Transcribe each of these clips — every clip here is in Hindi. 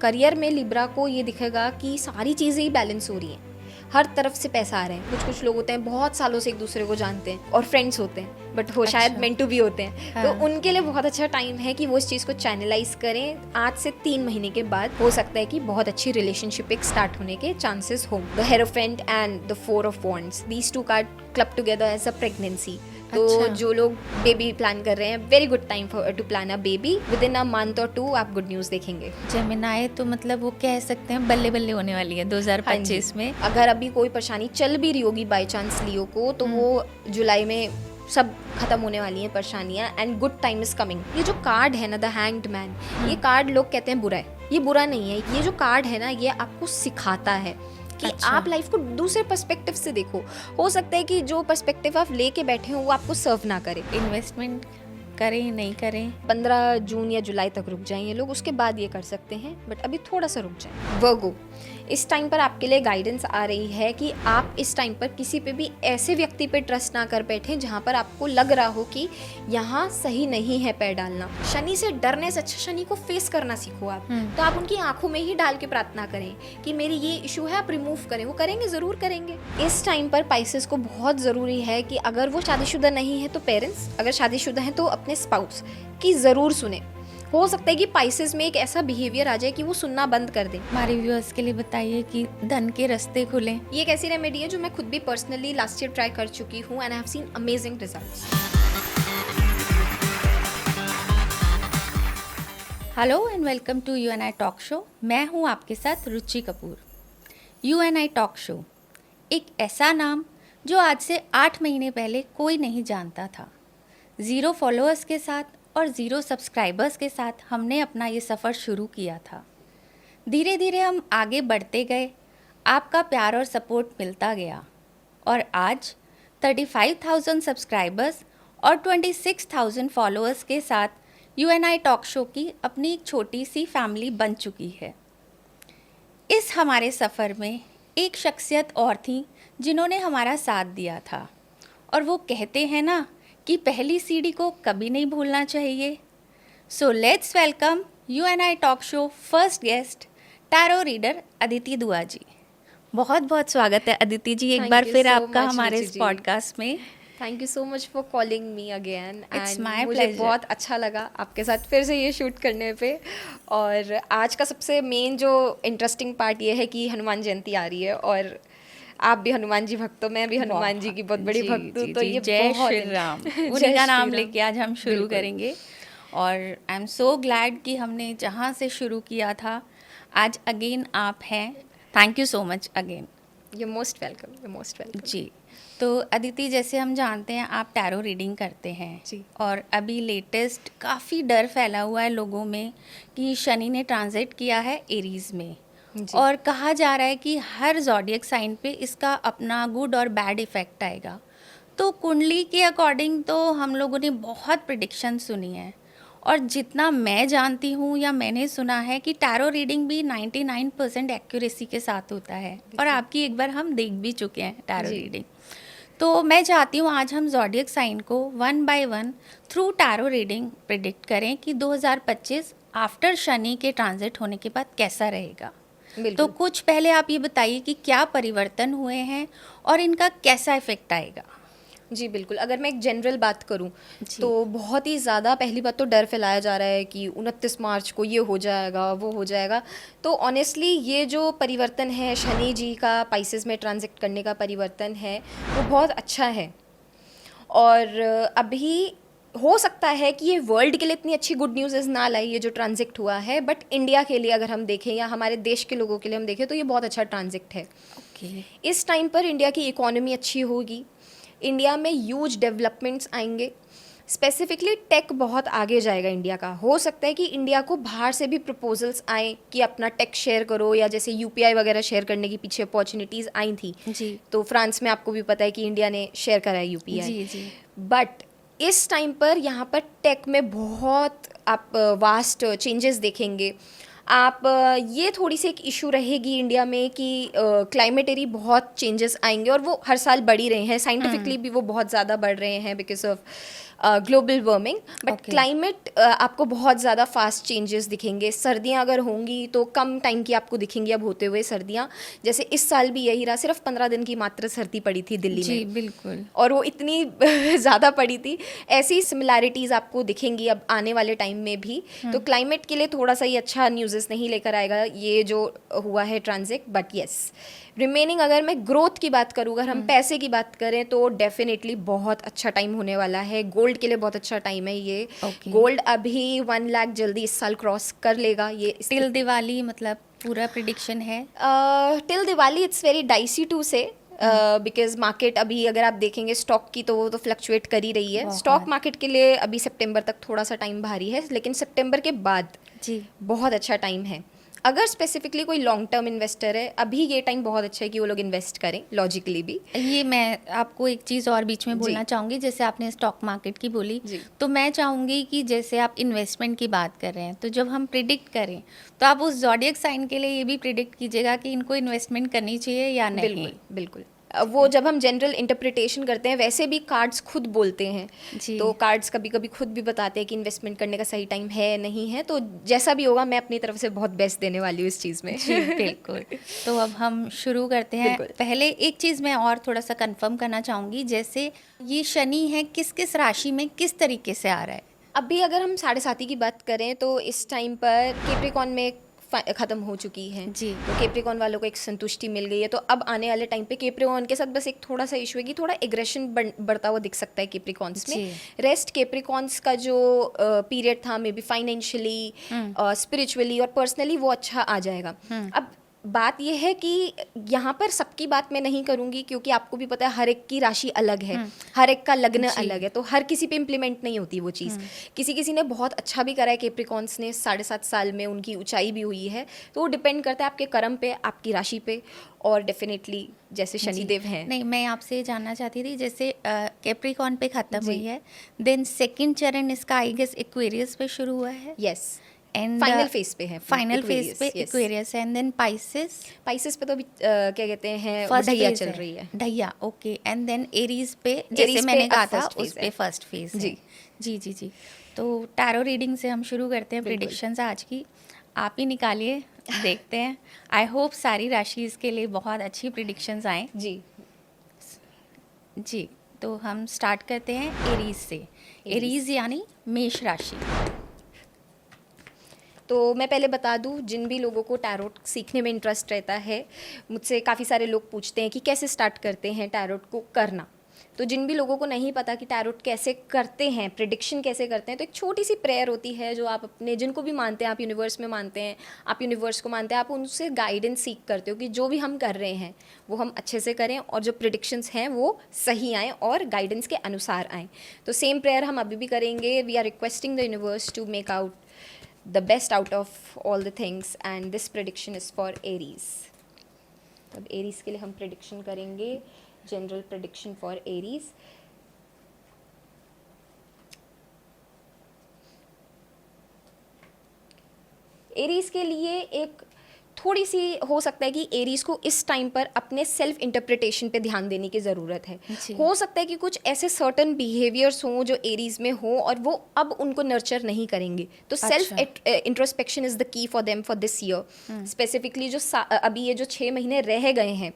करियर में लिब्रा को ये दिखेगा कि सारी चीज़ें ही बैलेंस हो रही हैं, हर तरफ से पैसा आ रहा है। कुछ लोग होते हैं बहुत सालों से एक दूसरे को जानते हैं और फ्रेंड्स होते हैं, बट वो शायद मेंट टू बी होते हैं। हाँ। तो उनके लिए बहुत अच्छा टाइम है कि वो इस चीज़ को चैनलाइज करें। आज से 3 महीने के बाद हो सकता है कि बहुत अच्छी रिलेशनशिप एक स्टार्ट होने के चांसेस हो। The hierophant and the 4 of wands, these 2 card club together as a pregnancy. तो जो लोग बेबी प्लान कर रहे हैं, very good time to plan a baby. Within a month और 2 आप गुड न्यूज़ देखेंगे। जेमिनाई तो मतलब वो कह सकते हैं बल्ले बल्ले होने वाली है 2025 में। अगर अभी कोई परेशानी चल भी रही होगी बाई चांस लियो को, तो वो जुलाई में सब खत्म होने वाली हैं परेशानियां, and good time is coming. ये जो कार्ड है ना, द हैंग्ड मैन, ये कार्ड लोग कहते हैं बुरा है, ये बुरा नहीं है। ये जो कार्ड है ना, ये आपको सिखाता है कि आप लाइफ को दूसरे पर्सपेक्टिव से देखो। हो सकता है कि जो पर्सपेक्टिव आप लेके बैठे हो वो आपको सर्व ना करे। इन्वेस्टमेंट करें नहीं करें, 15 जून या जुलाई तक रुक जाएं ये लोग, उसके बाद ये कर सकते हैं, बट अभी थोड़ा सा रुक जाएं। वर्गो, इस टाइम पर आपके लिए गाइडेंस आ रही है कि आप इस टाइम पर किसी पे भी ऐसे व्यक्ति पे ट्रस्ट ना कर बैठें जहाँ पर आपको लग रहा हो कि यहाँ सही नहीं है पैर डालना। शनि से डरने से अच्छा शनि को फेस करना सीखो आप। तो आप उनकी आंखों में ही डाल के प्रार्थना करें कि मेरी ये इशू है, आप रिमूव करें। वो करेंगे, ज़रूर करेंगे। इस टाइम पर पाइसेस को बहुत ज़रूरी है कि अगर वो शादीशुदा नहीं है तो पेरेंट्स, अगर शादीशुदा हैं तो अपने स्पाउस की ज़रूर सुने। हो सकता है कि पाइसेस में एक ऐसा बिहेवियर आ जाए कि वो सुनना बंद कर दें। हमारे व्यूअर्स के लिए बताइए कि धन के रास्ते खुलें। ये एक ऐसी रेमेडी है जो मैं खुद भी पर्सनली लास्ट ईयर ट्राई कर चुकी हूँ, and I have seen amazing results. Hello and welcome to UNI talk show. मैं हूँ आपके साथ Ruchi Kapoor. UNI talk show, एक ऐसा नाम जो आज से 8 महीने पहले कोई नहीं जानता था। 0 फॉलोअर्स के साथ और 0 सब्सक्राइबर्स के साथ हमने अपना ये सफ़र शुरू किया था। धीरे धीरे हम आगे बढ़ते गए, आपका प्यार और सपोर्ट मिलता गया, और आज 35,000 सब्सक्राइबर्स और 26,000 फॉलोअर्स के साथ UNI टॉक शो की अपनी एक छोटी सी फैमिली बन चुकी है। इस हमारे सफ़र में एक शख्सियत और थी जिन्होंने हमारा साथ दिया था, और वो कहते हैं ना कि पहली सीढ़ी को कभी नहीं भूलना चाहिए। So let's welcome UNI talk show first guest tarot reader Aditi दुआ जी। बहुत बहुत स्वागत है अदिति जी एक बार फिर आपका हमारे इस पॉडकास्ट में। Thank you so much for calling me again. It's my मुझे प्लेजर। बहुत अच्छा लगा आपके साथ फिर से ये शूट करने पे। और आज का सबसे मेन जो इंटरेस्टिंग पार्ट ये है कि हनुमान जयंती आ रही है, और आप भी हनुमान जी भक्त हो, मैं भी हनुमान जी की बहुत बड़ी भक्त हूँ। तो ये जय श्री राम, उन्हीं का नाम लेके आज हम शुरू करेंगे। और आई एम सो ग्लैड कि हमने जहाँ से शुरू किया था आज अगेन आप हैं। Thank you so much again. You most welcome, you most welcome जी। तो अदिति, जैसे हम जानते हैं आप टैरो रीडिंग करते हैं जी। और अभी लेटेस्ट काफ़ी डर फैला हुआ है लोगों में कि शनि ने ट्रांजिट किया है एरीज में, और कहा जा रहा है कि हर ज़ोडिएक साइन पे इसका अपना गुड और बैड इफ़ेक्ट आएगा। तो कुंडली के अकॉर्डिंग तो हम लोगों ने बहुत प्रिडिक्शन सुनी है, और जितना मैं जानती हूँ या मैंने सुना है कि टैरो रीडिंग भी 99% एक्यूरेसी के साथ होता है, और आपकी एक बार हम देख भी चुके हैं टैरो रीडिंग। तो मैं चाहती हूँ आज हम ज़ोडिएक साइन को 1 by 1 through tarot reading predict करें कि 2025 आफ्टर शनि के ट्रांजिट होने के बाद कैसा रहेगा। तो कुछ पहले आप ये बताइए कि क्या परिवर्तन हुए हैं और इनका कैसा इफेक्ट आएगा। जी बिल्कुल, अगर मैं एक जनरल बात करूं तो बहुत ही ज़्यादा पहली बात तो डर फैलाया जा रहा है कि 29 मार्च को ये हो जाएगा, वो हो जाएगा। तो ऑनेस्टली ये जो परिवर्तन है शनि जी का पाइसेस में ट्रांजिट करने का परिवर्तन है, वो बहुत अच्छा है। और अभी हो सकता है कि ये वर्ल्ड के लिए इतनी अच्छी गुड न्यूज़ ना लाई ये जो ट्रांजिट हुआ है, बट इंडिया के लिए अगर हम देखें या हमारे देश के लोगों के लिए हम देखें तो ये बहुत अच्छा ट्रांजिट है। इस टाइम पर इंडिया की इकोनॉमी अच्छी होगी, इंडिया में ह्यूज डेवलपमेंट्स आएंगे, स्पेसिफिकली टेक बहुत आगे जाएगा इंडिया का। हो सकता है कि इंडिया को बाहर से भी प्रपोजल्स आए कि अपना टेक शेयर करो, या जैसे UPI वगैरह शेयर करने की पीछे अपॉर्चुनिटीज़ आई थी जी। तो फ्रांस में आपको भी पता है कि इंडिया ने शेयर करा है UPI जी। बट इस टाइम पर यहाँ पर टेक में बहुत आप वास्ट चेंजेस देखेंगे। आप ये थोड़ी सी एक इशू रहेगी इंडिया में कि क्लाइमेटरी बहुत चेंजेस आएंगे, और वो हर साल बढ़ ही रहे हैं, साइंटिफिकली भी वो बहुत ज़्यादा बढ़ रहे हैं because of global warming, but Okay. Climate आपको बहुत ज़्यादा फास्ट चेंजेस दिखेंगे। सर्दियाँ अगर होंगी तो कम टाइम की आपको दिखेंगी अब होते हुए सर्दियाँ। जैसे इस साल भी यही रहा, सिर्फ 15 दिन की मात्र सर्दी पड़ी थी दिल्ली जी में, बिल्कुल। और वो इतनी ज़्यादा पड़ी थी। ऐसी सिमिलैरिटीज़ आपको दिखेंगी अब आने वाले टाइम में भी। तो क्लाइमेट के लिए थोड़ा सा ही अच्छा न्यूज़ेस नहीं लेकर आएगा ये जो हुआ है ट्रांजिट, बट येस रिमेनिंग अगर मैं ग्रोथ की बात करूँ, अगर हम पैसे की बात करें तो डेफिनेटली बहुत अच्छा टाइम होने वाला है। गोल्ड के लिए बहुत अच्छा टाइम है ये। Okay. गोल्ड अभी 1 लाख जल्दी इस साल क्रॉस कर लेगा ये। टिल दिवाली मतलब पूरा प्रिडिक्शन है। Till Diwali it's very dicey to say, because market अभी अगर आप देखेंगे स्टॉक की तो वो तो फ्लक्चुएट कर ही रही है। बहुत। स्टॉक मार्केट के लिए अभी सितंबर तक थोड़ा सा टाइम भारी है, लेकिन सितंबर के बाद जी बहुत अच्छा टाइम है। अगर स्पेसिफिकली कोई लॉन्ग टर्म इन्वेस्टर है, अभी ये टाइम बहुत अच्छा है कि वो लोग इन्वेस्ट करें, लॉजिकली भी। ये मैं आपको एक चीज़ और बीच में जी। बोलना चाहूँगी, जैसे आपने स्टॉक मार्केट की बोली, जी। तो मैं चाहूँगी कि जैसे आप इन्वेस्टमेंट की बात कर रहे हैं, तो जब हम प्रिडिक्ट करें तो आप उस ज़ोडिएक साइन के लिए ये भी प्रिडिक्ट कीजिएगा कि इनको इन्वेस्टमेंट करनी चाहिए या नहीं। बिल्कुल बिल्कुल। वो जब हम जनरल इंटरप्रिटेशन करते हैं, वैसे भी कार्ड्स खुद बोलते हैं। जी। तो कार्ड्स कभी कभी खुद भी बताते हैं कि इन्वेस्टमेंट करने का सही टाइम है नहीं है। तो जैसा भी होगा मैं अपनी तरफ से बहुत बेस्ट देने वाली हूँ इस चीज़ में। जी बिल्कुल। तो अब हम शुरू करते हैं। बिल्कुल। पहले एक चीज़ मैं और थोड़ा सा कंफर्म करना चाहूँगी, जैसे ये शनि है किस किस राशि में किस तरीके से आ रहा है। अभी अगर हम 7.5 की बात करें तो इस टाइम पर केप्रिकॉन में ख़त्म हो चुकी है जी। तो केप्रिकॉन वालों को एक संतुष्टि मिल गई है। तो अब आने वाले टाइम पे केप्रिकॉन के साथ बस एक थोड़ा सा इशू है कि थोड़ा एग्रेशन बढ़ता हुआ दिख सकता है केप्रिकॉन्स में। जी। रेस्ट केप्रिकॉन्स का जो पीरियड था मे बी फाइनेंशियली, स्पिरिचुअली और पर्सनली वो अच्छा आ जाएगा। अब बात यह है कि यहाँ पर सबकी बात मैं नहीं करूँगी, क्योंकि आपको भी पता है हर एक की राशि अलग है, हर एक का लग्न अलग है, तो हर किसी पे इम्प्लीमेंट नहीं होती वो चीज़। किसी किसी ने बहुत अच्छा भी करा है, केप्रिकॉन्स ने 7.5 साल में उनकी ऊंचाई भी हुई है। तो वो डिपेंड करता है आपके कर्म पे, आपकी राशि पे, और डेफिनेटली जैसे शनिदेव हैं। नहीं, मैं आपसे ये जानना चाहती थी, जैसे कैप्रिकॉन पे खत्म जी। हुई है, देन सेकंड चरण इसका आई गेस एक्वेरियस पे शुरू हुआ है, यस, एंड फाइनल फेज पे है। फाइनल फेज Aquarius, पे yes. एक्वेरियस है, एंड देन पाइसेस पाइसेस पे तो अभी क्या कहते हैं फर्स्ट ढैया फेज चल रही है। ढैया, ओके, एंड देन एरीज पे जैसे Aries पे मैंने अब कहा था first phase उस पे है। फर्स्ट फेज जी। है। जी जी जी। तो टैरो रीडिंग से हम शुरू करते हैं, बिल्कुल। प्रिडिक्शंस आज की आप ही निकालिए, देखते हैं। आई होप सारी राशि के लिए बहुत अच्छी प्रिडिक्शंस आएँ। जी। जी, तो हम स्टार्ट करते हैं एरीज से। एरीज यानी मेष राशि। तो मैं पहले बता दूं, जिन भी लोगों को टैरोट सीखने में इंटरेस्ट रहता है, मुझसे काफ़ी सारे लोग पूछते हैं कि कैसे स्टार्ट करते हैं टैरोट को करना। तो जिन भी लोगों को नहीं पता कि टैरोट कैसे करते हैं, प्रिडिक्शन कैसे करते हैं, तो एक छोटी सी प्रेयर होती है जो आप अपने, जिनको भी मानते हैं, आप यूनिवर्स में मानते हैं, आप यूनिवर्स को मानते हैं, आप उनसे गाइडेंस सीख करते हो कि जो भी हम कर रहे हैं वो हम अच्छे से करें और जो प्रिडिक्शंस हैं वो सही आएँ और गाइडेंस के अनुसार आएँ। तो सेम प्रेयर हम अभी भी करेंगे। We are requesting the universe to make out the best out of all the things, and this prediction is for Aries. अब Aries के लिए हम prediction करेंगे, general prediction for Aries. Aries के लिए एक थोड़ी सी हो सकता है कि एरीज को इस टाइम पर अपने सेल्फ इंटरप्रिटेशन पे ध्यान देने की ज़रूरत है। जी। हो सकता है कि कुछ ऐसे सर्टन बिहेवियर्स हों जो एरीज में हो और वो अब उनको नर्चर नहीं करेंगे। तो self introspection is the key for them for this year. Specifically जो अभी ये जो 6 महीने रह गए हैं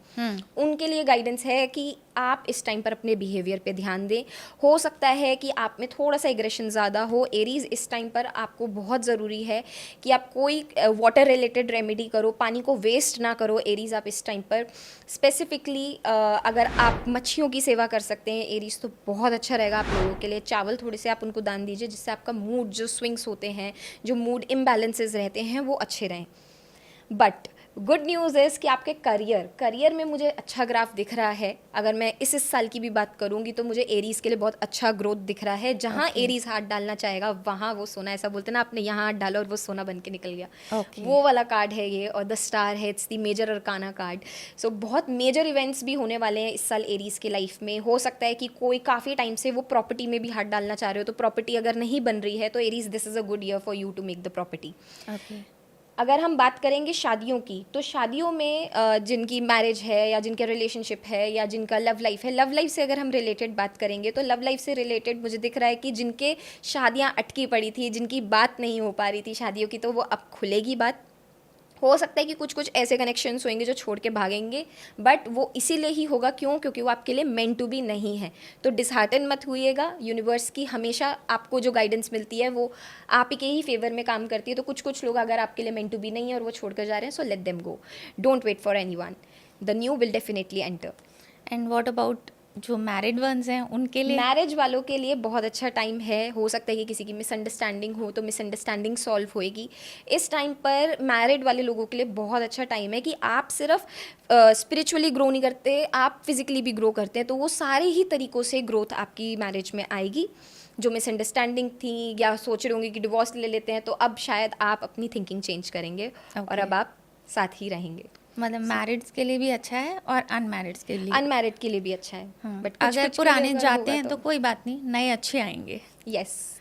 उनके लिए गाइडेंस है कि आप इस टाइम पर अपने बिहेवियर पे ध्यान दें। हो सकता है कि आप में थोड़ा सा एग्रेशन ज़्यादा हो। एरीज इस टाइम पर आपको बहुत ज़रूरी है कि आप कोई वाटर रिलेटेड रेमेडी करो, पानी को वेस्ट ना करो। एरीज आप इस टाइम पर स्पेसिफिकली अगर आप मच्छियों की सेवा कर सकते हैं एरीज, तो बहुत अच्छा रहेगा आप लोगों के लिए। चावल थोड़े से आप उनको दान दीजिए, जिससे आपका मूड जो स्विंग्स होते हैं, जो मूड इम्बैलेंसेस रहते हैं, वो अच्छे रहें। बट गुड न्यूज़ इज़ कि आपके करियर में मुझे अच्छा ग्राफ दिख रहा है। अगर मैं इस साल की भी बात करूंगी तो मुझे एरीज के लिए बहुत अच्छा ग्रोथ दिख रहा है। जहां एरीज हाथ डालना चाहेगा वहां वो सोना, ऐसा बोलते ना, आपने यहाँ हाथ डाला और वो सोना बन के निकल गया। वो वाला कार्ड है ये, और द स्टार है, it's the major arcana card. So बहुत मेजर इवेंट्स भी होने वाले हैं इस साल एरीज के लाइफ में। हो सकता है कि कोई काफ़ी टाइम से वो प्रॉपर्टी में भी हाथ डालना चाह रहे हो, तो प्रॉपर्टी अगर नहीं बन रही है तो Aries, this is a good year for you to make the property. Okay. अगर हम बात करेंगे शादियों की, तो शादियों में जिनकी मैरिज है या जिनका रिलेशनशिप है या जिनका लव लाइफ है, लव लाइफ से अगर हम रिलेटेड बात करेंगे तो लव लाइफ से रिलेटेड मुझे दिख रहा है कि जिनके शादियां अटकी पड़ी थी, जिनकी बात नहीं हो पा रही थी शादियों की, तो वो अब खुलेगी बात। हो सकता है कि कुछ कुछ ऐसे कनेक्शंस होंगे जो छोड़ के भागेंगे, बट वो इसीलिए ही होगा, क्यों? क्योंकि वो आपके लिए मेंट टू बी नहीं है। तो डिसहार्टन मत होइएगा, यूनिवर्स की हमेशा आपको जो गाइडेंस मिलती है वो आप ही के ही फेवर में काम करती है। तो कुछ कुछ लोग अगर आपके लिए मेंट टू बी नहीं है और वो छोड़ कर जा रहे हैं, so let them go, don't wait for anyone, the new will definitely enter. And what about जो मैरिड वंस हैं उनके लिए? मैरिज वालों के लिए बहुत अच्छा टाइम है। हो सकता है कि किसी की मिसअंडरस्टैंडिंग हो तो मिसअंडरस्टैंडिंग सॉल्व होएगी इस टाइम पर। मैरिड वाले लोगों के लिए बहुत अच्छा टाइम है कि आप सिर्फ स्पिरिचुअली ग्रो नहीं करते, आप फिजिकली भी ग्रो करते हैं। तो वो सारे ही तरीक़ों से ग्रोथ आपकी मैरिज में आएगी। जो मिसअंडरस्टैंडिंग थी या सोच रहे होंगे कि डिवोर्स ले लेते हैं, तो अब शायद आप अपनी थिंकिंग चेंज करेंगे और अब आप साथ ही रहेंगे। मतलब मैरिड्स के लिए भी अच्छा है और अनमैरिड्स के लिए? अनमैरिड के लिए भी अच्छा है। हाँ, बट अगर पुराने जाते हैं तो कोई बात नहीं, नए अच्छे आएंगे। यस।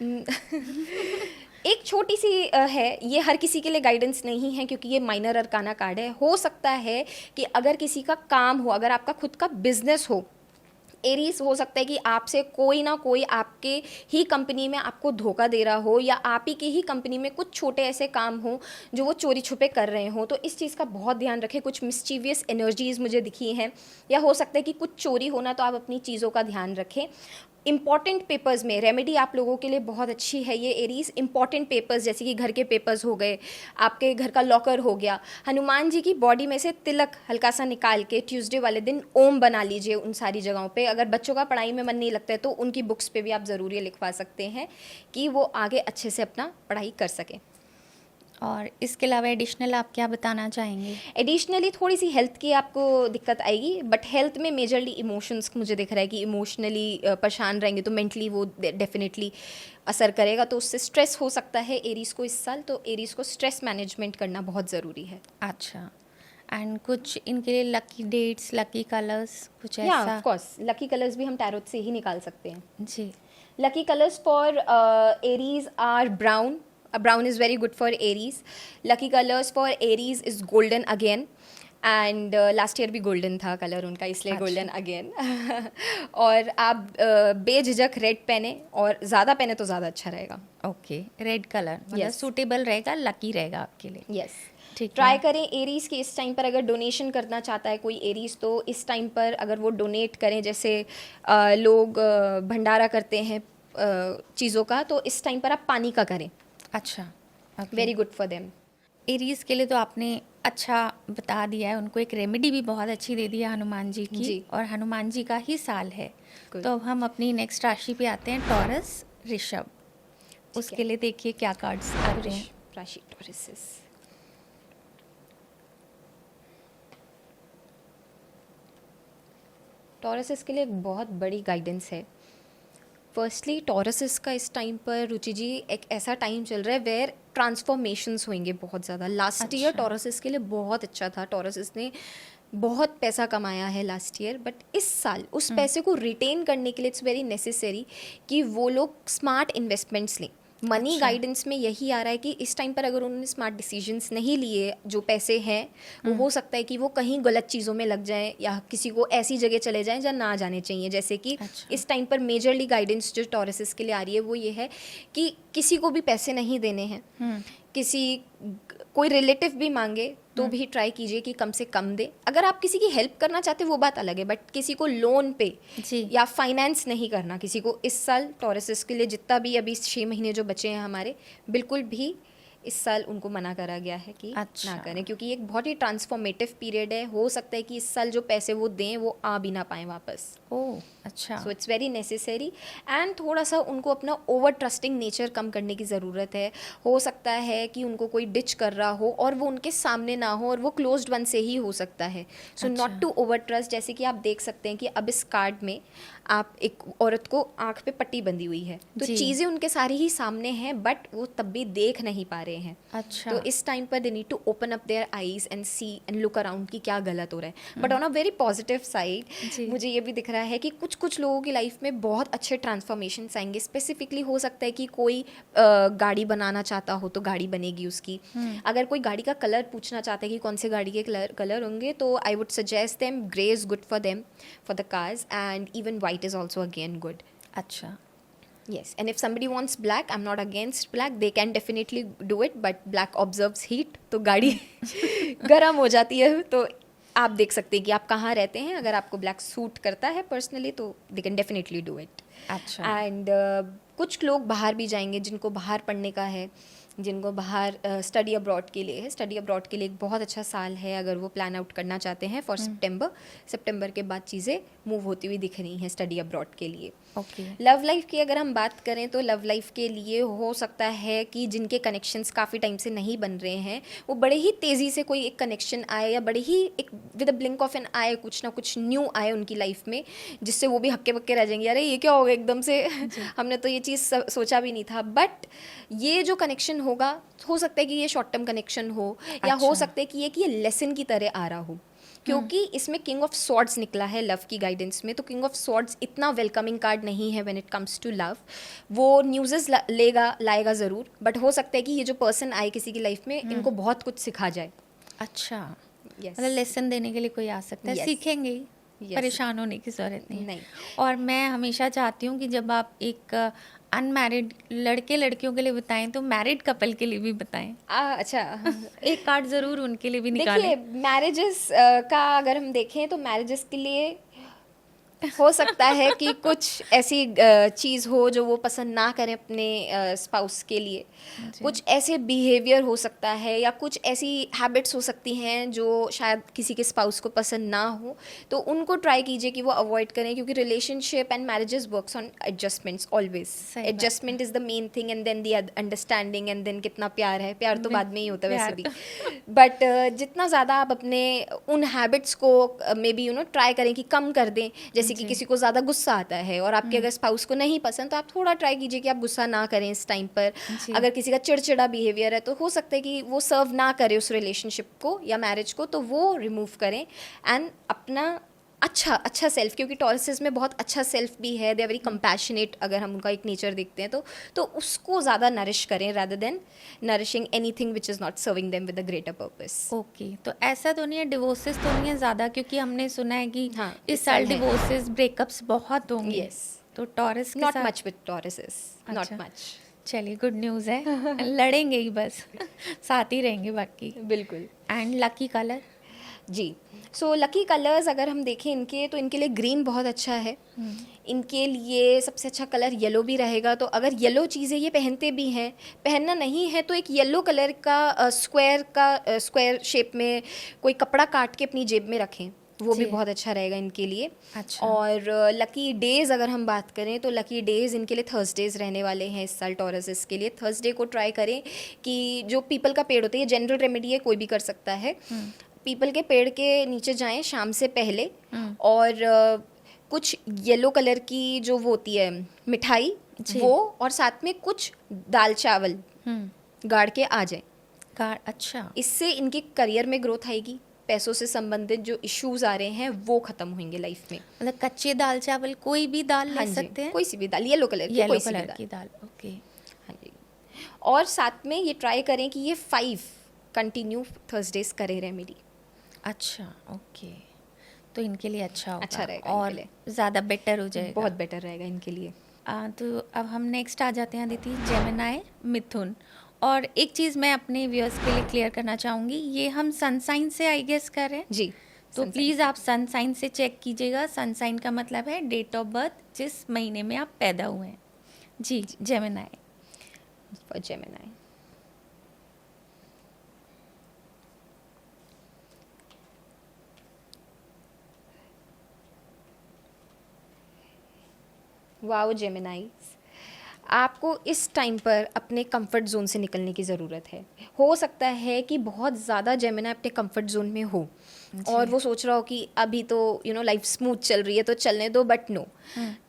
एक छोटी सी है, ये हर किसी के लिए गाइडेंस नहीं है क्योंकि ये माइनर अरकाना कार्ड है। हो सकता है कि अगर किसी का काम हो, अगर आपका खुद का बिजनेस हो, एरीज, हो सकता है कि आपसे कोई ना कोई आपके ही कंपनी में आपको धोखा दे रहा हो, या आप ही की ही कंपनी में कुछ छोटे ऐसे काम हो जो वो चोरी छुपे कर रहे हो। तो इस चीज़ का बहुत ध्यान रखें। कुछ मिस्चीवियस एनर्जीज मुझे दिखी हैं, या हो सकता है कि कुछ चोरी होना, तो आप अपनी चीज़ों का ध्यान रखें। इंपॉर्टेंट पेपर्स में रेमेडी आप लोगों के लिए बहुत अच्छी है ये एरीज। इंपॉर्टेंट पेपर्स जैसे कि घर के पेपर्स हो गए, आपके घर का लॉकर हो गया, हनुमान जी की बॉडी में से तिलक हल्का सा निकाल के ट्यूसडे वाले दिन ओम बना लीजिए उन सारी जगहों पे। अगर बच्चों का पढ़ाई में मन नहीं लगता है तो उनकी बुक्स पे भी आप ज़रूर ये लिखवा सकते हैं कि वो आगे अच्छे से अपना पढ़ाई कर सकें। और इसके अलावा एडिशनल आप क्या बताना चाहेंगे? एडिशनली थोड़ी सी हेल्थ की आपको दिक्कत आएगी, बट हेल्थ में मेजरली इमोशंस मुझे दिख रहा है कि इमोशनली परेशान रहेंगे तो मेंटली वो डेफिनेटली असर करेगा। तो उससे स्ट्रेस हो सकता है एरीज को इस साल। तो एरीज को स्ट्रेस मैनेजमेंट करना बहुत ज़रूरी है। अच्छा, एंड कुछ इनके लिए लकी डेट्स, लकी कलर्स, कुछ या ऐसा? ऑफ कोर्स लकी कलर्स भी हम टैरोट से ही निकाल सकते हैं जी। Lucky colours for Aries are brown. Brown is very good for Aries. Lucky colors for Aries is golden again. And last year भी गोल्डन था कलर उनका, इसलिए गोल्डन अगेन। और आप बेझिझक रेड पहने, और ज़्यादा पहने तो ज़्यादा अच्छा रहेगा। ओके, रेड कलर मतलब सूटेबल रहेगा, लकी रहेगा आपके लिए। यस, ठीक। ट्राई करें एरीज के इस टाइम पर। अगर डोनेशन करना चाहता है कोई एरीज, तो इस टाइम पर अगर वो डोनेट करें, जैसे लोग भंडारा करते हैं चीज़ों का, तो इस टाइम पर आप पानी का करें। अच्छा, very good for them. Aries के लिए तो आपने अच्छा बता दिया है, उनको एक रेमेडी भी बहुत अच्छी दे दी है हनुमान जी की जी। और हनुमान जी का ही साल है। Good. तो अब हम अपनी नेक्स्ट राशि पे आते हैं, टॉरस, ऋषभ। उसके लिए देखिए क्या कार्ड्स आते हैं। राशि टॉरस। टॉरस के लिए एक बहुत बड़ी गाइडेंस है। फर्स्टली टॉरस का इस टाइम पर रुचि जी एक ऐसा टाइम चल रहा है वेयर ट्रांसफॉर्मेशंस होंगे बहुत ज़्यादा। लास्ट ईयर टॉरस के लिए बहुत अच्छा था, टॉरस ने बहुत पैसा कमाया है लास्ट ईयर, बट इस साल उस पैसे को रिटेन करने के लिए इट्स वेरी नेसेसरी कि वो लोग स्मार्ट इन्वेस्टमेंट्स लें। मनी गाइडेंस में यही आ रहा है कि इस टाइम पर अगर उन्होंने स्मार्ट डिसीजंस नहीं लिए, जो पैसे हैं वो हो सकता है कि वो कहीं गलत चीज़ों में लग जाएं या किसी को ऐसी जगह चले जाएं जहाँ ना जाने चाहिए। जैसे कि इस टाइम पर मेजरली गाइडेंस जो टॉरस के लिए आ रही है वो ये है कि किसी को भी पैसे नहीं देने हैं। कोई रिलेटिव भी मांगे तो भी ट्राई कीजिए कि कम से कम दे। अगर आप किसी की हेल्प करना चाहते वो बात अलग है, बट किसी को लोन पे या फाइनेंस नहीं करना किसी को इस साल। टॉरस के लिए जितना भी अभी 6 महीने जो बचे हैं हमारे, बिल्कुल भी इस साल उनको मना करा गया है कि ना करें, क्योंकि एक बहुत ही ट्रांसफॉर्मेटिव पीरियड है। हो सकता है कि इस साल जो पैसे वो दें वो आ भी ना पाएँ वापस। ओह अच्छा। So it's very necessary, and थोड़ा सा उनको अपना ओवर ट्रस्टिंग नेचर कम करने की ज़रूरत है। हो सकता है कि उनको कोई डिच कर रहा हो और वो उनके सामने ना हो, और वो क्लोज्ड वन से ही हो सकता है। So not to over trust. जैसे कि आप देख सकते हैं कि अब इस कार्ड में आप एक औरत को आँख पे पट्टी बंधी हुई है, तो चीज़ें उनके सारी ही सामने हैं, बट वो तब भी देख नहीं पा रहे हैं। अच्छा। तो इस टाइम पर they need to open up their eyes and see and look around कि क्या गलत हो रहा है। But on a very positive side मुझे ये भी दिख रहा है कि कुछ कुछ कुछ लोगों की लाइफ में बहुत अच्छे ट्रांसफॉर्मेशंस आएंगे। स्पेसिफिकली हो सकता है कि कोई गाड़ी बनाना चाहता हो तो गाड़ी बनेगी उसकी। अगर कोई गाड़ी का कलर पूछना चाहता है कि कौन से गाड़ी के कलर होंगे, तो आई would suggest them grey is good for them for the cars, and even white is also again good. अच्छा, Yes, and if somebody wants black, I'm not against black. They can definitely do it, but black observes heat, तो गाड़ी गर्म हो जाती है। तो आप देख सकते हैं कि आप कहाँ रहते हैं। अगर आपको ब्लैक सूट करता है पर्सनली, तो they can definitely do it. अच्छा। एंड कुछ लोग बाहर भी जाएंगे, जिनको बाहर पढ़ने का है, जिनको बाहर स्टडी अब्रॉड के लिए है। स्टडी अब्रॉड के लिए एक बहुत अच्छा साल है अगर वो प्लान आउट करना चाहते हैं फॉर सितंबर के बाद चीज़ें मूव होती हुई दिख रही हैं स्टडी अब्रॉड के लिए। ओके। लव लाइफ की अगर हम बात करें तो लव लाइफ के लिए हो सकता है कि जिनके कनेक्शंस काफ़ी टाइम से नहीं बन रहे हैं, वो बड़े ही तेज़ी से कोई एक कनेक्शन आए, या बड़े ही एक with a blink of an eye कुछ ना कुछ न्यू आए उनकी लाइफ में, जिससे वो भी हक्के बक्के रह जाएंगे, अरे ये क्या हो गया एकदम से हमने तो ये चीज़ सोचा भी नहीं था। बट ये जो कनेक्शन होगा, हो सकता है कि ये शॉर्ट टर्म कनेक्शन हो, या हो सकता है कि ये लेसन की तरह आ रहा हो, क्योंकि इसमें किंग ऑफ स्वॉर्ड्स निकला है लव की गाइडेंस में। तो किंग ऑफ स्वॉर्ड्स इतना वेलकमिंग कार्ड नहीं है when it comes to love. वो न्यूज़ेस लाएगा ज़रूर, बट हो सकता है कि ये जो पर्सन आए किसी की लाइफ में, इनको बहुत कुछ सिखा जाए। अच्छा, Yes. मतलब लेसन देने के लिए कोई आ सकता है। Yes. सीखेंगे ही, Yes. परेशान होने की ज़रूरत नहीं। नहीं। और मैं हमेशा चाहती हूँ कि जब आप एक अनमैरिड लड़के लड़कियों के लिए बताएं तो मैरिड कपल के लिए भी बताएं। अच्छा एक कार्ड ज़रूर उनके लिए भी निकालें। देखिए, मैरिजेस का अगर हम देखें तो मैरिजेस के लिए हो सकता है कि कुछ ऐसी चीज़ हो जो वो पसंद ना करें अपने स्पाउस के लिए। कुछ ऐसे बिहेवियर हो सकता है, या कुछ ऐसी हैबिट्स हो सकती हैं जो शायद किसी के स्पाउस को पसंद ना हो, तो उनको ट्राई कीजिए कि वो अवॉइड करें, क्योंकि relationship and marriages works on adjustments always. Adjustment is the main thing, and then the understanding, and then कितना प्यार है। प्यार तो बाद में ही होता है वैसे भी, बट जितना ज़्यादा आप अपने उन हैबिट्स को मे बी ट्राई करें कि कम कर दें। जैसे कि किसी को ज़्यादा गुस्सा आता है और आपके अगर स्पाउस को नहीं पसंद, तो आप थोड़ा ट्राई कीजिए कि आप गुस्सा ना करें इस टाइम पर। अगर किसी का चिड़चिड़ा बिहेवियर है, तो हो सकता है कि वो सर्व ना करे उस रिलेशनशिप को या मैरिज को, तो वो रिमूव करें एंड अपना अच्छा सेल्फ, क्योंकि टॉरसेस में बहुत अच्छा सेल्फ भी है, दे आर वेरी कंपैशनेट, अगर हम उनका एक नेचर देखते हैं तो उसको ज़्यादा नरिश करें rather than nourishing anything which is not serving them with a greater purpose. Okay, तो ऐसा तो नहीं है, डिवोर्सेस तो नहीं है ज़्यादा, क्योंकि हमने सुना है कि हाँ, इस साल डिवोर्सेस ब्रेकअप्स बहुत होंगे। Yes. तो Taurus not much with Tauruses, not अच्छा। मच। चलिए, गुड न्यूज़ है। लड़ेंगे ही बस, साथ ही रहेंगे बाकी। बिल्कुल। And lucky colour? जी, सो लकी कलर्स अगर हम देखें इनके, तो इनके लिए ग्रीन बहुत अच्छा है। इनके लिए सबसे अच्छा कलर येलो भी रहेगा। तो अगर येलो चीज़ें ये पहनते भी हैं, पहनना नहीं है, तो एक येलो कलर का स्क्वायर शेप में कोई कपड़ा काट के अपनी जेब में रखें, वो भी बहुत अच्छा रहेगा इनके लिए। अच्छा। और लकी डेज़ अगर हम बात करें, तो लकी डेज़ इनके लिए थर्सडेज़ रहने वाले हैं इस साल टॉरसेस के लिए। थर्सडे को ट्राई करें कि जो पीपल का पेड़ होता है, ये जनरल रेमेडी है, कोई भी कर सकता है। पीपल के पेड़ के नीचे जाएं शाम से पहले, और कुछ येलो कलर की जो वो होती है मिठाई, वो, और साथ में कुछ दाल चावल गाड़ के आ जाएं। अच्छा, इससे इनके करियर में ग्रोथ आएगी, पैसों से संबंधित जो इश्यूज आ रहे हैं वो खत्म होंगे लाइफ में। मतलब कच्चे दाल चावल, कोई भी दाल ले सकते हैं? कोई सी भी दाल, येलो कलर की दाल। ओके, हाँ जी। और साथ में ये ट्राई करें कि ये 5 कंटिन्यू थर्सडेज करें रेमेडी। अच्छा, ओके, तो इनके लिए अच्छा होगा, अच्छा रहेगा, और ज़्यादा बेटर हो जाएगा। बहुत बेटर रहेगा इनके लिए। तो अब हम नेक्स्ट आ जाते हैं अदिति, जेमिनाई, मिथुन। और एक चीज़ मैं अपने व्यूअर्स के लिए क्लियर करना चाहूँगी, ये हम सन साइन से आई गेस कर रहे हैं जी, तो प्लीज़ आप सन साइन से चेक कीजिएगा। सन साइन का मतलब है डेट ऑफ बर्थ, जिस महीने में आप पैदा हुए हैं। जी, Gemini. For Gemini, wow Geminis, आपको इस टाइम पर अपने कंफर्ट जोन से निकलने की ज़रूरत है। हो सकता है कि बहुत ज़्यादा जेमिनाई अपने कंफर्ट जोन में हो और वो सोच रहा हो कि अभी तो लाइफ स्मूथ चल रही है तो चलने दो, बट नो,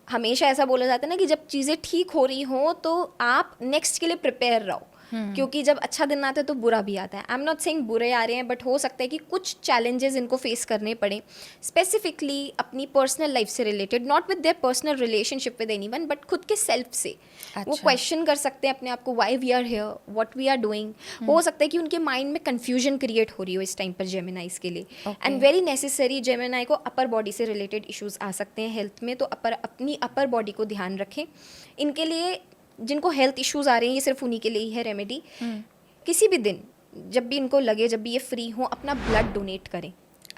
हमेशा ऐसा बोला जाता है ना कि जब चीज़ें ठीक हो रही हों तो आप नेक्स्ट के लिए प्रिपेयर रहो। क्योंकि जब अच्छा दिन आता है तो बुरा भी आता है। आई एम नॉट सेइंग बुरे आ रहे हैं, बट हो सकता है कि कुछ चैलेंजेस इनको फेस करने पड़े, स्पेसिफिकली अपनी पर्सनल लाइफ से related, not with their personal relationship with anyone, but खुद के सेल्फ से। वो अच्छा। क्वेश्चन कर सकते हैं अपने आप को, why we are here, what we are doing. हो सकता है कि उनके माइंड में कंफ्यूजन क्रिएट हो रही हो इस टाइम पर जेमिनाइज के लिए, एंड वेरी नेसेसरी। जेमिनाई को अपर बॉडी से रिलेटेड इश्यूज आ सकते हैं हेल्थ में, तो अपनी अपर बॉडी को ध्यान रखें। इनके लिए जिनको हेल्थ इश्यूज आ रहे हैं, ये सिर्फ उन्हीं के लिए ही है रेमेडी। किसी भी दिन जब भी इनको लगे, जब भी ये फ्री हो, अपना ब्लड डोनेट करें।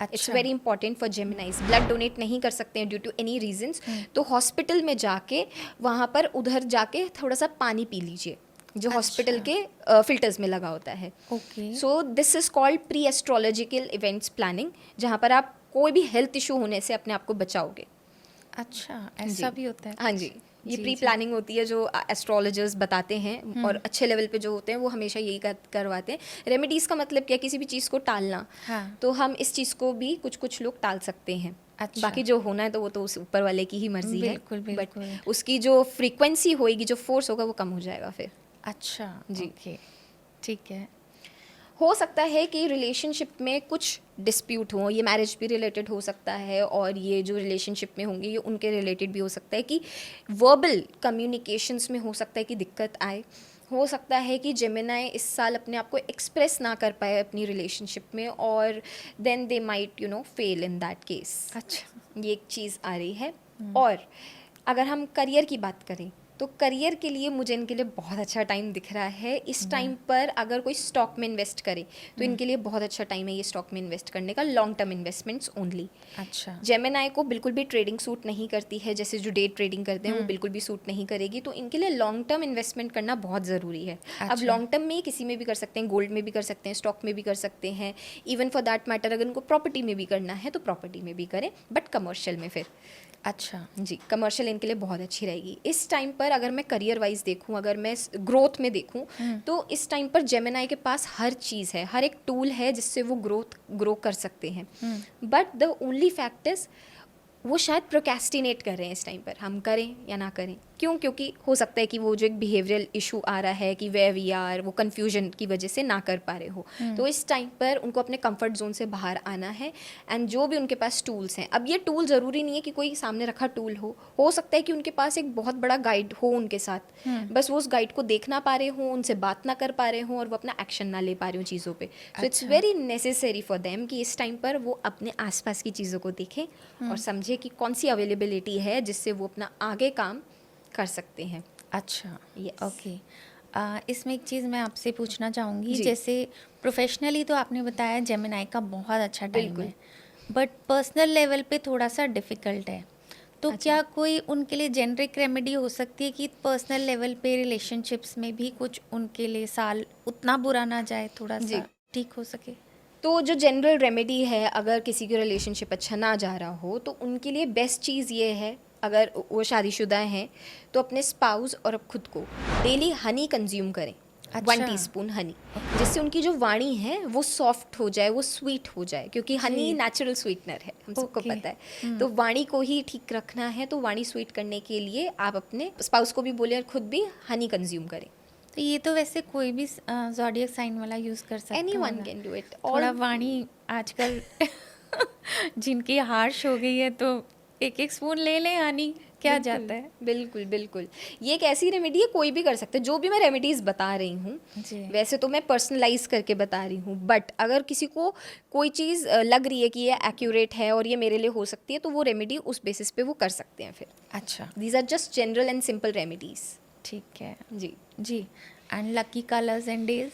It's very important for जेमिनाइज। Blood donate नहीं कर सकते हैं ड्यू टू एनी रीजंस, तो हॉस्पिटल में जाके वहाँ पर उधर जाके थोड़ा सा पानी पी लीजिए जो हॉस्पिटल के फिल्टर्स में लगा होता है। Okay. So this is called pre astrological events planning, जहाँ पर आप कोई भी हेल्थ इशू होने से अपने आप को बचाओगे। अच्छा, ऐसा भी होता है? हाँ जी, ये जी, प्री जी। प्लानिंग होती है जो एस्ट्रोलॉजर्स बताते हैं, और अच्छे लेवल पे जो होते हैं वो हमेशा यही करवाते हैं। रेमेडीज़ का मतलब क्या, किसी भी चीज़ को टालना। हाँ। तो हम इस चीज़ को भी कुछ लोग टाल सकते हैं। अच्छा। बाकी जो होना है तो वो तो उस ऊपर वाले की ही मर्जी है। बिल्कुल, बिल्कुल। बट उसकी जो फ्रीक्वेंसी होएगी, जो फोर्स होगा, वो कम हो जाएगा फिर। अच्छा जी। ओके, ठीक है। हो सकता है कि रिलेशनशिप में कुछ डिस्प्यूट हो, ये मैरिज भी रिलेटेड हो सकता है, और ये जो रिलेशनशिप में होंगे ये उनके रिलेटेड भी हो सकता है कि वर्बल कम्युनिकेशंस में हो सकता है कि दिक्कत आए। हो सकता है कि जेमिनाई इस साल अपने आप को एक्सप्रेस ना कर पाए अपनी रिलेशनशिप में, और then they might fail in that case. अच्छा। ये एक चीज़ आ रही है। और अगर हम करियर की बात करें, तो करियर के लिए मुझे इनके लिए बहुत अच्छा टाइम दिख रहा है। इस टाइम पर अगर कोई स्टॉक में इन्वेस्ट करे तो इनके लिए बहुत अच्छा टाइम है ये स्टॉक में इन्वेस्ट करने का, लॉन्ग टर्म इन्वेस्टमेंट्स ओनली। अच्छा। जेमिनाई को बिल्कुल भी ट्रेडिंग सूट नहीं करती है, जैसे जो डे ट्रेडिंग करते हैं वो बिल्कुल भी सूट नहीं करेगी, तो इनके लिए लॉन्ग टर्म इन्वेस्टमेंट करना बहुत ज़रूरी है। अब अच्छा। लॉन्ग टर्म में किसी में भी कर सकते हैं, गोल्ड में भी कर सकते हैं, स्टॉक में भी कर सकते हैं, इवन फॉर दैट मैटर अगर उनको प्रॉपर्टी में भी करना है तो प्रॉपर्टी में भी करें, बट कमर्शियल में फिर। अच्छा। जी, कमर्शियल इनके लिए बहुत अच्छी रहेगी इस टाइम पर। अगर मैं करियर वाइज देखूं, अगर मैं ग्रोथ में देखूं, तो इस टाइम पर जेमिनाई के पास हर चीज़ है, हर एक टूल है जिससे वो ग्रो कर सकते हैं। But the only fact is वो शायद प्रोकेस्टिनेट कर रहे हैं इस टाइम पर, हम करें या ना करें। क्यों? क्योंकि हो सकता है कि वो जो एक बिहेवियरल इशू आ रहा है कि वे वी आर, वो कन्फ्यूजन की वजह से ना कर पा रहे हो। तो इस टाइम पर उनको अपने कंफर्ट जोन से बाहर आना है, एंड जो भी उनके पास टूल्स हैं, अब ये टूल ज़रूरी नहीं है कि कोई सामने रखा टूल हो सकता है कि उनके पास एक बहुत बड़ा गाइड हो उनके साथ, बस वो उस गाइड को देख ना पा रहे हो, उनसे बात ना कर पा रहे हो, और वो अपना एक्शन ना ले पा रहे हो चीज़ों पे। So it's very necessary for them कि इस टाइम पर वो अपने आसपास की चीज़ों को देखें और समझे कि कौन सी अवेलेबिलिटी है जिससे वो अपना आगे काम कर सकते हैं। अच्छा। Yes. ओके। इसमें एक चीज़ मैं आपसे पूछना चाहूँगी, जी। जैसे प्रोफेशनली तो आपने बताया जेमिनाई का बहुत अच्छा टाइम बिल्कुल। है, बट पर्सनल लेवल पे थोड़ा सा डिफ़िकल्ट है, तो अच्छा। क्या कोई उनके लिए जेनरिक रेमेडी हो सकती है कि पर्सनल लेवल पे रिलेशनशिप्स में भी कुछ उनके लिए साल उतना बुरा ना जाए, थोड़ा जी। सा ठीक हो सके? तो जो जनरल रेमेडी है, अगर किसी की रिलेशनशिप अच्छा ना जा रहा हो तो उनके लिए बेस्ट चीज़ ये है, अगर वो शादीशुदा हैं तो अपने स्पाउस और अब खुद को डेली हनी कंज्यूम करें। अच्छा। 1 टीस्पून हनी, जिससे उनकी जो वाणी है वो सॉफ्ट हो जाए, वो स्वीट हो जाए, क्योंकि हनी नेचुरल स्वीटनर है, हम सबको ओके। पता है। तो वाणी को ही ठीक रखना है, तो वाणी स्वीट करने के लिए आप अपने स्पाउस को भी बोलें और खुद भी हनी कंज्यूम करें। तो ये तो वैसे कोई भी ज़ोडिएक साइन वाला यूज़ कर सकता है। Anyone can do it. थोड़ा वाणी आजकल जिनकी हार्श हो गई है, तो एक एक स्पून ले लें हनी, क्या जाता है। बिल्कुल बिल्कुल, ये एक ऐसी रेमेडी है कोई भी कर सकते हैं। जो भी मैं रेमेडीज बता रही हूँ, जी। वैसे तो मैं पर्सनलाइज करके बता रही हूँ, बट अगर किसी को कोई चीज़ लग रही है कि ये एक्यूरेट है और ये मेरे लिए हो सकती है, तो वो रेमेडी उस बेसिस पे वो कर सकते हैं फिर। अच्छा, these are just general and simple remedies. ठीक है जी। जी। And lucky colours and days?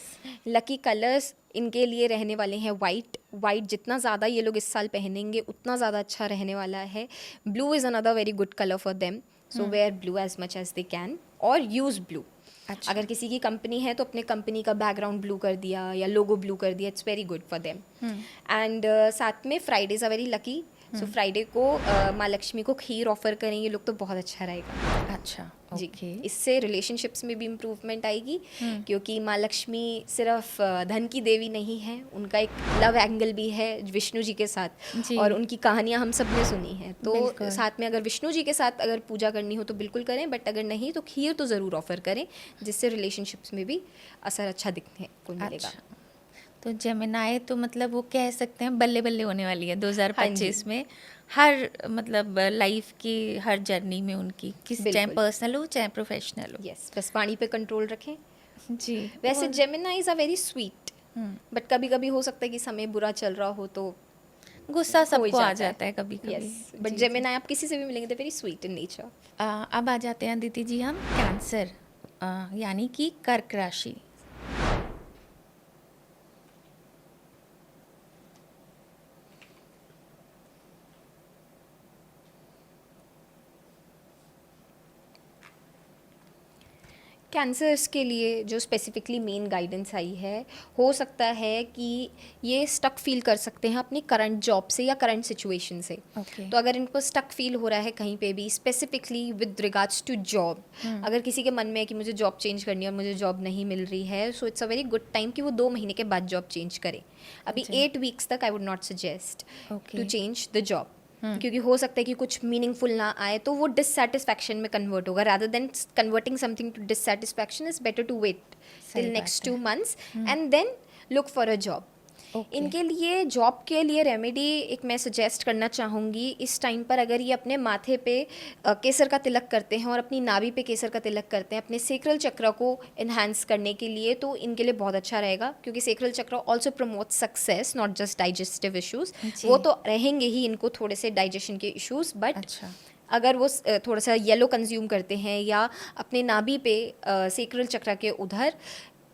Lucky colours इनके लिए रहने वाले हैं वाइट जितना ज़्यादा ये लोग इस साल पहनेंगे उतना ज़्यादा अच्छा रहने वाला है। Blue is another very good colour for them, so wear blue as much as they can, और यूज़ ब्लू। अच्छा। अगर किसी की कंपनी है तो अपने कंपनी का बैकग्राउंड ब्लू कर दिया या लोगो ब्लू कर दिया, it's very good for them. And साथ में Fridays are very lucky, so Friday को माँ लक्ष्मी को खीर ऑफर करें ये लोग तो बहुत अच्छा रहेगा। अच्छा, जी, ओके। इससे रिलेशनशिप्स में भी इम्प्रूवमेंट आएगी, क्योंकि माँ लक्ष्मी सिर्फ धन की देवी नहीं है, उनका एक लव एंगल भी है विष्णु जी के साथ, जी। और उनकी कहानियाँ हम सब ने सुनी हैं। तो बिल्कुल। साथ में अगर विष्णु जी के साथ अगर पूजा करनी हो तो बिल्कुल करें, बट अगर नहीं तो खीर तो ज़रूर ऑफर करें, जिससे रिलेशनशिप्स में भी असर अच्छा दिखने को मिलेगा। अच्छा, तो जेमिनाई तो मतलब वो कह सकते हैं बल्ले बल्ले होने वाली है 2025 में, हर मतलब लाइफ की हर जर्नी में उनकी, किस चाहे बिल्कुल। पर्सनल हो चाहे प्रोफेशनल हो। यस, बस पानी पे कंट्रोल रखें। जी। वैसे और- Geminis are very sweet, but कभी कभी हो सकता है कि समय बुरा चल रहा हो तो गुस्सा हो सबको आ जाता जाता है कभी कभी। यस, बट जेमिनाई आप किसी से भी मिलेंगे तो वेरी स्वीट इन नेचर। अब आ जाते हैं दीदी जी हम कैंसर, यानी कि कर्क राशि। कैंसर्स के लिए जो स्पेसिफिकली मेन गाइडेंस आई है, हो सकता है कि ये स्टक फील कर सकते हैं अपनी करंट जॉब से या करंट सिचुएशन से। ओके। तो अगर इनको स्टक फील हो रहा है कहीं पे भी, specifically with regards to job, अगर किसी के मन में है कि मुझे जॉब चेंज करनी है और मुझे जॉब नहीं मिल रही है, सो it's a very good time कि वो 2 महीने के बाद जॉब चेंज करें। अभी 8 वीक्स तक I would not suggest okay. To change the job, क्योंकि हो सकता है कि कुछ मीनिंगफुल ना आए तो वो डिससेटिस्फैक्शन में कन्वर्ट होगा। Rather than converting something to dissatisfaction is better to wait सही टिल बात नेक्स्ट है। 2 months and then look for a job. Okay. इनके लिए जॉब के लिए रेमेडी एक मैं सजेस्ट करना चाहूँगी, इस टाइम पर अगर ये अपने माथे पे केसर का तिलक करते हैं और अपनी नाभि पे केसर का तिलक करते हैं अपने सेक्रल चक्र को इन्हांस करने के लिए, तो इनके लिए बहुत अच्छा रहेगा, क्योंकि sacral chakra also promote success, not just digestive issues. जी। वो तो रहेंगे ही इनको थोड़े से डाइजेशन के इश्यूज, बट अच्छा। अगर वो थोड़ा सा येलो कंज्यूम करते हैं या अपने नाभि पे सेक्रल चक्र के उधर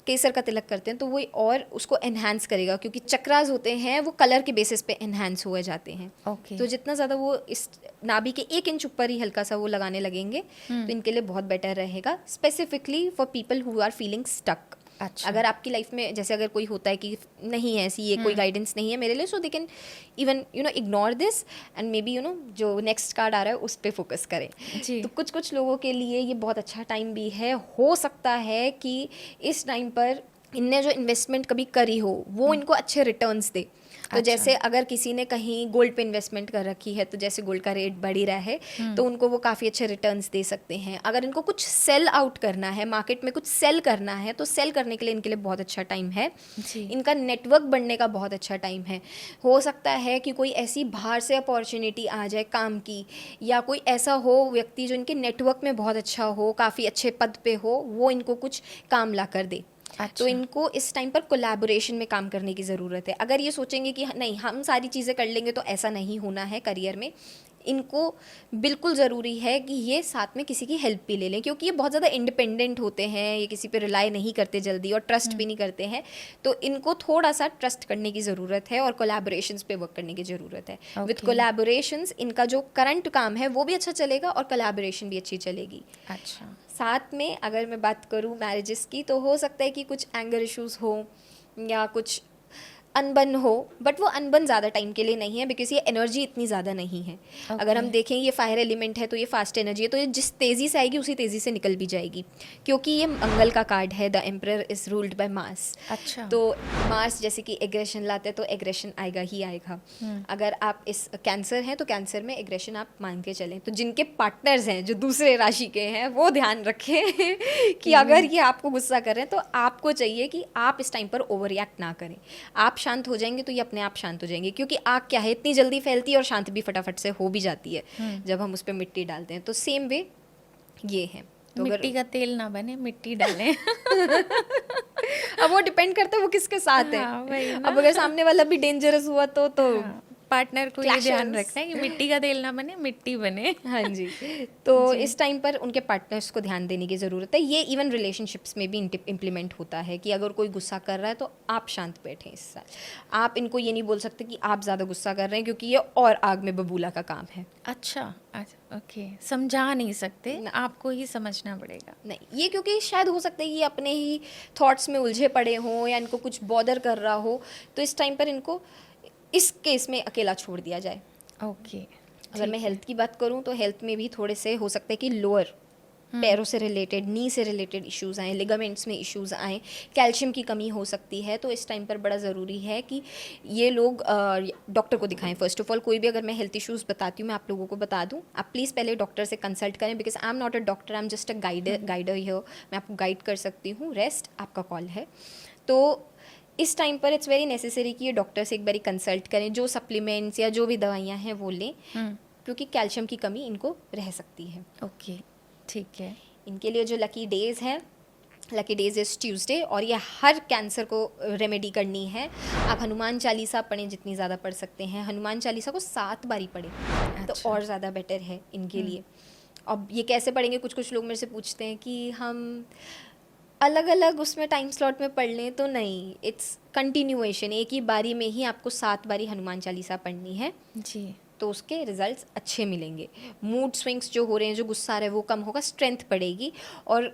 केसर का तिलक करते हैं तो वो और उसको एनहांस करेगा, क्योंकि चक्रास होते हैं वो कलर के बेसिस पे एनहांस हुए जाते हैं। ओके। तो जितना ज़्यादा वो इस नाभि के 1 इंच ऊपर ही हल्का सा वो लगाने लगेंगे तो इनके लिए बहुत बेटर रहेगा, specifically for people who are feeling stuck. अच्छा। अगर आपकी लाइफ में जैसे अगर कोई होता है कि नहीं है ऐसी, ये कोई गाइडेंस नहीं है मेरे लिए, so they can even ignore this and maybe जो नेक्स्ट कार्ड आ रहा है उस पर फोकस करें। जी। तो कुछ कुछ लोगों के लिए ये बहुत अच्छा टाइम भी है। हो सकता है कि इस टाइम पर इनने जो इन्वेस्टमेंट कभी करी हो वो इनको अच्छे रिटर्न्स दे। तो अच्छा। जैसे अगर किसी ने कहीं गोल्ड पे इन्वेस्टमेंट कर रखी है तो जैसे गोल्ड का रेट बढ़ ही रहा है तो उनको वो काफ़ी अच्छे रिटर्न्स दे सकते हैं। अगर इनको कुछ सेल आउट करना है, मार्केट में कुछ सेल करना है, तो सेल करने के लिए इनके लिए बहुत अच्छा टाइम है। जी। इनका नेटवर्क बढ़ने का बहुत अच्छा टाइम है। हो सकता है कि कोई ऐसी बाहर से अपॉर्चुनिटी आ जाए काम की, या कोई ऐसा हो व्यक्ति जो इनके नेटवर्क में बहुत अच्छा हो, काफ़ी अच्छे पद पे हो, वो इनको कुछ काम ला कर दे। अच्छा। तो इनको इस टाइम पर कोलैबोरेशन में काम करने की ज़रूरत है। अगर ये सोचेंगे कि नहीं हम सारी चीज़ें कर लेंगे तो ऐसा नहीं होना है करियर में। इनको बिल्कुल ज़रूरी है कि ये साथ में किसी की हेल्प भी ले लें, क्योंकि ये बहुत ज़्यादा इंडिपेंडेंट होते हैं, ये किसी पे रिलाई नहीं करते जल्दी और ट्रस्ट भी नहीं करते हैं। तो इनको थोड़ा सा ट्रस्ट करने की ज़रूरत है और कोलैबोरेशंस पे वर्क करने की ज़रूरत है। With Okay. कोलैबोरेशंस इनका जो करंट काम है वो भी अच्छा चलेगा और कोलैबोरेशन भी अच्छी चलेगी। अच्छा। साथ में अगर मैं बात करूँ मैरिजेस की, तो हो सकता है कि कुछ एंगर इश्यूज हो या कुछ अनबन हो, बट वो अनबन ज़्यादा टाइम के लिए नहीं है, बिकॉज ये एनर्जी इतनी ज़्यादा नहीं है। अगर हम देखें ये फायर एलिमेंट है तो ये फास्ट एनर्जी है, तो ये जिस तेज़ी से आएगी उसी तेज़ी से निकल भी जाएगी, क्योंकि ये मंगल का कार्ड है। The emperor is ruled by Mars. अच्छा। तो मार्स जैसे कि एग्रेशन लाते हैं तो एग्रेशन आएगा ही आएगा। अगर आप इस कैंसर हैं तो कैंसर में एग्रेशन आप मान के चलें। तो जिनके पार्टनर्स हैं जो दूसरे राशि के हैं वो ध्यान रखें कि अगर ये आपको गुस्सा कर रहे हैं तो आपको चाहिए कि आप इस टाइम पर ओवर रिएक्ट ना करें। आप शांत हो जाएंगे तो ये अपने आप शांत हो जाएंगे, क्योंकि आग क्या है इतनी जल्दी फैलती है और शांत भी फटाफट से हो भी जाती है जब हम उस पर मिट्टी डालते हैं। तो सेम वे ये है। तो मिट्टी का तेल ना बने, मिट्टी डालें। अब वो डिपेंड करता है वो किसके साथ है। हाँ, वही ना। अब अगर सामने वाला भी डेंजरस हुआ तो हाँ, पार्टनर को ये ध्यान रखना है कि मिट्टी का तेल ना बने, मिट्टी बने। हाँ जी। तो इस टाइम पर उनके पार्टनर्स को ध्यान देने की ज़रूरत है। ये इवन रिलेशनशिप्स में भी इम्प्लीमेंट होता है कि अगर कोई गुस्सा कर रहा है तो आप शांत बैठें इस साथ। आप इनको ये नहीं बोल सकते कि आप ज़्यादा गुस्सा कर रहे हैं, क्योंकि ये और आग में बबूला का काम है। अच्छा। ओके, समझा नहीं सकते, आपको ही समझना पड़ेगा। नहीं, ये क्योंकि शायद हो सकता है कि अपने ही थॉट्स में उलझे पड़े हों या इनको कुछ बॉदर कर रहा हो, तो इस टाइम पर इनको इस केस में अकेला छोड़ दिया जाए। ओके। अगर मैं हेल्थ की बात करूं तो हेल्थ में भी थोड़े से हो सकता है कि लोअर पैरों से रिलेटेड, नी से रिलेटेड इश्यूज आए, लिगामेंट्स में इश्यूज आए, कैल्शियम की कमी हो सकती है। तो इस टाइम पर बड़ा ज़रूरी है कि ये लोग डॉक्टर को दिखाएं। फर्स्ट ऑफ ऑल, कोई भी अगर मैं हेल्थ इश्यूज़ बताती हूँ, मैं आप लोगों को बता दूँ, आप प्लीज़ पहले डॉक्टर से कंसल्ट करें, because I am not a doctor, I am just a guider here. मैं आपको गाइड कर सकती हूँ, रेस्ट आपका कॉल है। तो इस टाइम पर इट्स वेरी नेसेसरी कि ये डॉक्टर से एक बारी कंसल्ट करें, जो सप्लीमेंट्स या जो भी दवाइयाँ हैं वो लें, क्योंकि कैल्शियम की कमी इनको रह सकती है। ओके, ठीक है। इनके लिए जो लकी डेज़ हैं, लकी डेज इज़ ट्यूसडे, और ये हर कैंसर को रेमेडी करनी है। आप हनुमान चालीसा पढ़ें, जितनी ज़्यादा पढ़ सकते हैं। हनुमान चालीसा को 7 बारी पढ़ें तो अच्छा। और ज़्यादा बेटर है इनके लिए। अब ये कैसे पढ़ेंगे, कुछ कुछ लोग मेरे से पूछते हैं कि हम अलग अलग उसमें टाइम स्लॉट में पढ़ लें, तो नहीं, इट्स कंटिन्यूएशन। एक ही बारी में ही आपको 7 बारी हनुमान चालीसा पढ़नी है, जी। तो उसके रिजल्ट्स अच्छे मिलेंगे। मूड स्विंग्स जो हो रहे हैं, जो गुस्सा आ रहा है वो कम होगा, स्ट्रेंथ बढ़ेगी, और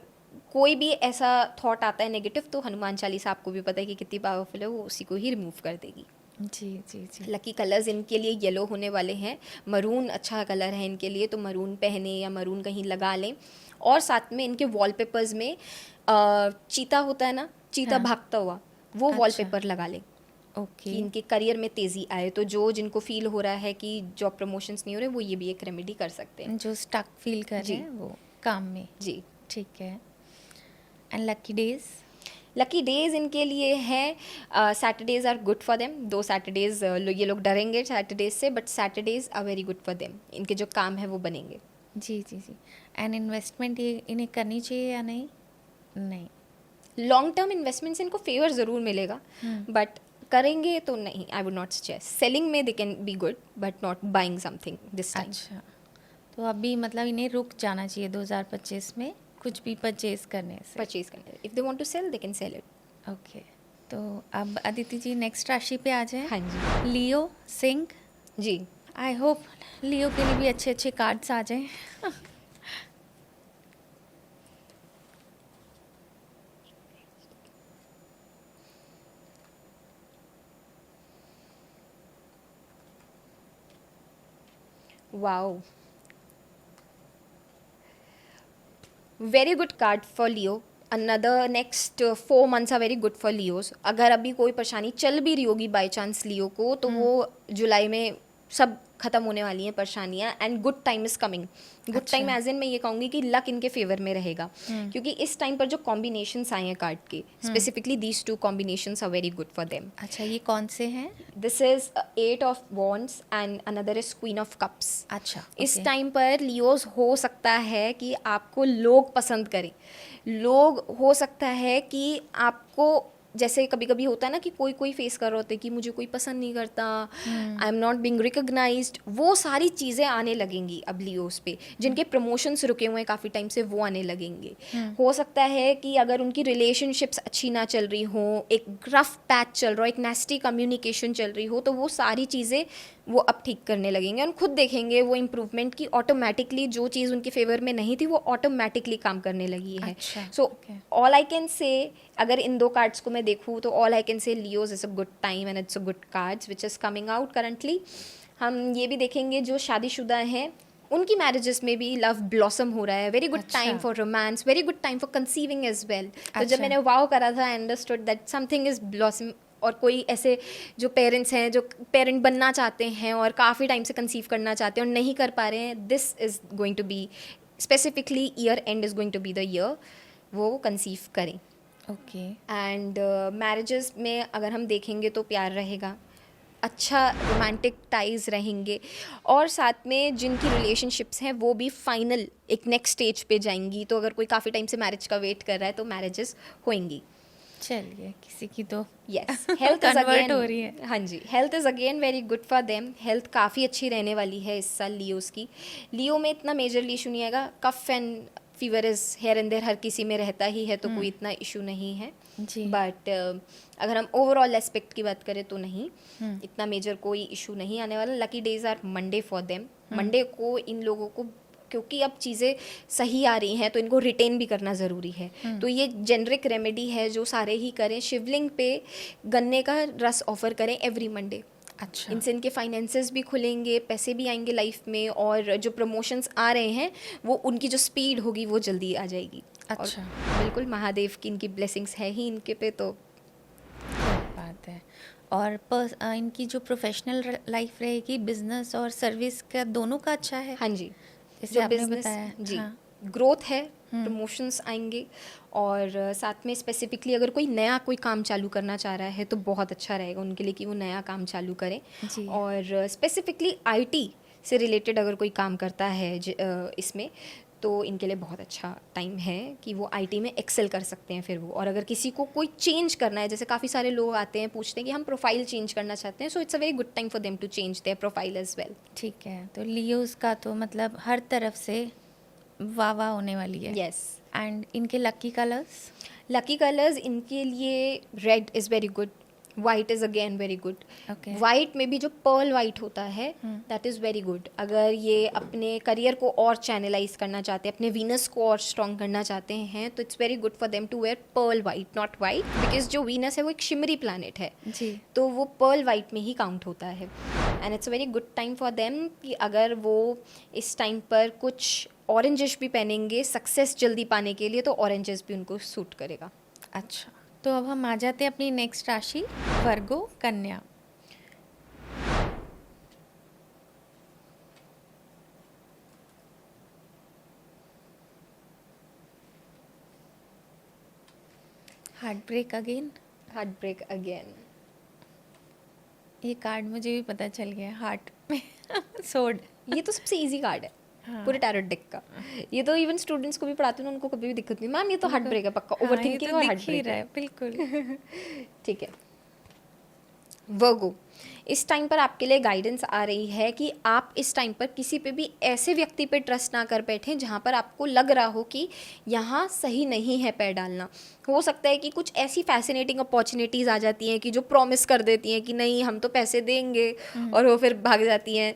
कोई भी ऐसा थॉट आता है नेगेटिव, तो हनुमान चालीसा आपको भी पता है कि कितनी पावरफुल है, वो उसी को ही रिमूव कर देगी। जी जी जी। लकी कलर्स इनके लिए येलो होने वाले हैं। मरून अच्छा कलर है इनके लिए, तो मरून पहने या मरून कहीं लगा लें। और साथ में इनके वॉलपेपर्स में चीता होता है ना, चीता हाँ। भागता हुआ, वो अच्छा। वॉलपेपर लगा लें ओके। कि इनके करियर में तेज़ी आए। तो जिनको फील हो रहा है कि जॉब प्रमोशंस नहीं हो रहे, वो ये भी एक रेमेडी कर सकते हैं। जो स्टक फील कर जी। रहे हैं वो काम में। जी। ठीक है। And lucky days? Lucky days इनके लिए हैं, Saturdays are good for them. 2 Saturdays ये लोग डरेंगे सैटरडेज से, but Saturdays are very good for them. इनके जो काम है वो बनेंगे। जी जी जी। एंड इन्वेस्टमेंट ये इन्हें करनी चाहिए या नहीं? नहीं। लॉन्ग टर्म इन्वेस्टमेंट्स इनको फेवर ज़रूर मिलेगा, बट करेंगे तो नहीं, I would not suggest. Selling में they can be good, but not buying something this time. अच्छा, तो अभी मतलब इन्हें रुक जाना चाहिए 2025 में कुछ भी परचेज करने से। परचेज करने, if they want to sell they can sell it. Okay, तो अब अदिति जी नेक्स्ट राशि पे आ जाए। हाँ जी। लियो सिंह। जी। आई होप लियो के लिए भी अच्छे अच्छे कार्ड्स आ जाएं। Wow, very good card for Leo. Another next 4 months are very good for Leos. अगर अभी कोई परेशानी चल भी रही होगी बाई चांस लियो को, तो वो जुलाई में सब खत्म होने वाली हैं परेशानियां, and good time is coming. Good time as in मैं ये कहूँगी कि लक इनके फेवर में रहेगा, क्योंकि इस टाइम पर जो कॉम्बिनेशंस आए हैं कार्ड के, specifically these 2 combinations are very good for them. अच्छा, ये कौन से हैं? This is 8 of Wands and another is queen of cups. अच्छा, इस okay. टाइम पर लियोज हो सकता है कि आपको लोग पसंद करें। लोग हो सकता है कि आपको, जैसे कभी कभी होता है ना कि कोई कोई फेस कर रहे होते हैं कि मुझे कोई पसंद नहीं करता, I am not being recognized, वो सारी चीज़ें आने लगेंगी अब लियोस पे। जिनके प्रमोशंस रुके हुए हैं काफ़ी टाइम से, वो आने लगेंगे। हो सकता है कि अगर उनकी रिलेशनशिप्स अच्छी ना चल रही हो, एक रफ पैच चल रहा हो, एक नेस्टी कम्युनिकेशन चल रही हो, तो वो सारी चीज़ें वो अब ठीक करने लगेंगे, और खुद देखेंगे वो इम्प्रूवमेंट की ऑटोमेटिकली जो चीज़ उनके फेवर में नहीं थी वो ऑटोमेटिकली काम करने लगी है। अच्छा, सो okay. All I can say, अगर इन 2 कार्ड्स को मैं देखूँ तो all I can say Leos is a good time and it's a good cards which is coming out currently. हम ये भी देखेंगे जो शादीशुदा हैं उनकी मैरिजेस में भी लव ब्लॉसम हो रहा है। Very good time for romance, very good time for conceiving as well. तो जब मैंने वाव करा था, I understood that something is blossom. और कोई ऐसे जो पेरेंट्स हैं, जो पेरेंट बनना चाहते हैं और काफ़ी टाइम से कंसीव करना चाहते हैं और नहीं कर पा रहे हैं, this is going to be specifically, year end is going to be the year वो कंसीव करें। ओके। एंड मैरिजेस में अगर हम देखेंगे तो प्यार रहेगा, अच्छा रोमांटिक टाइज रहेंगे, और साथ में जिनकी रिलेशनशिप्स हैं वो भी फाइनल एक नेक्स्ट स्टेज पे जाएंगी। तो अगर कोई काफ़ी टाइम से मैरिज का वेट कर रहा है तो मैरिजेस होंगी। चलिए, किसी की तो yes, health is Convert again हो रही है। हाँ जी, health is again very good for them. Health काफ़ी अच्छी रहने वाली है इस साल लियोस की। लियो में इतना मेजरली इशू नहीं आएगा। Cough and fever is here and there, हर किसी में रहता ही है, तो कोई इतना इशू नहीं है जी। बट अगर हम ओवरऑल एस्पेक्ट की बात करें तो नहीं, इतना मेजर कोई इशू नहीं आने वाला। Lucky days are Monday for them. Monday को इन लोगों को, क्योंकि अब चीज़ें सही आ रही हैं तो इनको रिटेन भी करना ज़रूरी है। तो ये जेनरिक रेमेडी है जो सारे ही करें। शिवलिंग पे गन्ने का रस ऑफर करें एवरी मंडे। अच्छा। इनसे इनके फाइनेंसेस भी खुलेंगे, पैसे भी आएंगे लाइफ में, और जो प्रमोशंस आ रहे हैं वो उनकी जो स्पीड होगी वो जल्दी आ जाएगी। अच्छा। और बिल्कुल महादेव की इनकी ब्लेसिंग्स है ही इनके पे, तो क्या बात है। और इनकी जो प्रोफेशनल लाइफ रहेगी, बिजनेस और सर्विस का दोनों का अच्छा है। हाँ जी, जैसे जो आपने बिजनेस बताया। जी हाँ। ग्रोथ है, प्रमोशंस आएंगे, और साथ में स्पेसिफिकली अगर कोई नया कोई काम चालू करना चाह रहा है तो बहुत अच्छा रहेगा उनके लिए कि वो नया काम चालू करें। जी। और स्पेसिफिकली आईटी से रिलेटेड अगर कोई काम करता है इसमें, तो इनके लिए बहुत अच्छा टाइम है कि वो आईटी में एक्सेल कर सकते हैं फिर वो। और अगर किसी को कोई चेंज करना है, जैसे काफ़ी सारे लोग आते हैं पूछते हैं कि हम प्रोफाइल चेंज करना चाहते हैं, so it's a very good time for them to change their profile as well. ठीक है, तो लियोज का तो मतलब हर तरफ से वाह वाह होने वाली है। यस। एंड इनके लकी कलर्स? लकी कलर्स इनके लिए red is very good, white is again very good. Okay. White में भी जो पर्ल वाइट होता है दैट इज़ वेरी गुड। अगर ये अपने करियर को और चैनलाइज करना चाहते हैं, अपने वीनस को और स्ट्रॉन्ग करना चाहते हैं, तो it's very good for them to wear pearl white, not white, because जो वीनस है वो एक शिमरी प्लानट है, जी। तो वो पर्ल वाइट में ही काउंट होता है। And it's a very good time for them कि अगर वो इस टाइम पर कुछ ऑरेंजिश भी पहनेंगे सक्सेस जल्दी पाने के लिए, तो ऑरेंजेस भी उनको सूट करेगा। अच्छा, तो अब हम आ जाते हैं अपनी नेक्स्ट राशि, वर्गो कन्या। Heart break again. Heart break again. ये कार्ड मुझे भी पता चल गया, हार्ट में सोड। ये तो सबसे इजी कार्ड है हाँ। पूरे टैरोट डेक का। ये तो इवन स्टूडेंट्स को भी पढ़ाते हैं, उनको कभी भी दिक्कत नहीं, मैम ये तो हार्ट ब्रेक है पक्का, हाँ, ओवर ये थिंकिंग तो और दिख हार्ट ही ब्रेक रहा है। है, बिल्कुल। ठीक है। वर्गो, इस टाइम पर आपके लिए गाइडेंस आ रही है कि आप इस टाइम पर किसी पे भी ऐसे व्यक्ति पे ट्रस्ट ना कर बैठें जहाँ पर आपको लग रहा हो कि यहाँ सही नहीं है पैर डालना। हो सकता है कि कुछ ऐसी फैसिनेटिंग अपॉर्चुनिटीज़ आ जाती हैं कि जो प्रॉमिस कर देती हैं कि नहीं हम तो पैसे देंगे, और वो फिर भाग जाती हैं।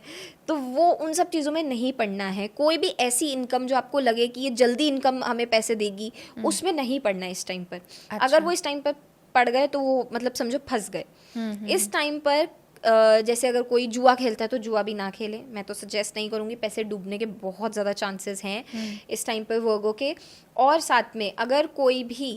तो वो उन सब चीज़ों में नहीं पड़ना है। कोई भी ऐसी इनकम जो आपको लगे कि ये जल्दी इनकम हमें पैसे देगी, उसमें नहीं पड़ना है इस टाइम पर। अच्छा। अगर वो इस टाइम पर पड़ गए तो वो मतलब समझो फंस गए। इस टाइम पर जैसे अगर कोई जुआ खेलता है तो जुआ भी ना खेले, मैं तो सजेस्ट नहीं करूँगी, पैसे डूबने के बहुत ज़्यादा चांसेस हैं इस टाइम पर वर्गो के। और साथ में अगर कोई भी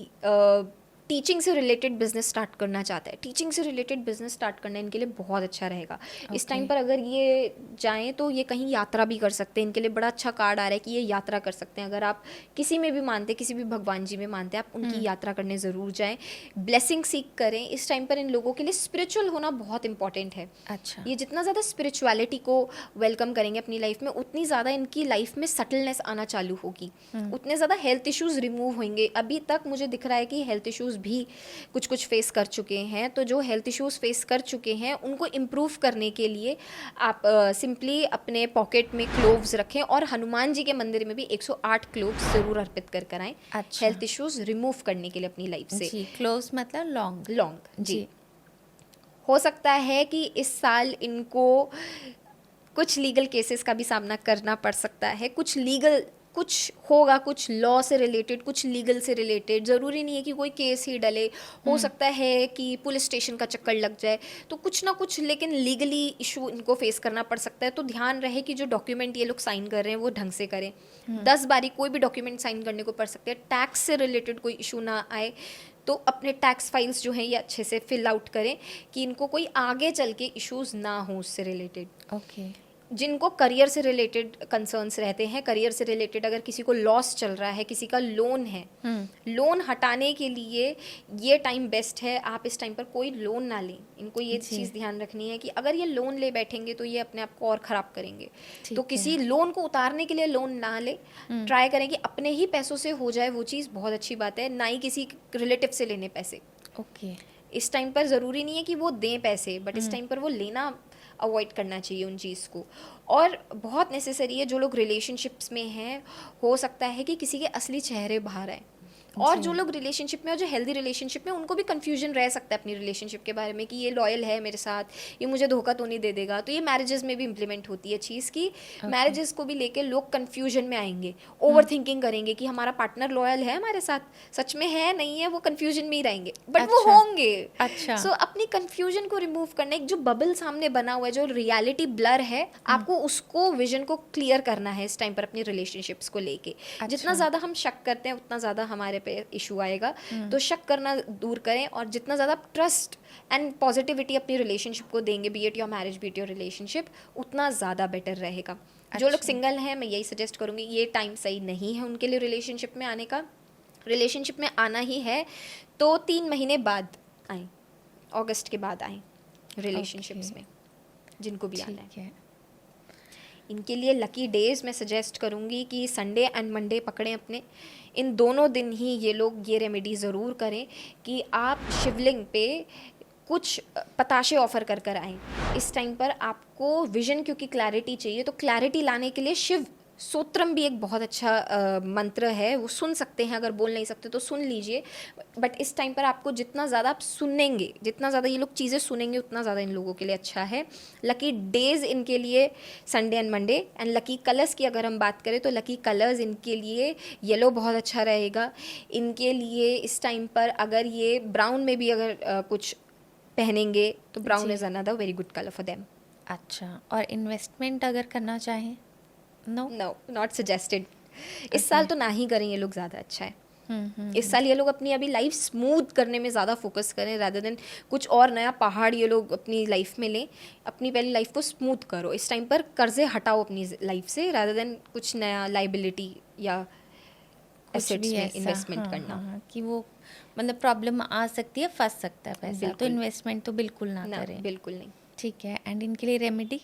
टीचिंग से रिलेटेड बिजनेस स्टार्ट करना चाहता है, टीचिंग से रिलेटेड बिजनेस स्टार्ट करना इनके लिए बहुत अच्छा रहेगा। इस टाइम पर अगर ये जाएं तो ये कहीं यात्रा भी कर सकते हैं, इनके लिए बड़ा अच्छा कार्ड आ रहा है कि ये यात्रा कर सकते हैं। अगर आप किसी में भी मानते हैं, किसी भी भगवान जी में मानते हैं, आप उनकी यात्रा करने ज़रूर जाएं, ब्लेसिंग सीख करें। इस टाइम पर इन लोगों के लिए स्पिरिचुअल होना बहुत इंपॉर्टेंट है। अच्छा। ये जितना ज़्यादा स्पिरिचुअलिटी को वेलकम करेंगे अपनी लाइफ में, उतनी ज़्यादा इनकी लाइफ में सटलनेस आना चालू होगी, उतने ज़्यादा हेल्थ इश्यूज़ रिमूव होंगे। अभी तक मुझे दिख रहा है कि हेल्थ इश्यूज़ भी कुछ कुछ फेस कर चुके हैं, तो जो हेल्थ इश्यूज़ फेस कर चुके हैं उनको इम्प्रूव करने के लिए आप सिंपली अपने पॉकेट में क्लोव्स रखें, और हनुमान जी के मंदिर में भी 108 क्लोव्स ज़रूर अर्पित कर आएँ। अच्छा। हेल्थ इश्यूज़ रिमूव करने के लिए अपनी लाइफ से। जी, क्लोज मतलब लॉन्ग। लॉन्ग जी। हो सकता है कि इस साल इनको कुछ लीगल केसेस का भी सामना करना पड़ सकता है, कुछ होगा, कुछ लॉ से रिलेटेड, कुछ लीगल से रिलेटेड। ज़रूरी नहीं है कि कोई केस ही डले, हो सकता है कि पुलिस स्टेशन का चक्कर लग जाए, तो कुछ ना कुछ लेकिन लीगली इशू इनको फेस करना पड़ सकता है। तो ध्यान रहे कि जो डॉक्यूमेंट ये लोग साइन कर रहे हैं वो ढंग से करें। 10 बारी कोई भी डॉक्यूमेंट साइन करने को पड़ सकते हैं। टैक्स से रिलेटेड कोई इशू ना आए, तो अपने टैक्स फाइल्स जो हैं ये अच्छे से फिल आउट करें कि इनको कोई आगे चल के इश्यूज़ ना हो उससे रिलेटेड। ओके। जिनको करियर से रिलेटेड कंसर्न्स रहते हैं, करियर से रिलेटेड अगर किसी को लॉस चल रहा है, किसी का लोन है, लोन हटाने के लिए ये टाइम बेस्ट है। आप इस टाइम पर कोई लोन ना लें। इनको ये चीज़ ध्यान रखनी है कि अगर ये लोन ले बैठेंगे तो ये अपने आप को और ख़राब करेंगे। तो किसी लोन को उतारने के लिए लोन ना ले, ट्राई करें कि अपने ही पैसों से हो जाए वो चीज़, बहुत अच्छी बात है। ना ही किसी रिलेटिव से लेने पैसे। ओके। इस टाइम पर ज़रूरी नहीं है कि वो दें पैसे, बट इस टाइम पर वो लेना अवॉइड करना चाहिए उन चीज़ को। और बहुत नेसेसरी है, जो लोग रिलेशनशिप्स में हैं, हो सकता है कि किसी के असली चेहरे बाहर आए। और जो लोग रिलेशनशिप में और जो हेल्दी रिलेशनशिप में, उनको भी कंफ्यूजन रह सकता है अपनी रिलेशनशिप के बारे में कि ये लॉयल है मेरे साथ, ये मुझे धोखा तो नहीं दे देगा। तो ये मैरिजेस में भी इम्प्लीमेंट होती है चीज़ की, मैरिजेस को भी लेके लोग कंफ्यूजन में आएंगे, ओवर थिंकिंग करेंगे कि हमारा पार्टनर लॉयल है हमारे साथ, सच में है नहीं है, वो कंफ्यूजन में ही रहेंगे, बट वो होंगे। अच्छा। सो अपनी कंफ्यूजन को रिमूव करने, एक जो बबल सामने बना हुआ है, जो रियलिटी ब्लर है, आपको उसको विजन को क्लियर करना है इस टाइम पर अपनी रिलेशनशिप्स को लेके। जितना ज़्यादा हम शक करते हैं उतना ज़्यादा हमारे पे इशू आएगा, तो शक करना दूर करें, और जितना ज़्यादा ट्रस्ट एंड पॉजिटिविटी अपनी रिलेशनशिप को देंगे, B it your marriage B it your relationship, उतना ज़्यादा बेटर रहेगा। जो लोग सिंगल हैं, मैं यही सजेस्ट करूँगी, ये टाइम सही नहीं है उनके लिए रिलेशनशिप में आने का। रिलेशनशिप में आना ही है तो 3 महीने बाद आए, अगस्त के बाद आए रिलेशनशिप्स में, जिनको भी आना है। इनके लिए लकी डेज मैं सजेस्ट करूँगी कि संडे एंड मंडे पकड़ें अपने, इन दोनों दिन ही ये लोग ये रेमेडी ज़रूर करें कि आप शिवलिंग पे कुछ पताशे ऑफर कर कर आएँ। इस टाइम पर आपको विजन, क्योंकि क्लैरिटी चाहिए, तो क्लैरिटी लाने के लिए शिव सूत्रम भी एक बहुत अच्छा मंत्र है, वो सुन सकते हैं, अगर बोल नहीं सकते तो सुन लीजिए। बट इस टाइम पर आपको जितना ज़्यादा आप सुनेंगे, जितना ज़्यादा ये लोग चीज़ें सुनेंगे, उतना ज़्यादा इन लोगों के लिए अच्छा है। लकी डेज इनके लिए Sunday and Monday. And lucky colours की अगर हम बात करें तो लकी कलर्स इनके लिए येलो बहुत अच्छा रहेगा। इनके लिए इस टाइम पर अगर ये ब्राउन में भी अगर कुछ पहनेंगे तो brown is another very good colour for them. अच्छा, और इन्वेस्टमेंट अगर करना चाहें? No, not suggested. इस साल तो ना ही करें ये लोग, ज़्यादा अच्छा है। इस साल ये लोग अपनी अभी लाइफ स्मूथ करने में ज़्यादा फोकस करें, रादर देन कुछ और नया पहाड़ ये लोग अपनी लाइफ में लें। अपनी पहली लाइफ को स्मूथ करो, इस टाइम पर कर्जे हटाओ अपनी लाइफ से, रादर देन कुछ नया लाइबिलिटी या एसेट्स में इन्वेस्टमेंट करना। कि वो मतलब प्रॉब्लम आ सकती है, फंस सकता है पैसा, तो इन्वेस्टमेंट तो बिल्कुल ना करें। बिल्कुल नहीं। ठीक है। एंड इनके लिए रेमेडी?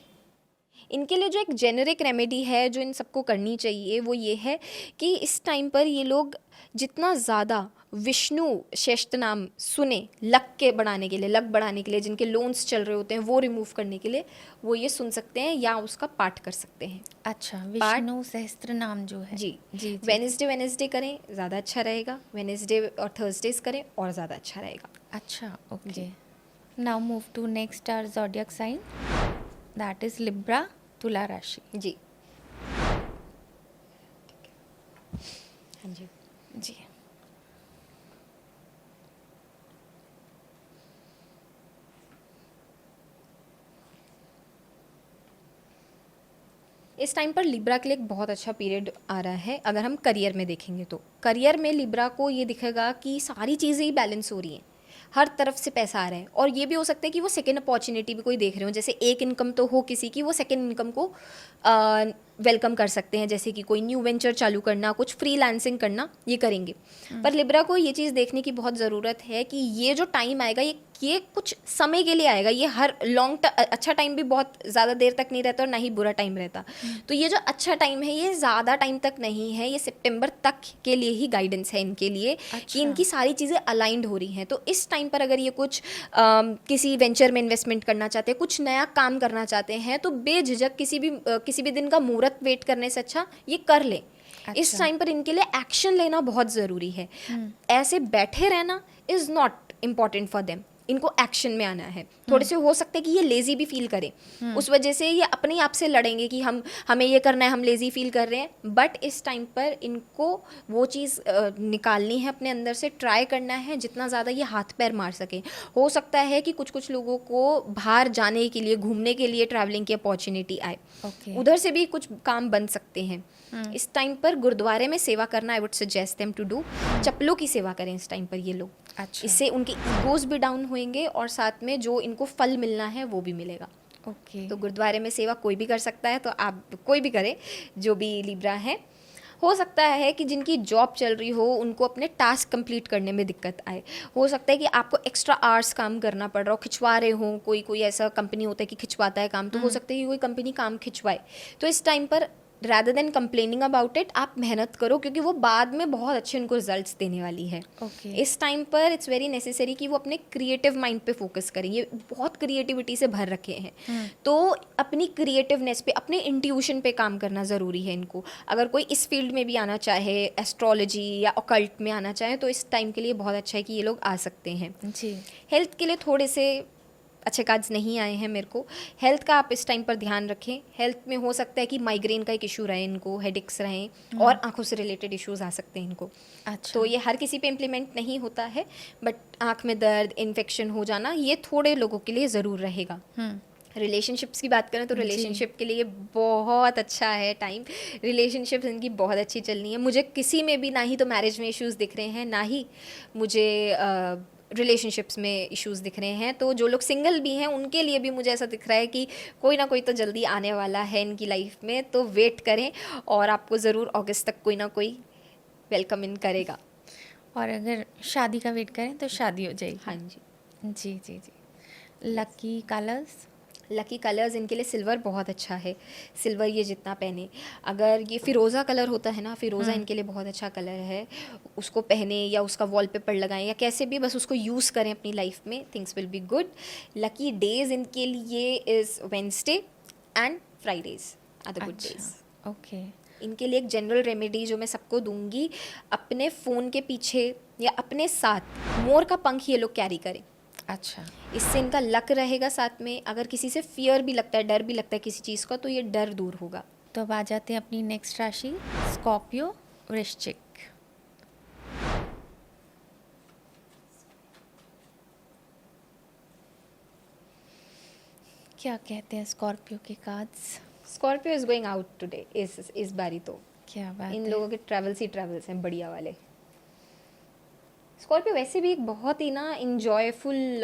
इनके लिए जो एक जेनरिक रेमेडी है जो इन सबको करनी चाहिए, वो ये है कि इस टाइम पर ये लोग जितना ज़्यादा विष्णु सहस्त्रनाम सुने, लक के बढ़ाने के लिए, लक बढ़ाने के लिए, जिनके लोन्स चल रहे होते हैं वो रिमूव करने के लिए, वो ये सुन सकते हैं या उसका पाठ कर सकते हैं। अच्छा, विष्णु सहस्त्र नाम जो है। जी। वेनेसडे करें ज़्यादा अच्छा रहेगा, वेनेसडे और थर्सडेज करें और ज़्यादा अच्छा रहेगा। अच्छा, okay. Now move to next our zodiac sign, that is Libra, तुला राशि। जी। हाँ जी जी। इस टाइम पर लिब्रा के लिए एक बहुत अच्छा पीरियड आ रहा है। अगर हम करियर में देखेंगे तो करियर में लिब्रा को ये दिखेगा कि सारी चीज़ें ही बैलेंस हो रही हैं, हर तरफ से पैसा आ रहा है। और ये भी हो सकता है कि वो सेकेंड अपॉर्चुनिटी भी कोई देख रहे हो, जैसे एक इनकम तो हो किसी की, वो सेकेंड इनकम को वेलकम कर सकते हैं, जैसे कि कोई न्यू वेंचर चालू करना, कुछ फ्रीलांसिंग करना, ये करेंगे। पर लिब्रा को ये चीज़ देखने की बहुत ज़रूरत है कि ये जो टाइम आएगा ये कुछ समय के लिए आएगा। ये हर अच्छा टाइम भी बहुत ज़्यादा देर तक नहीं रहता और ना ही बुरा टाइम रहता। तो ये जो अच्छा टाइम है ये ज़्यादा टाइम तक नहीं है, ये सितंबर तक के लिए ही गाइडेंस है इनके लिए। अच्छा। कि इनकी सारी चीज़ें अलाइंड हो रही हैं। तो इस टाइम पर अगर ये कुछ किसी वेंचर में इन्वेस्टमेंट करना चाहते हैं, कुछ नया काम करना चाहते हैं, तो बेझिझक किसी भी दिन का मुहूर्त वेट करने से अच्छा ये कर ले। अच्छा। इस टाइम पर इनके लिए एक्शन लेना बहुत ज़रूरी है। ऐसे बैठे रहना is not important for them, इनको एक्शन में आना है। थोड़े से हो सकता है कि ये लेज़ी भी फील करें, उस वजह से ये अपने आप से लड़ेंगे कि हमें ये करना है, हम लेज़ी फील कर रहे हैं। बट इस टाइम पर इनको वो चीज़ निकालनी है अपने अंदर से, ट्राई करना है जितना ज़्यादा ये हाथ पैर मार सकें। हो सकता है कि कुछ लोगों को बाहर जाने के लिए, घूमने के लिए ट्रैवलिंग की अपॉर्चुनिटी आए। उधर से भी कुछ काम बन सकते हैं। इस टाइम पर गुरुद्वारे में सेवा करना I would suggest them to do. चप्पलों की सेवा करें इस टाइम पर ये लोग। अच्छा। इससे उनके ईगोज भी डाउन होंगे और साथ में जो इनको फल मिलना है वो भी मिलेगा। ओके। तो गुरुद्वारे में सेवा कोई भी कर सकता है, तो आप कोई भी करे जो भी लिब्रा है। हो सकता है कि जिनकी जॉब चल रही हो उनको अपने टास्क कंप्लीट करने में दिक्कत आए। हो सकता है कि आपको एक्स्ट्रा आवर्स काम करना पड़ रहा हो, खिंचवा रहे हो, कोई ऐसा कंपनी होता है कि खिंचवाता है काम, तो हो सकता है कि कोई कंपनी काम खिंचवाए। तो इस टाइम पर rather than complaining about it, आप मेहनत करो, क्योंकि वो बाद में बहुत अच्छे उनको रिजल्ट्स देने वाली है. Okay. इस टाइम पर इट्स वेरी नेसेसरी कि वो अपने क्रिएटिव माइंड पे फोकस करें. ये बहुत क्रिएटिविटी से भर रखे हैं, तो अपनी क्रिएटिवनेस पे, अपने इंट्यूशन पे काम करना ज़रूरी है इनको. अगर कोई इस फील्ड में भी आना चाहे, एस्ट्रोलॉजी या ऑकल्ट में आना चाहे, तो इस टाइम के लिए बहुत अच्छा है कि ये लोग आ सकते हैं. जी. हेल्थ के लिए थोड़े से अच्छे कार्ड्स नहीं आए हैं मेरे को. हेल्थ का आप इस टाइम पर ध्यान रखें. हेल्थ में हो सकता है कि माइग्रेन का एक इशू रहे इनको, हेडेक्स रहें, और आंखों से रिलेटेड इश्यूज आ सकते हैं इनको. अच्छा. तो ये हर किसी पे इम्प्लीमेंट नहीं होता है, बट आंख में दर्द, इन्फेक्शन हो जाना, ये थोड़े लोगों के लिए ज़रूर रहेगा. रिलेशनशिप्स की बात करें तो रिलेशनशिप के लिए बहुत अच्छा है टाइम. रिलेशनशिप्स इनकी बहुत अच्छी चलनी है. मुझे किसी में भी ना ही तो मैरिज में इश्यूज दिख रहे हैं, ना ही मुझे रिलेशनशिप्स में इश्यूज दिख रहे हैं. तो जो लोग सिंगल भी हैं उनके लिए भी मुझे ऐसा दिख रहा है कि कोई ना कोई तो जल्दी आने वाला है इनकी लाइफ में. तो वेट करें, और आपको ज़रूर अगस्त तक कोई ना कोई वेलकम इन करेगा. और अगर शादी का वेट करें तो शादी हो जाएगी. हाँ जी. जी जी जी. Lucky colours. लकी कलर्स इनके लिए सिल्वर बहुत अच्छा है. सिल्वर ये जितना पहने, अगर ये फिरोज़ा कलर होता है ना, फिरोज़ा इनके लिए बहुत अच्छा कलर है. उसको पहने या उसका वॉलपेपर लगाएं या कैसे भी बस उसको यूज़ करें अपनी लाइफ में, things will be good. Lucky days इनके लिए is Wednesday and Fridays are the good days. Okay. इनके लिए एक जनरल रेमेडी जो मैं सबको दूंगी, अपने फ़ोन के पीछे या अपने साथ मोर का पंख ये लोग कैरी करें. अच्छा. इससे इनका लक रहेगा साथ में. अगर किसी से फियर भी लगता है, डर भी लगता है किसी चीज़ का, तो ये डर दूर होगा. तो अब आ जाते हैं अपनी नेक्स्ट राशि, स्कॉर्पियो, वृश्चिक. क्या कहते हैं स्कॉर्पियो के cards? Scorpio is going out today. इस बारी तो क्या बात इन है. लोगों के ट्रैवल्स ही ट्रैवल्स हैं बढ़िया वाले. स्कॉर्पियो वैसे भी एक बहुत ही ना इंजॉयफुल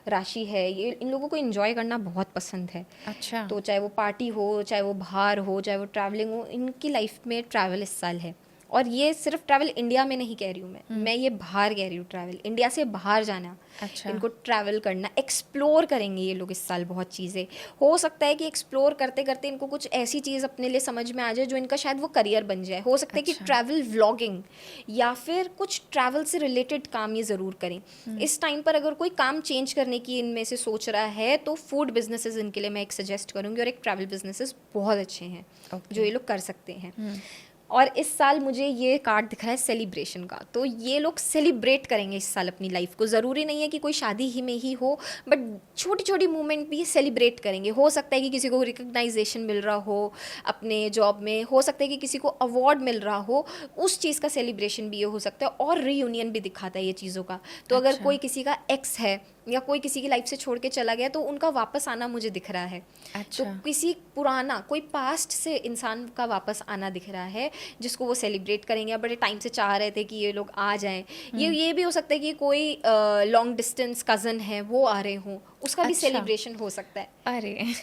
राशि है. ये इन लोगों को इंजॉय करना बहुत पसंद है. अच्छा. तो चाहे वो पार्टी हो, चाहे वो बाहर हो, चाहे वो ट्रैवलिंग हो, इनकी लाइफ में ट्रैवल इस साल है. और ये सिर्फ ट्रैवल इंडिया में नहीं कह रही हूँ मैं ये बाहर कह रही हूँ. ट्रैवल इंडिया से बाहर जाना, अच्छा. इनको ट्रैवल करना, एक्सप्लोर करेंगे ये लोग इस साल बहुत चीज़ें. हो सकता है कि एक्सप्लोर करते करते इनको कुछ ऐसी चीज़ अपने लिए समझ में आ जाए जो इनका शायद वो करियर बन जाए. हो सकता है कि अच्छा. ट्रैवल व्लॉगिंग या फिर कुछ ट्रैवल से रिलेटेड काम ये ज़रूर करें. इस टाइम पर अगर कोई काम चेंज करने की इनमें से सोच रहा है तो फूड बिजनेसेस इनके लिए मैं एक सजेस्ट करूँगी, और एक ट्रैवल बिजनेसेस बहुत अच्छे हैं जो ये लोग कर सकते हैं. और इस साल मुझे ये कार्ड दिख रहा है सेलिब्रेशन का. तो ये लोग सेलिब्रेट करेंगे इस साल अपनी लाइफ को. ज़रूरी नहीं है कि कोई शादी ही में ही हो, बट छोटी छोटी मूवमेंट भी सेलिब्रेट करेंगे. हो सकता है कि किसी को रिकग्नाइजेशन मिल रहा हो अपने जॉब में, हो सकता है कि किसी को अवार्ड मिल रहा हो, उस चीज़ का सेलिब्रेशन भी ये हो सकता है. और रीयूनियन भी दिखाता है ये चीज़ों का. तो अगर अच्छा. कोई किसी का एक्स है या कोई किसी की लाइफ से छोड़ के चला गया, तो उनका वापस आना मुझे दिख रहा है. अच्छा. तो किसी पुराना, कोई पास्ट से इंसान का वापस आना दिख रहा है जिसको वो सेलिब्रेट करेंगे. बड़े टाइम से चाह रहे थे कि ये लोग आ जाएं. ये भी हो सकता है कि कोई लॉन्ग डिस्टेंस कज़न है वो आ रहे हों, उसका भी अच्छा. सेलिब्रेशन हो सकता है. अरे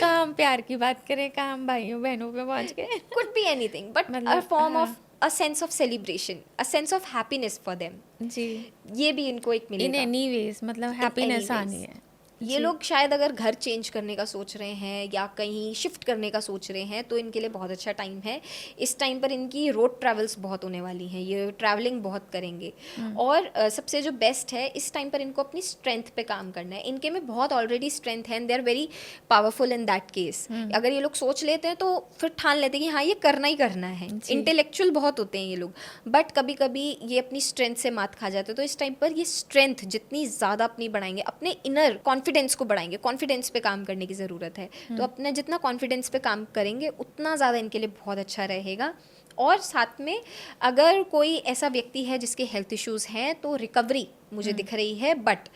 कहाँ हम प्यार की बात करें, कहाँ हम भाइयों बहनों पे पहुंच गए. Could be anything, but uh मतलब, फॉर्म हाँ. Of a sense of celebration, a sense of happiness for them. जी. ये भी इनको एक इन मिलेगा. एनी वेज मतलब हैप्पीनेस आनी है. ये लोग शायद अगर घर चेंज करने का सोच रहे हैं या कहीं शिफ्ट करने का सोच रहे हैं, तो इनके लिए बहुत अच्छा टाइम है. इस टाइम पर इनकी रोड ट्रैवल्स बहुत होने वाली हैं. ये ट्रैवलिंग बहुत करेंगे. और सबसे जो बेस्ट है, इस टाइम पर इनको अपनी स्ट्रेंथ पे काम करना है. इनके में बहुत ऑलरेडी स्ट्रेंथ है and they are very powerful in that case. अगर ये लोग सोच लेते हैं तो फिर ठान लेते हैं कि हाँ ये करना ही करना है. इंटेलेक्चुअल बहुत होते हैं ये लोग, बट कभी कभी ये अपनी स्ट्रेंथ से मात खा जाते हैं. तो इस टाइम पर ये स्ट्रेंथ जितनी ज़्यादा अपनी बढ़ाएंगे, अपने इनर कॉन्फिडेंस को बढ़ाएंगे. कॉन्फिडेंस पे काम करने की ज़रूरत है. तो अपना जितना कॉन्फिडेंस पे काम करेंगे उतना ज़्यादा इनके लिए बहुत अच्छा रहेगा. और साथ में अगर कोई ऐसा व्यक्ति है जिसके हेल्थ इश्यूज़ हैं, तो रिकवरी मुझे दिख रही है. बट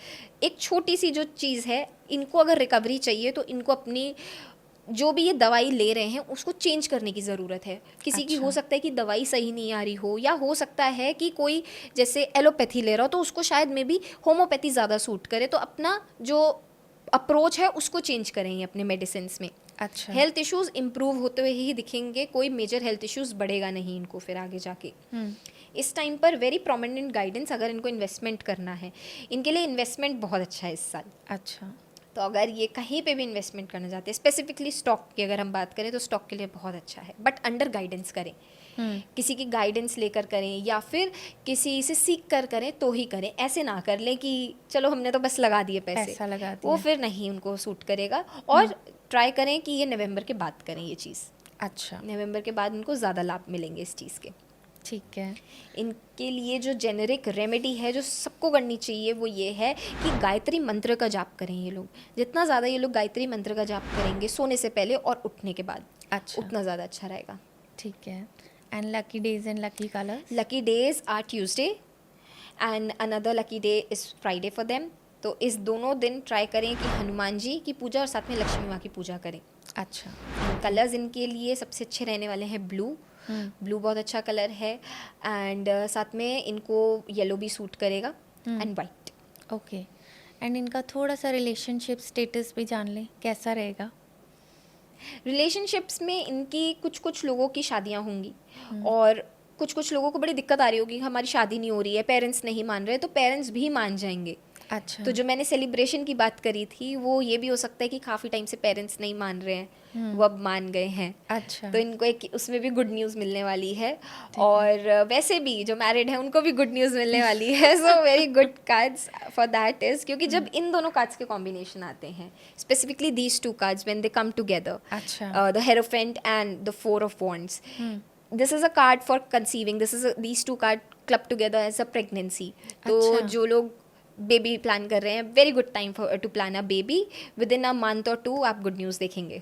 एक छोटी सी जो चीज़ है, इनको अगर रिकवरी चाहिए तो इनको अपनी जो भी ये दवाई ले रहे हैं उसको चेंज करने की ज़रूरत है. किसी की हो सकता है कि दवाई सही नहीं आ रही हो, या हो सकता है कि कोई जैसे एलोपैथी ले रहा हो तो उसको शायद मे बी होम्योपैथी ज़्यादा सूट करे. तो अपना जो अप्रोच है उसको चेंज करेंगे अपने मेडिसिन में. अच्छा. हेल्थ इश्यूज इम्प्रूव होते हुए ही दिखेंगे. कोई मेजर हेल्थ इश्यूज बढ़ेगा नहीं इनको फिर आगे जाके. इस टाइम पर वेरी प्रोमिनेंट गाइडेंस. अगर इनको इन्वेस्टमेंट करना है, इनके लिए इन्वेस्टमेंट बहुत अच्छा है इस साल. अच्छा. तो अगर ये कहीं पे भी इन्वेस्टमेंट करना चाहते हैं, स्पेसिफिकली स्टॉक की अगर हम बात करें तो स्टॉक के लिए बहुत अच्छा है, बट अंडर गाइडेंस करें। किसी की गाइडेंस लेकर करें या फिर किसी से सीख कर करें तो ही करें। ऐसे ना कर लें कि चलो हमने तो बस लगा दिए पैसा लगा वो दिया। फिर नहीं उनको सूट करेगा। और ट्राई करें कि ये नवंबर के बाद करें ये चीज़। अच्छा, नवंबर के बाद उनको ज़्यादा लाभ मिलेंगे इस चीज़ के। ठीक है। इनके लिए जो जेनेरिक रेमेडी है जो सबको करनी चाहिए वो ये है कि गायत्री मंत्र का जाप करें। ये लोग जितना ज़्यादा ये लोग गायत्री मंत्र का जाप करेंगे सोने से पहले और उठने के बाद, अच्छा, उतना ज़्यादा अच्छा रहेगा। ठीक है। And lucky days and lucky colours? Lucky days are Tuesday and another lucky day is Friday for them. तो इस दोनों दिन ट्राई करें कि हनुमान जी की पूजा और साथ में लक्ष्मी माँ की पूजा करें। अच्छा, कलर्स इनके लिए सबसे अच्छे रहने वाले हैं ब्लू। ब्लू बहुत अच्छा कलर है एंड साथ में इनको येलो भी सूट करेगा एंड वाइट। ओके। एंड इनका थोड़ा सा रिलेशनशिप स्टेटस भी जान लें, कैसा रहेगा? रिलेशनशिप्स में इनकी कुछ कुछ लोगों की शादियां होंगी और कुछ कुछ लोगों को बड़ी दिक्कत आ रही होगी, हमारी शादी नहीं हो रही है, पेरेंट्स नहीं मान रहे, तो पेरेंट्स भी मान जाएंगे। अच्छा, तो जो मैंने सेलिब्रेशन की बात करी थी वो ये भी हो सकता है कि काफ़ी टाइम से पेरेंट्स नहीं मान रहे हैं, वो अब मान गए हैं। अच्छा, तो इनको एक उसमें भी गुड न्यूज़ मिलने वाली है। और वैसे भी जो मैरिड है उनको भी गुड न्यूज़ मिलने वाली है। So very good cards for that is, क्योंकि जब इन दोनों कार्ड्स के कॉम्बिनेशन आते हैं, specifically these two cards when they come together, अच्छा, the hierophant and the four of wands, this is a card for conceiving, this is these two card club together as a pregnancy. तो अच्छा। जो लोग बेबी प्लान कर रहे हैं, very good time for to plan a baby. Within a month और 2 आप गुड न्यूज़ देखेंगे।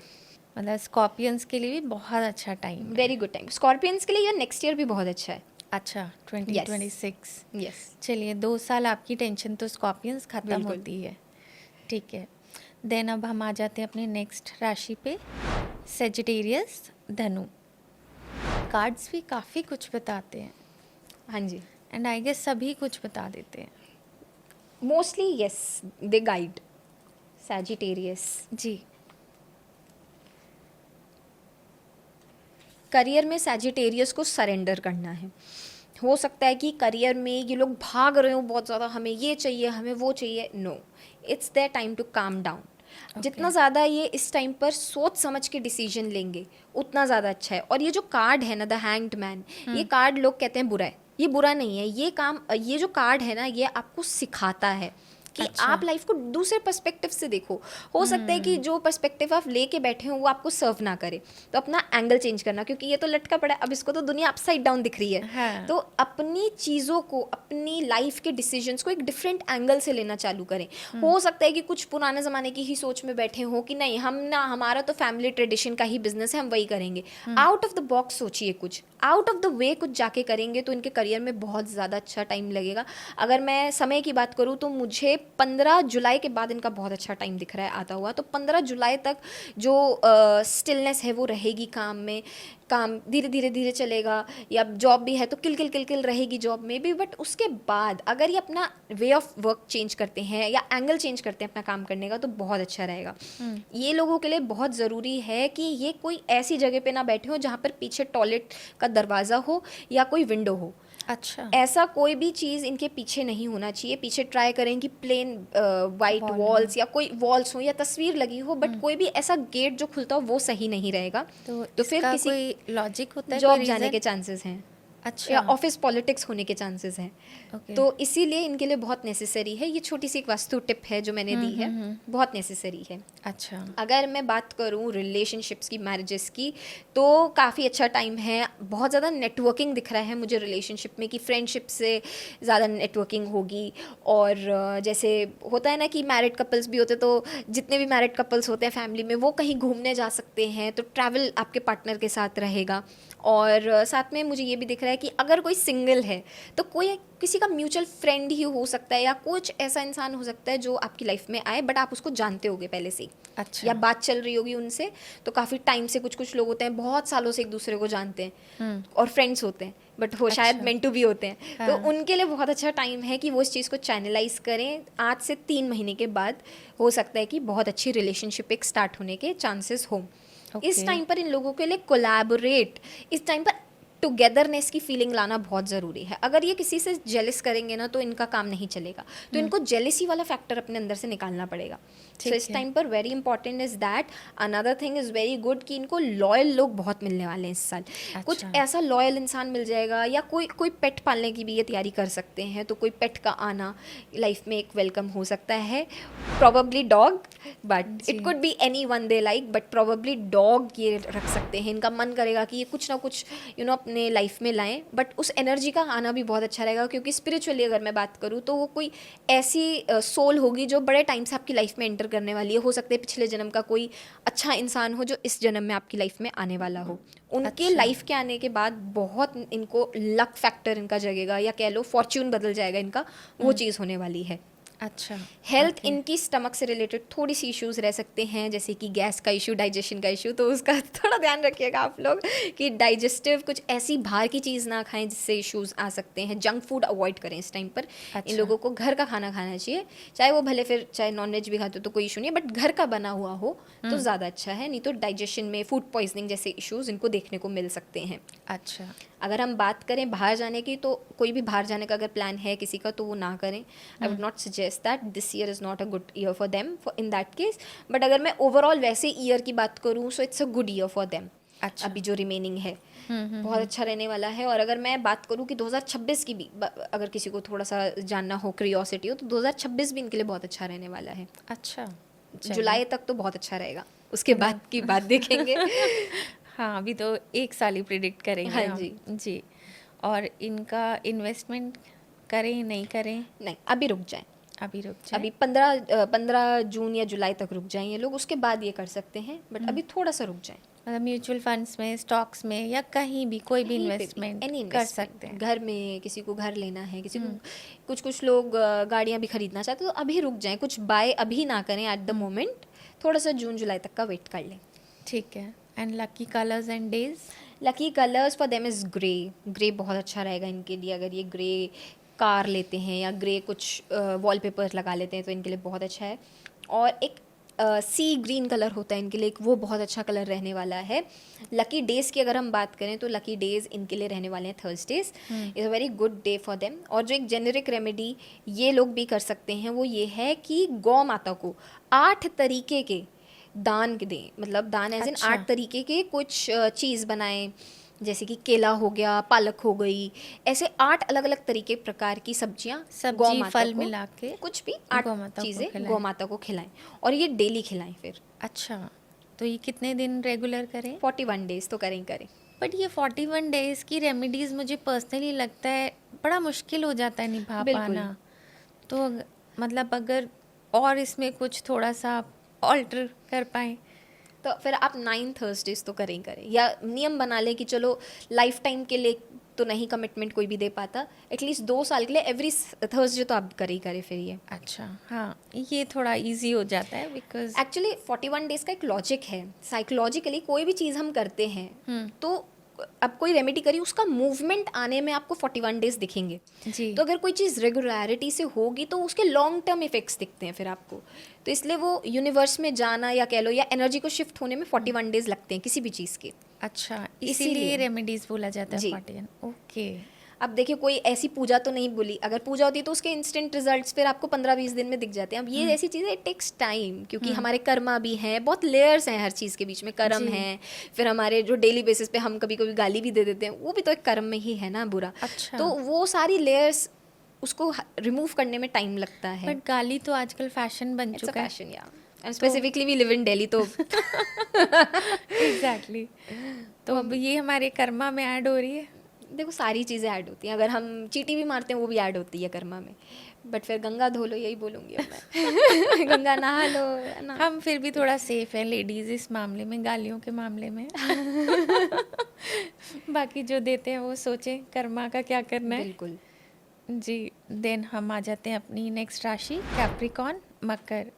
मतलब स्कॉर्पियंस के लिए भी बहुत अच्छा time. Very good time. Scorpions के लिए या नेक्स्ट ईयर भी बहुत अच्छा है। अच्छा, 2026। यस। चलिए, 2 साल आपकी टेंशन तो स्कॉर्पियंस खत्म बिल्कुल। होती है। ठीक है। देन अब हम आ जाते हैं अपनी नेक्स्ट राशि पे, सेजिटेरियस, धनु। कार्ड्स भी काफ़ी कुछ बताते हैं हाँ जी, एंड आई गेस सभी कुछ बता देते हैं। मोस्टली यस, दे गाइड सैजिटेरियस। जी। करियर में सैजिटेरियस को सरेंडर करना है। हो सकता है कि करियर में ये लोग भाग रहे हो बहुत ज़्यादा, हमें ये चाहिए हमें वो चाहिए। No, it's their time to calm down. जितना ज़्यादा ये इस टाइम पर सोच समझ के डिसीजन लेंगे उतना ज़्यादा अच्छा है। और ये जो कार्ड है ना, द हैंग्ड मैन, ये कार्ड लोग कहते हैं बुरा है, ये बुरा नहीं है। ये काम, ये जो कार्ड है ना, ये आपको सिखाता है कि अच्छा। आप लाइफ को दूसरे पर्सपेक्टिव से देखो। हो सकता है कि जो पर्सपेक्टिव आप लेके बैठे हो वो आपको सर्व ना करे, तो अपना एंगल चेंज करना, क्योंकि ये तो लटका पड़ा है, अब इसको तो दुनिया अपसाइड डाउन दिख रही है। हाँ। तो अपनी चीज़ों को, अपनी लाइफ के डिसीजंस को एक डिफरेंट एंगल से लेना चालू करें। हो सकता है कि कुछ पुराने ज़माने की ही सोच में बैठे हो कि नहीं, हम ना, हमारा तो फैमिली ट्रेडिशन का ही बिजनेस है, हम वही करेंगे। आउट ऑफ द बॉक्स सोचिए, कुछ आउट ऑफ द वे कुछ जाके करेंगे तो इनके करियर में बहुत ज़्यादा अच्छा टाइम लगेगा। अगर मैं समय की बात करूँ तो मुझे 15 जुलाई के बाद इनका बहुत अच्छा टाइम दिख रहा है आता हुआ। तो 15 जुलाई तक जो स्टिलनेस है वो रहेगी काम में, काम धीरे धीरे धीरे चलेगा। या जॉब भी है तो किल किल किल किल रहेगी जॉब में भी, बट उसके बाद अगर ये अपना वे ऑफ वर्क चेंज करते हैं या एंगल चेंज करते हैं अपना काम करने का तो बहुत अच्छा रहेगा। ये लोगों के लिए बहुत ज़रूरी है कि ये कोई ऐसी जगह पे ना बैठे हो जहाँ पर पीछे टॉयलेट का दरवाज़ा हो या कोई विंडो हो। अच्छा। ऐसा कोई भी चीज़ इनके पीछे नहीं होना चाहिए। पीछे ट्राई करें कि प्लेन वाइट Wall वॉल्स या कोई वॉल्स हो या तस्वीर लगी हो, बट कोई भी ऐसा गेट जो खुलता हो वो सही नहीं रहेगा। तो फिर इसका किसी कोई लॉजिक होता है, जॉब कोई जाने reason? के चांसेस हैं अच्छा। या ऑफिस पॉलिटिक्स होने के चांसेस हैं। ओके। तो इसीलिए इनके लिए बहुत नेसेसरी है। ये छोटी सी एक वास्तु टिप है जो मैंने दी है, बहुत नेसेसरी है। अच्छा। अगर मैं बात करूं रिलेशनशिप्स की, मैरिजेस की, तो काफ़ी अच्छा टाइम है। बहुत ज़्यादा नेटवर्किंग दिख रहा है मुझे रिलेशनशिप में, कि फ्रेंडशिप से ज़्यादा नेटवर्किंग होगी। और जैसे होता है ना कि मैरिड कपल्स भी होते, तो जितने भी मैरिड कपल्स होते हैं फैमिली में वो कहीं घूमने जा सकते हैं, तो ट्रैवल आपके पार्टनर के साथ रहेगा। और साथ में मुझे ये भी दिख रहा है कि अगर कोई सिंगल है तो कोई किसी का म्यूचुअल फ्रेंड ही हो सकता है या कुछ ऐसा इंसान हो सकता है जो आपकी लाइफ में आए, बट आप उसको जानते होगे पहले से ही, अच्छा। या बात चल रही होगी उनसे। तो काफ़ी टाइम से, कुछ कुछ लोग होते हैं बहुत सालों से एक दूसरे को जानते हैं और फ्रेंड्स होते हैं, बट वो शायद मेंट टू भी होते हैं। हाँ। तो उनके लिए बहुत अच्छा टाइम है कि वो इस चीज़ को चैनलाइज करें। आज से 3 महीने के बाद हो सकता है कि बहुत अच्छी रिलेशनशिप एक स्टार्ट होने के चांसेस हों। इस Okay. टाइम पर इन लोगों के लिए कोलैबोरेट, इस टाइम पर टुगेदरनेस की फीलिंग लाना बहुत ज़रूरी है। अगर ये किसी से जेलिस करेंगे ना तो इनका काम नहीं चलेगा, तो इनको जेलिसी वाला फैक्टर अपने अंदर से निकालना पड़ेगा। सो इस है। टाइम पर very important is that. Another thing is very good कि इनको लॉयल लोग बहुत मिलने वाले हैं इस साल। कुछ अच्छा। ऐसा लॉयल इंसान मिल जाएगा, या कोई कोई पेट पालने की भी ये तैयारी कर सकते हैं, तो कोई पेट का आना लाइफ में एक वेलकम हो सकता है। प्रॉबली डॉग, बट जी। It could be any one they like, but probably dog ये रख सकते हैं। इनका मन करेगा कि ये कुछ ना कुछ अपने लाइफ में लाएं, बट उस एनर्जी का आना भी बहुत अच्छा रहेगा, क्योंकि स्पिरिचुअली अगर मैं बात करूँ तो वो कोई ऐसी सोल होगी जो बड़े टाइम से आपकी लाइफ में एंटर करने वाली है। हो सकता है पिछले जन्म का कोई अच्छा इंसान हो जो इस जन्म में आपकी लाइफ में आने वाला हो। उनके अच्छा। लाइफ के आने के बाद बहुत इनको लक फैक्टर इनका जगेगा, या कह लो फॉर्च्यून बदल जाएगा इनका, वो चीज़ होने वाली है। अच्छा। Health okay. इनकी स्टमक से रिलेटेड थोड़ी सी इश्यूज रह सकते हैं, जैसे कि गैस का इशू, डाइजेशन का इशू, तो उसका थोड़ा ध्यान रखिएगा आप लोग कि डाइजेस्टिव कुछ ऐसी बाहर की चीज़ ना खाएं जिससे इश्यूज आ सकते हैं। जंक फूड अवॉइड करें इस टाइम पर। इन अच्छा। लोगों को घर का खाना खाना चाहिए, चाहे वो भले फिर चाहे नॉनवेज भी खाते हो तो कोई इशू नहीं है, बट घर का बना हुआ हो तो ज़्यादा अच्छा है, नहीं तो डाइजेशन में फूड पॉइजनिंग जैसे इश्यूज इनको देखने को मिल सकते हैं। अच्छा। अगर हम बात करें बाहर जाने की, तो कोई भी बाहर जाने का अगर प्लान है किसी का तो वो ना करें। आई would not suggest that. This year is not a good year for them in that case. But अगर मैं ओवरऑल वैसे ईयर की बात करूँ, सो it's a good year for them. अच्छा। अभी जो रिमेनिंग है बहुत अच्छा रहने वाला है। और अगर मैं बात करूँ कि 2026 की भी, अगर किसी को थोड़ा सा जानना हो, क्यूरियोसिटी हो, तो 2026 भी इनके लिए बहुत अच्छा रहने वाला है। अच्छा। चलिए। जुलाई तक तो बहुत अच्छा रहेगा, उसके बाद की बात देखेंगे। हाँ, अभी तो एक साल ही प्रिडिक्ट करेंगे हाँ हम। जी। जी। और इनका इन्वेस्टमेंट करें नहीं करें? नहीं, अभी रुक जाएं। अभी रुक जाए। अभी 15 जून या जुलाई तक रुक जाएं ये लोग, उसके बाद ये कर सकते हैं, बट अभी थोड़ा सा रुक जाएं। मतलब म्यूचुअल फंड्स में, स्टॉक्स में, या कहीं भी कोई भी कहीं पे भी इन्वेस्टमेंट एनी कर इन्वेस्टमेंट, सकते हैं। घर में किसी को घर लेना है, किसी को कुछ कुछ लोग गाड़ियां भी खरीदना चाहते हैं, तो अभी रुक जाएं, कुछ बाय अभी ना करें एट द मोमेंट। थोड़ा सा जून जुलाई तक का वेट कर लें। ठीक है। And lucky colours and days? Lucky colours for them is grey. Grey बहुत अच्छा रहेगा इनके लिए। अगर ये ग्रे कार लेते हैं या ग्रे कुछ वॉलपेपर्स लगा लेते हैं तो इनके लिए बहुत अच्छा है। और एक सी ग्रीन कलर होता है इनके लिए, वो बहुत अच्छा कलर रहने वाला है। लकी डेज़ की अगर हम बात करें तो लकी डेज़ इनके लिए रहने वाले हैं Thursdays. Is a very good day for them. और जो एक जेनेरिक रेमेडी ये लोग भी कर सकते हैं वो ये है कि गौ माता को 8 तरीके के दान दें। मतलब दान एज इन अच्छा। 8 तरीके के कुछ चीज़ बनाएं, जैसे कि केला हो गया, पालक हो गई, ऐसे 8 अलग अलग तरीके प्रकार की सब्जियां सब्जी, गौ माता फल को, मिला के कुछ भी गौ 8 माता को चीज़ें खिलाएं। गौ माता को खिलाएं, और ये डेली खिलाएं फिर। अच्छा, तो ये कितने दिन रेगुलर करें? 41 डेज तो करें ही करें। बट ये 41 डेज की रेमेडीज़ मुझे पर्सनली लगता है बड़ा मुश्किल हो जाता है निभा बिल्कुल। पाना। तो मतलब अगर और इसमें कुछ थोड़ा सा ऑल्टर कर पाएँ? तो फिर आप 9 थर्सडेज तो करें ही करें, या नियम बना लें कि चलो लाइफ टाइम के लिए तो नहीं कमिटमेंट कोई भी दे पाता, एटलीस्ट 2 साल के लिए एवरी थर्सडे तो आप करें ही करें फिर ये। अच्छा, हाँ, ये थोड़ा इजी हो जाता है बिकॉज एक्चुअली 41 डेज का एक लॉजिक है। साइकोलॉजिकली कोई भी चीज़ हम करते हैं तो अब कोई रेमेडी करी, उसका मूवमेंट आने में आपको 41 डेज दिखेंगे। जी। तो अगर कोई चीज़ रेगुलरिटी से होगी तो उसके लॉन्ग टर्म इफेक्ट्स दिखते हैं फिर आपको। तो इसलिए वो यूनिवर्स में जाना या कह लो या एनर्जी को शिफ्ट होने में 41 डेज लगते हैं किसी भी चीज़ के। अच्छा, इसीलिए इसीलिए रेमेडीज़ बोला जाता है जी। 41। ओके। अब देखिए कोई ऐसी पूजा तो नहीं बोली, अगर पूजा होती है तो उसके इंस्टेंट रिजल्ट्स फिर आपको 15-20 दिन में दिख जाते हैं। अब ये ऐसी चीज़ें इट टेक्स टाइम, क्योंकि हमारे कर्मा भी हैं, बहुत लेयर्स हैं हर चीज़ के बीच में। कर्म जी। हैं, फिर हमारे जो डेली बेसिस पे हम कभी कभी गाली भी दे देते हैं, वो भी तो एक कर्म में ही है ना बुरा। अच्छा। तो वो सारी लेयर्स उसको रिमूव करने में टाइम लगता है। बट गाली तो आजकल फैशन बन इट्स अ चुका है। फैशन, या and specifically we live in Delhi तो एग्जैक्टली। तो अब ये हमारे कर्मा में ऐड हो रही है। देखो सारी चीज़ें ऐड होती हैं। अगर हम चीटी भी मारते हैं वो भी ऐड होती है कर्मा में। बट फिर गंगा धो लो, यही बोलूँगी अब मैं। गंगा नहा लो, है ना। हम फिर भी थोड़ा सेफ हैं लेडीज़ इस मामले में, गालियों के मामले में। बाकी जो देते हैं वो सोचें कर्मा का क्या करना है। बिल्कुल। जी। देन हम आ जाते हैं अपनी नेक्स्ट राशि कैप्रिकॉन, मकर,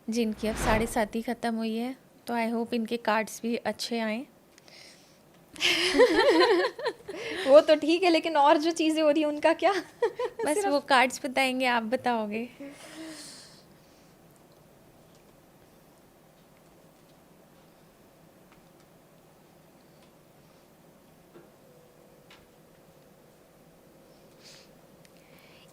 जिनकी अब 7.5 ख़त्म हुई है। तो आई होप इनके कार्ड्स भी अच्छे आएँ। वो तो ठीक है, लेकिन और जो चीज़ें हो रही हैं उनका क्या? बस वो कार्ड्स बताएंगे, आप बताओगे।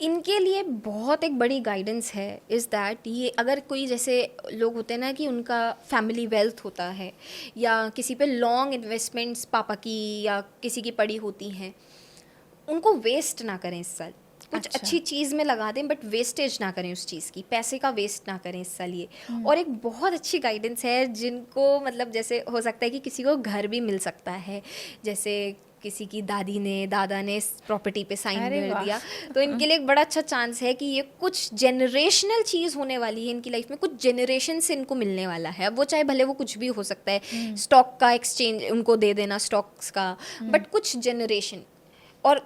इनके लिए बहुत एक बड़ी गाइडेंस है इज़ दैट ये अगर कोई जैसे लोग होते हैं ना कि उनका फैमिली वेल्थ होता है या किसी पे लॉन्ग इन्वेस्टमेंट्स पापा की या किसी की पड़ी होती हैं, उनको वेस्ट ना करें इस साल। कुछ अच्छा। अच्छी चीज़ में लगा दें बट वेस्टेज ना करें उस चीज़ की, पैसे का वेस्ट ना करें इस साल ये। और एक बहुत अच्छी गाइडेंस है जिनको मतलब जैसे हो सकता है कि किसी को घर भी मिल सकता है, जैसे किसी की दादी ने दादा ने इस प्रॉपर्टी पे साइन अरे कर वाह। दिया, तो इनके लिए एक बड़ा अच्छा चांस है कि ये कुछ जनरेशनल चीज़ होने वाली है इनकी लाइफ में, कुछ जनरेशन से इनको मिलने वाला है। अब वो चाहे भले वो कुछ भी हो सकता है, स्टॉक का एक्सचेंज उनको दे देना स्टॉक्स का, बट कुछ जनरेशन। और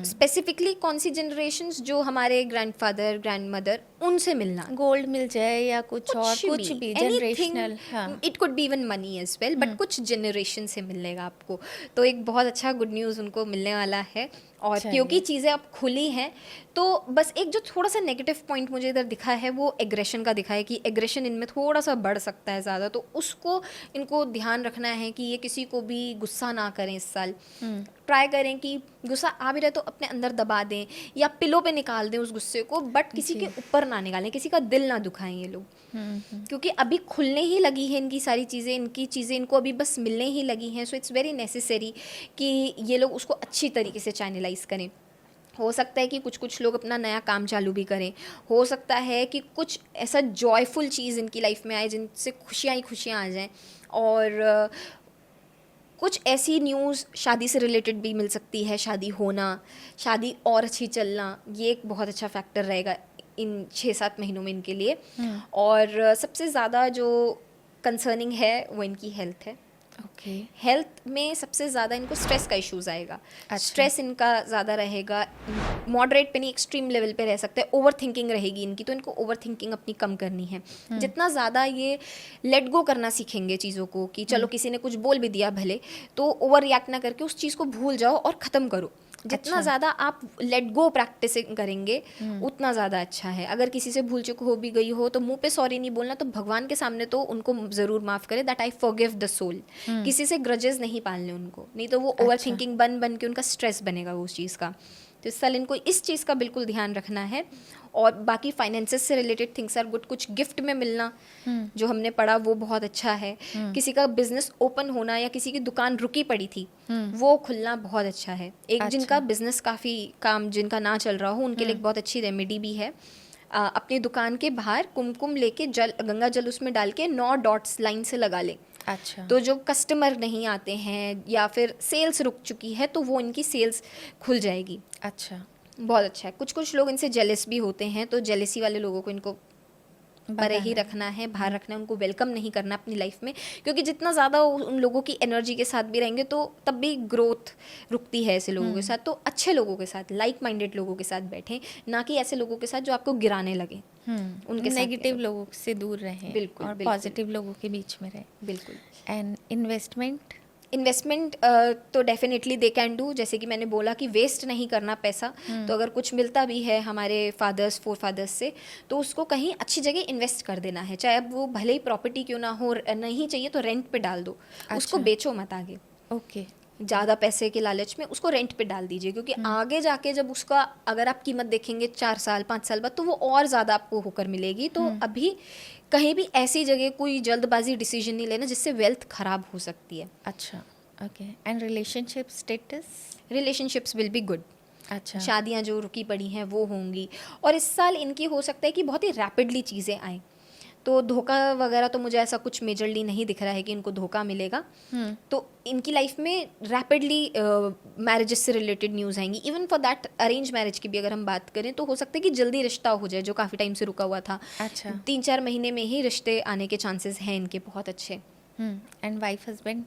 स्पेसिफिकली कौन सी जनरेशन्स, जो हमारे ग्रैंडफादर ग्रैंडमदर उनसे मिलना, गोल्ड मिल जाए या कुछ और कुछ भी जनरेशनल। हाँ। It could be even money as well, but कुछ जनरेशन से मिलेगा आपको। तो एक बहुत अच्छा गुड न्यूज़ उनको मिलने वाला है। और चलिए। क्योंकि चीज़ें अब खुली हैं, तो बस एक जो थोड़ा सा नेगेटिव पॉइंट मुझे इधर दिखा है वो एग्रेशन का दिखा है कि एग्रेशन इनमें थोड़ा सा बढ़ सकता है ज़्यादा, तो उसको इनको ध्यान रखना है कि ये किसी को भी गुस्सा ना करें इस साल। ट्राई करें कि गुस्सा आ भी रहे तो अपने अंदर दबा दें या पिलो पे निकाल दें उस गुस्से को, बट किसी के ऊपर ना निकालें, किसी का दिल ना दुखाएं ये लोग। क्योंकि अभी खुलने ही लगी है इनकी सारी चीज़ें, इनकी चीज़ें इनको अभी बस मिलने ही लगी हैं। सो इट्स वेरी नेसेसरी कि ये लोग उसको अच्छी तरीके से चैनलाइज करें। हो सकता है कि कुछ कुछ लोग अपना नया काम चालू भी करें, हो सकता है कि कुछ ऐसा जॉयफुल चीज़ इनकी लाइफ में आए जिनसे खुशियाँ ही खुशियाँ आ जाएं। और कुछ ऐसी न्यूज़ शादी से रिलेटेड भी मिल सकती है, शादी होना, शादी और अच्छी चलना, ये एक बहुत अच्छा फैक्टर रहेगा इन 6-7 महीनों में इनके लिए। और सबसे ज़्यादा जो कंसर्निंग है वो इनकी हेल्थ है। ओके। हेल्थ में सबसे ज़्यादा इनको स्ट्रेस का इश्यूज आएगा। अच्छा। स्ट्रेस इनका ज़्यादा रहेगा, मॉडरेट पे नहीं एक्सट्रीम लेवल पे रह सकते हैं। ओवर थिंकिंग रहेगी इनकी, तो इनको ओवर थिंकिंग अपनी कम करनी है। जितना ज़्यादा ये लेट गो करना सीखेंगे चीज़ों को कि चलो किसी ने कुछ बोल भी दिया भले, तो ओवर रिएक्ट ना करके उस चीज़ को भूल जाओ और ख़त्म करो। जितना ज़्यादा आप लेट गो प्रैक्टिसिंग करेंगे उतना ज़्यादा अच्छा है। अगर किसी से भूल चूक हो भी गई हो तो मुंह पे सॉरी नहीं बोलना, तो भगवान के सामने तो उनको ज़रूर माफ़ करे, that I forgive the soul. किसी से ग्रजेस नहीं पालने उनको, नहीं तो वो ओवर थिंकिंग बन बन के उनका स्ट्रेस बनेगा वो उस चीज़ का। तो इस साल इनको इस चीज़ का बिल्कुल ध्यान रखना है। और बाकी फाइनेंसेस से रिलेटेड थिंग्स आर गुड। कुछ गिफ्ट में मिलना जो हमने पढ़ा वो बहुत अच्छा है। किसी का बिजनेस ओपन होना या किसी की दुकान रुकी पड़ी थी वो खुलना बहुत अच्छा है। एक जिनका बिजनेस काफ़ी काम जिनका ना चल रहा हो उनके लिए एक बहुत अच्छी रेमेडी भी है। अपनी दुकान के बाहर कुमकुम लेके जल, गंगा जल उसमें डाल के 9 डॉट्स लाइन से लगा लें। अच्छा। तो जो कस्टमर नहीं आते हैं या फिर सेल्स रुक चुकी है तो वो इनकी सेल्स खुल जाएगी। अच्छा। बहुत अच्छा है। कुछ कुछ लोग इनसे जेलस भी होते हैं, तो जेलसी वाले लोगों को इनको परे ही रखना है, बाहर रखना है, उनको वेलकम नहीं करना अपनी लाइफ में। क्योंकि जितना ज़्यादा उन लोगों की एनर्जी के साथ भी रहेंगे तो तब भी ग्रोथ रुकती है ऐसे लोगों के साथ। तो अच्छे लोगों के साथ, लाइक माइंडेड लोगों के साथ बैठें, ना कि ऐसे लोगों के साथ जो आपको गिराने लगे। उनके साथ नेगेटिव लोगों से दूर रहें। बिल्कुल, और बिल्कुल। पॉजिटिव लोगों के बीच में रहें। बिल्कुल। एंड इन्वेस्टमेंट तो डेफिनेटली दे कैन डू। जैसे कि मैंने बोला कि वेस्ट नहीं करना पैसा, तो अगर कुछ मिलता भी है हमारे फादर्स फोर फादर्स से तो उसको कहीं अच्छी जगह इन्वेस्ट कर देना है। चाहे अब वो भले ही प्रॉपर्टी क्यों ना हो, नहीं चाहिए तो रेंट पे डाल दो। उसको बेचो मत आगे। ओके। ज़्यादा पैसे के लालच में उसको रेंट पे डाल दीजिए, क्योंकि आगे जाके जब उसका अगर आप कीमत देखेंगे 4 साल 5 साल बाद तो वो और ज़्यादा आपको होकर मिलेगी। तो अभी कहीं भी ऐसी जगह कोई जल्दबाजी डिसीजन नहीं लेना जिससे वेल्थ ख़राब हो सकती है। अच्छा। Okay. And relationship status? Relationships will be good. अच्छा। शादियाँ जो रुकी पड़ी हैं वो होंगी। और इस साल इनकी हो सकता है कि बहुत ही रैपिडली चीज़ें आएँ, तो धोखा वगैरह तो मुझे ऐसा कुछ मेजरली नहीं दिख रहा है कि इनको धोखा मिलेगा। तो इनकी लाइफ में रैपिडली मैरिजेस से रिलेटेड न्यूज़ आएंगी। Even for that arrange marriage की भी अगर हम बात करें तो हो सकता है कि जल्दी रिश्ता हो जाए जो काफ़ी टाइम से रुका हुआ था। अच्छा। 3-4 महीने में ही रिश्ते आने के चांसेस हैं इनके बहुत अच्छे। And wife husband?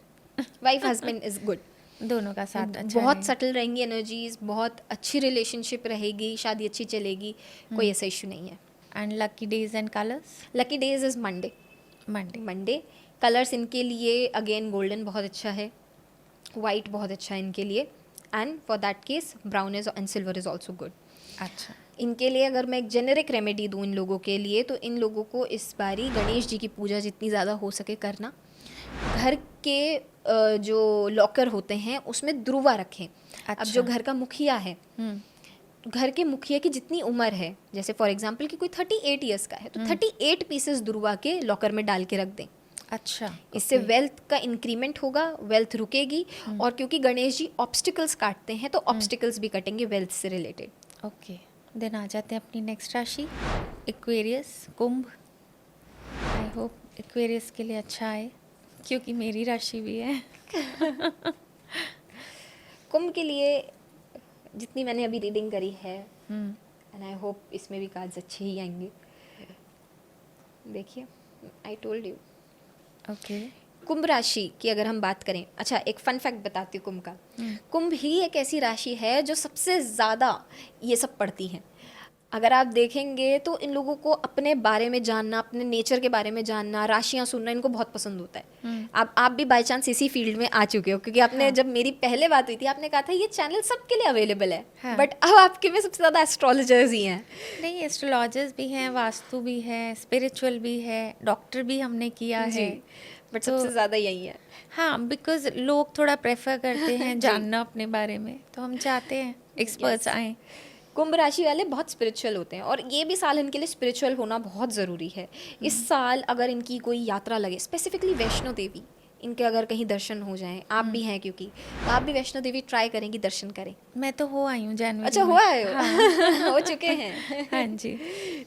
Wife husband is good. दोनों का साथ अच्छा बहुत है। सटल रहेंगी एनर्जीज, बहुत अच्छी रिलेशनशिप रहेगी, शादी अच्छी चलेगी, कोई ऐसा इशू नहीं है। And lucky days and colours? Lucky days is Monday. Monday colours इनके लिए अगेन गोल्डन बहुत अच्छा है, वाइट बहुत अच्छा है इनके लिए, and for that case brown is and silver is also good. अच्छा। इनके लिए अगर मैं एक जेनेरिक रेमेडी दूँ इन लोगों के लिए तो इन लोगों को इस बारी गणेश जी की पूजा जितनी ज़्यादा हो सके करना। घर के जो लॉकर होते हैं उसमें ध्रुवा रखें। अब जो घर का मुखिया है घर के मुखिया की जितनी उम्र है, जैसे फॉर एग्जांपल कि कोई 38 इयर्स का है तो 38 पीसेस दुर्वा के लॉकर में डाल के रख दें। अच्छा, इससे ओके। वेल्थ का इंक्रीमेंट होगा, वेल्थ रुकेगी। और क्योंकि गणेश जी ऑब्स्टिकल्स काटते हैं तो ऑब्स्टिकल्स भी कटेंगे वेल्थ से रिलेटेड। ओके, देन आ जाते हैं अपनी नेक्स्ट राशि, Aquarius, Kumbh. I hope Aquarius के लिए अच्छा है, क्योंकि मेरी राशि भी है। कुंभ के लिए जितनी मैंने अभी रीडिंग करी है, हम्म, एंड आई होप इसमें भी कार्ड्स अच्छे ही आएंगे। देखिए, आई टोल्ड यू। ओके। कुंभ राशि की अगर हम बात करें, अच्छा एक फन फैक्ट बताती हूँ कुंभ का। कुंभ ही एक ऐसी राशि है जो सबसे ज़्यादा ये सब पढ़ती है। अगर आप देखेंगे तो इन लोगों को अपने बारे में जानना, अपने नेचर के बारे में जानना, राशियाँ सुनना इनको बहुत पसंद होता है। आप भी बाय चांस इसी फील्ड में आ चुके हो, क्योंकि आपने जब मेरी पहले बात हुई थी आपने कहा था ये चैनल सबके लिए अवेलेबल है। हाँ। बट अब आपके में सबसे ज़्यादा एस्ट्रोलॉजर्स ही हैं। नहीं, एस्ट्रोलॉजर्स भी हैं, वास्तु भी है, स्पिरिचुअल भी है, डॉक्टर भी हमने किया जी, है। बट तो सबसे ज़्यादा यही है। हाँ, बिकॉज लोग थोड़ा प्रेफर करते हैं जी। जानना अपने बारे में, तो हम चाहते हैं एक्सपर्ट्स Yes. आएं। कुंभ राशि वाले बहुत स्पिरिचुअल होते हैं और ये भी साल इनके लिए स्पिरिचुअल होना बहुत ज़रूरी है। इस साल अगर इनकी कोई यात्रा लगे, स्पेसिफिकली वैष्णो देवी, इनके अगर कहीं दर्शन हो जाएं, आप भी हैं क्योंकि, तो आप भी वैष्णो देवी ट्राई करें कि दर्शन करें। मैं तो हो आई हूँ जनवरी अच्छा, में। हुआ है हाँ। हो चुके हैं। हाँ जी।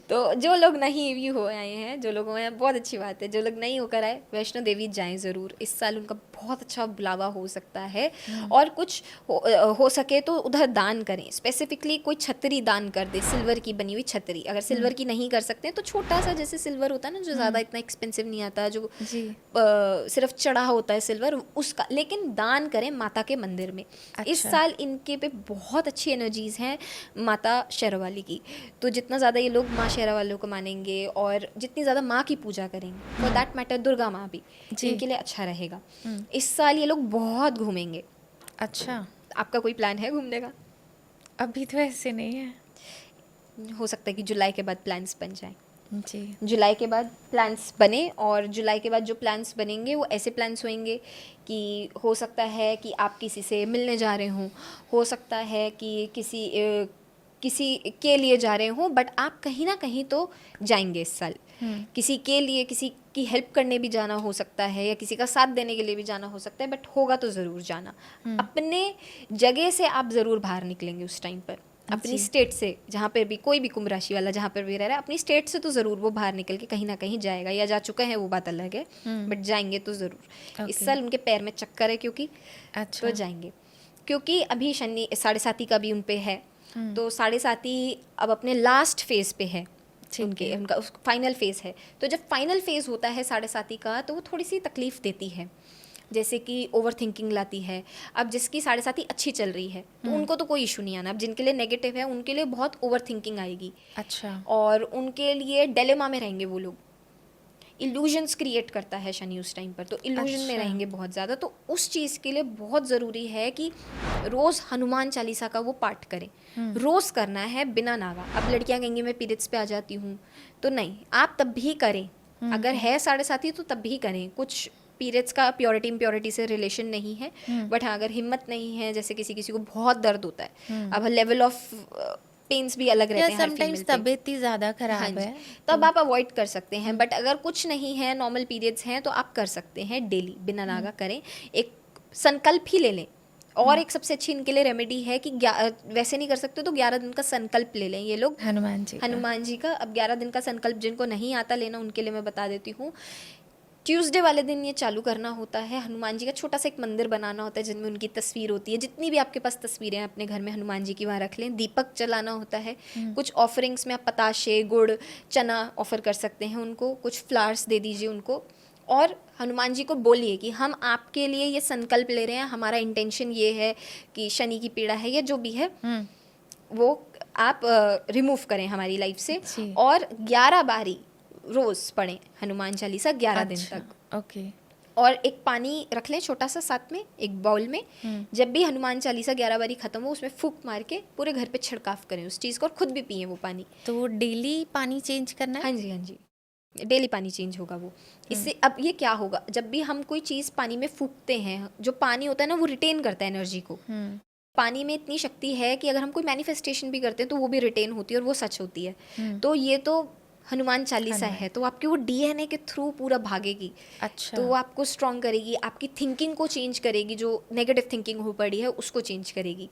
तो जो लोग नहीं भी हो आए हैं, जो लोग हुए हैं, बहुत अच्छी बात है। जो लोग नहीं होकर आए, वैष्णो देवी जाएं ज़रूर। इस साल उनका बहुत अच्छा बुलावा हो सकता है। और कुछ हो सके तो उधर दान करें। स्पेसिफिकली कोई छतरी दान कर दे, सिल्वर की बनी हुई छतरी। अगर सिल्वर की नहीं कर सकते हैं तो छोटा सा जैसे सिल्वर होता है ना, जो ज़्यादा इतना एक्सपेंसिव नहीं आता, जो जी। सिर्फ चढ़ा होता है सिल्वर, उसका, लेकिन दान करें माता के मंदिर में। इस अच्छा। साल इनके पे बहुत अच्छी एनर्जीज हैं माता शेरावाली की। तो जितना ज़्यादा ये लोग माँ शेरावाली को मानेंगे और जितनी ज़्यादा माँ की पूजा करेंगे, फॉर दैट मैटर दुर्गा माँ भी, जी। इनके लिए अच्छा रहेगा। इस साल ये लोग बहुत घूमेंगे। अच्छा, आपका कोई प्लान है घूमने का? अभी तो ऐसे नहीं है। हो सकता है कि जुलाई के बाद प्लान्स बन जाएं। जी। जुलाई के बाद प्लान्स बने, और जुलाई के बाद जो प्लान्स बनेंगे वो ऐसे प्लान्स होंगे कि हो सकता है कि आप किसी से मिलने जा रहे हों, हो सकता है कि किसी के लिए जा रहे हों, बट आप कहीं ना कहीं तो जाएंगे इस साल। किसी के लिए, किसी की हेल्प करने भी जाना हो सकता है, या किसी का साथ देने के लिए भी जाना हो सकता है, बट होगा तो ज़रूर जाना। अपने जगह से आप ज़रूर बाहर निकलेंगे उस टाइम पर, अपनी जी। स्टेट से। जहाँ पर भी कोई भी कुंभ राशि वाला जहाँ पर भी रह रहा है, अपनी स्टेट से तो ज़रूर वो बाहर निकल के कहीं ना कहीं जाएगा, या जा चुका है वो बात अलग है, बट जाएंगे तो ज़रूर। इस Okay. साल उनके पैर में चक्कर है क्योंकि, अच्छा। तो जाएंगे। क्योंकि अभी शनि 7.5 का भी उन पे है, तो 7.5 अब अपने लास्ट फेज पे है उनके, उनका फाइनल फेज है। तो जब फाइनल फेज होता है 7.5 का, तो वो थोड़ी सी तकलीफ देती है, जैसे कि ओवर थिंकिंग लाती है। अब जिसकी 7.5 अच्छी चल रही है तो उनको तो कोई इशू नहीं आना। अब जिनके लिए नेगेटिव है उनके लिए बहुत ओवर थिंकिंग आएगी। अच्छा। और उनके लिए डिलेमा में रहेंगे वो लोग। इल्यूजन्स क्रिएट करता है शनि उस टाइम पर, तो इल्यूजन में अच्छा। रहेंगे बहुत ज़्यादा। तो उस चीज़ के लिए बहुत ज़रूरी है कि रोज़ हनुमान चालीसा का वो पाठ करें। रोज़ करना है बिना नागा। अब लड़कियां कहेंगी मैं पीरियड्स पे आ जाती हूँ, तो नहीं, आप तब भी करें। अगर है 7.5 तो तब भी करें। कुछ पीरियड्स का प्योरिटी इम्प्योरिटी से रिलेशन नहीं है, बट हाँ अगर हिम्मत नहीं है, जैसे किसी किसी को बहुत दर्द होता है, अब लेवल ऑफ पेन्स भी अलग रहते हैं हर समटाइम्स फीमेल पे। तबीयत ही ज़्यादा हाँ खराब जी, है। तब आप अवॉइड कर सकते हैं। बट अगर कुछ नहीं है, नॉर्मल पीरियड्स हैं, तो आप कर सकते हैं डेली बिना नागा करें। एक संकल्प ही ले लें। और एक सबसे अच्छी इनके लिए रेमेडी है कि वैसे नहीं कर सकते तो 11 दिन का संकल्प ले लें ये लोग हनुमान जी का। हनुमान जी का। अब 11 दिन का संकल्प जिनको नहीं आता लेना, उनके लिए मैं बता देती हूँ। ट्यूसडे वाले दिन ये चालू करना होता है। हनुमान जी का छोटा सा एक मंदिर बनाना होता है जिनमें उनकी तस्वीर होती है। जितनी भी आपके पास तस्वीरें हैं अपने घर में हनुमान जी की, वहाँ रख लें। दीपक जलाना होता है। कुछ ऑफरिंग्स में आप पताशे, गुड़, चना ऑफर कर सकते हैं उनको। कुछ फ्लावर्स दे दीजिए उनको। और हनुमान जी को बोलिए कि हम आपके लिए ये संकल्प ले रहे हैं, हमारा इंटेंशन ये है कि शनि की पीड़ा है या जो भी है वो आप रिमूव करें हमारी लाइफ से। जी। और 11 बारी रोज़ पढ़ें हनुमान चालीसा 11 दिन तक। ओके। और एक पानी रख लें छोटा सा साथ में, एक बाउल में। जब भी हनुमान चालीसा 11 बारी खत्म हो, उसमें फूंक मार के पूरे घर पे छिड़काव करें उस चीज़ को, और खुद भी पिए वो पानी। तो डेली पानी चेंज करना है? हाँ जी, हाँ जी, डेली पानी चेंज होगा वो। इससे अब ये क्या होगा, जब भी हम कोई चीज़ पानी में फूंकते हैं, जो पानी होता है ना वो रिटेन करता है एनर्जी को। पानी में इतनी शक्ति है कि अगर हम कोई मैनिफेस्टेशन भी करते हैं तो वो भी रिटेन होती है और वो सच होती है। तो ये तो हनुमान चालीसा है, तो आपकी वो डीएनए के थ्रू पूरा भागेगी। अच्छा। तो वो आपको स्ट्रॉन्ग करेगी, आपकी थिंकिंग को चेंज करेगी, जो नेगेटिव थिंकिंग हो पड़ी है उसको चेंज करेगी।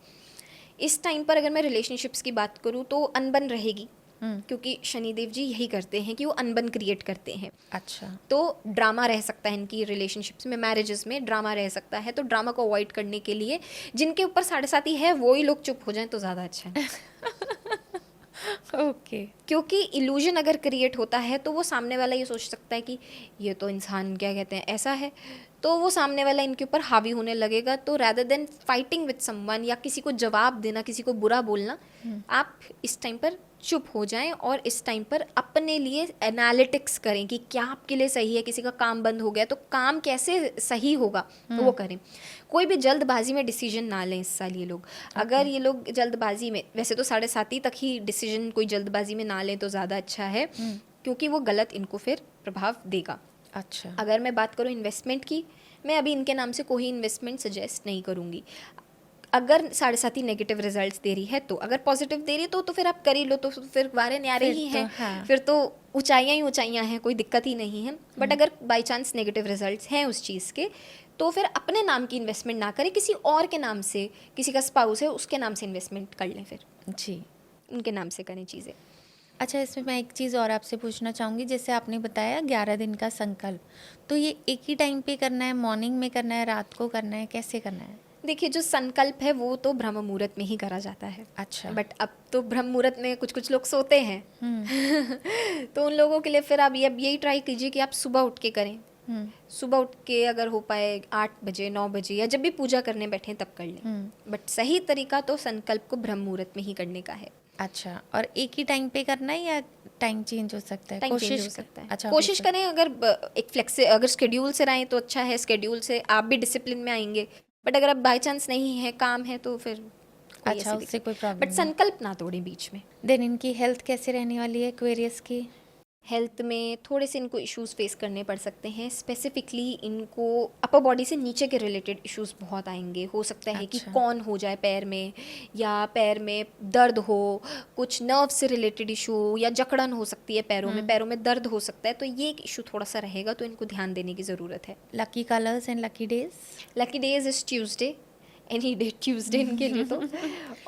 इस टाइम पर अगर मैं रिलेशनशिप्स की बात करूँ तो अनबन रहेगी, क्योंकि शनिदेव जी यही करते हैं कि वो अनबन क्रिएट करते हैं। अच्छा। तो ड्रामा रह सकता है इनकी रिलेशनशिप्स में, मैरिजेस में ड्रामा रह सकता है। तो ड्रामा को अवॉइड करने के लिए जिनके ऊपर 7.5 है वो ही लोग चुप हो जाएं तो ज़्यादा अच्छा है। ओके। क्योंकि इल्यूजन अगर क्रिएट होता है तो वो सामने वाला ये सोच सकता है कि ये तो इंसान क्या कहते हैं ऐसा है, तो वो सामने वाला इनके ऊपर हावी होने लगेगा। तो rather than fighting with someone या किसी को जवाब देना, किसी को बुरा बोलना, आप इस टाइम पर चुप हो जाएं और इस टाइम पर अपने लिए एनालिटिक्स करें कि क्या आपके लिए सही है। किसी का काम बंद हो गया तो काम कैसे सही होगा वो करें। कोई भी जल्दबाजी में डिसीजन ना लें इस साल ये लोग। अगर ये लोग जल्दबाजी में, वैसे तो 7.5 तक ही डिसीजन कोई जल्दबाजी में ना लें तो ज़्यादा अच्छा है, क्योंकि वो गलत इनको फिर प्रभाव देगा। अच्छा। अगर मैं बात करूँ इन्वेस्टमेंट की, मैं अभी इनके नाम से कोई इन्वेस्टमेंट सजेस्ट नहीं करूँगी। अगर 7.5 नेगेटिव रिजल्ट्स दे रही है तो, अगर पॉजिटिव दे रही है तो फिर आप कर ही लो, तो फिर वारे न्यारे ही हैं। हाँ। फिर तो ऊंचाइयाँ ही ऊंचाइयाँ हैं, कोई दिक्कत ही नहीं है। बट अगर बाई चांस नेगेटिव रिजल्ट्स हैं उस चीज़ के, तो फिर अपने नाम की इन्वेस्टमेंट ना करें, किसी और के नाम से, किसी का स्पाउस है उसके नाम से इन्वेस्टमेंट कर लें, फिर जी। उनके नाम से करें चीज़ें। अच्छा, इसमें मैं एक चीज़ और आपसे पूछना चाहूँगी। जैसे आपने बताया 11 दिन का संकल्प, तो ये एक ही टाइम पे करना है, मॉर्निंग में करना है, रात को करना है, कैसे करना है? देखिए, जो संकल्प है वो तो ब्रह्म मुहूर्त में ही करा जाता है। अच्छा। बट अब तो ब्रह्म मुहूर्त में कुछ कुछ लोग सोते हैं। तो उन लोगों के लिए फिर आप यही ट्राई कीजिए कि आप सुबह उठ के करें। सुबह उठ के अगर हो पाए 8 बजे 9 बजे या जब भी पूजा करने बैठे तब कर लें। बट सही तरीका तो संकल्प को ब्रह्म मुहूर्त में ही करने का है। अच्छा, और एक ही टाइम पे करना है या टाइम चेंज हो सकता है? टाइम चेंज हो सकता है। अच्छा, कोशिश करें अगर अगर स्केड्यूल से रहें तो अच्छा है, स्केड्यूल से आप भी डिसिप्लिन में आएंगे। बट अगर अब बाई चांस नहीं है, काम है, तो फिर अच्छा, उससे कोई प्रॉब्लम बट संकल्प ना तोड़ें बीच में। देन इनकी हेल्थ कैसे रहने वाली है एक्वेरियस की? हेल्थ में थोड़े से इनको इश्यूज फेस करने पड़ सकते हैं। स्पेसिफिकली इनको अपर बॉडी से नीचे के रिलेटेड इश्यूज बहुत आएंगे। हो सकता है कि कौन हो जाए पैर में, या पैर में दर्द हो, कुछ नर्व से रिलेटेड इशू, या जकड़न हो सकती है पैरों में दर्द हो सकता है। तो ये एक इशू थोड़ा सा रहेगा, तो इनको ध्यान देने की ज़रूरत है। Lucky colours and lucky days? Lucky days is Tuesday, any day Tuesday इनके लिए तो।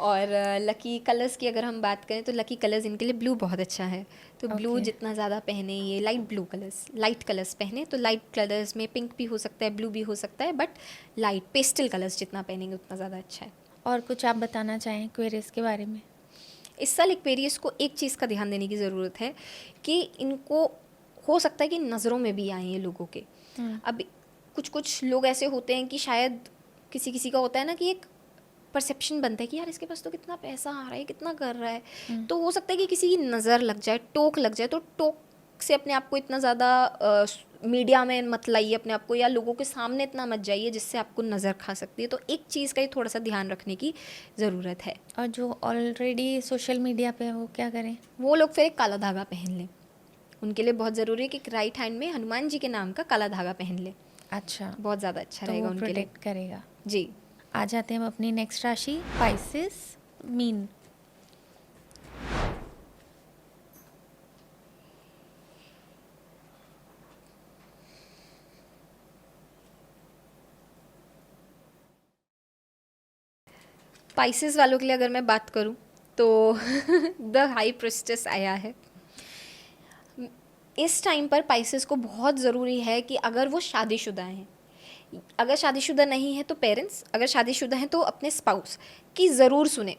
और लकी कलर्स की अगर हम बात करें तो लकी कलर्स इनके लिए ब्लू बहुत अच्छा है। तो ब्लू जितना ज़्यादा पहने, ये light blue colours, light colours पहने। तो लाइट कलर्स में पिंक भी हो सकता है, ब्लू भी हो सकता है, बट लाइट पेस्टल कलर्स जितना पहनेंगे उतना ज़्यादा अच्छा है। और कुछ आप बताना चाहें एक्वेरियस के बारे में? इस साल एक्वेरियस को एक चीज़ का ध्यान देने की ज़रूरत है कि इनको हो सकता है कि नज़रों में भी आए ये लोगों के। अब कुछ कुछ लोग ऐसे होते हैं कि शायद किसी किसी का होता है ना कि एक परसेप्शन बनता है कि यार इसके पास तो कितना पैसा आ रहा है, कितना कर रहा है। तो हो सकता है कि किसी की नज़र लग जाए, टोक लग जाए। तो टोक से अपने आप को इतना ज़्यादा मीडिया में मत लाइए अपने आप को, या लोगों के सामने इतना मत जाइए जिससे आपको नज़र खा सकती है। तो एक चीज़ का ही थोड़ा सा ध्यान रखने की ज़रूरत है। और जो ऑलरेडी सोशल मीडिया पे है वो क्या करें? वो लोग फिर एक काला धागा पहन लें। उनके लिए बहुत ज़रूरी है कि राइट हैंड में हनुमान जी के नाम का काला धागा पहन लें। अच्छा, बहुत ज़्यादा अच्छा तो रहेगा वो उनके लिए। प्रोटेक्ट करेगा। जी। आ जाते हैं हम अपनी नेक्स्ट राशि, पाइसेस मीन। स्पाइसेस वालों के लिए अगर मैं बात करूं तो द हाई प्रिस्टेस आया है। इस टाइम पर स्पाइसेस को बहुत ज़रूरी है कि अगर वो शादीशुदा हैं, अगर शादीशुदा नहीं है तो पेरेंट्स, अगर शादीशुदा हैं तो अपने स्पाउस की ज़रूर सुने।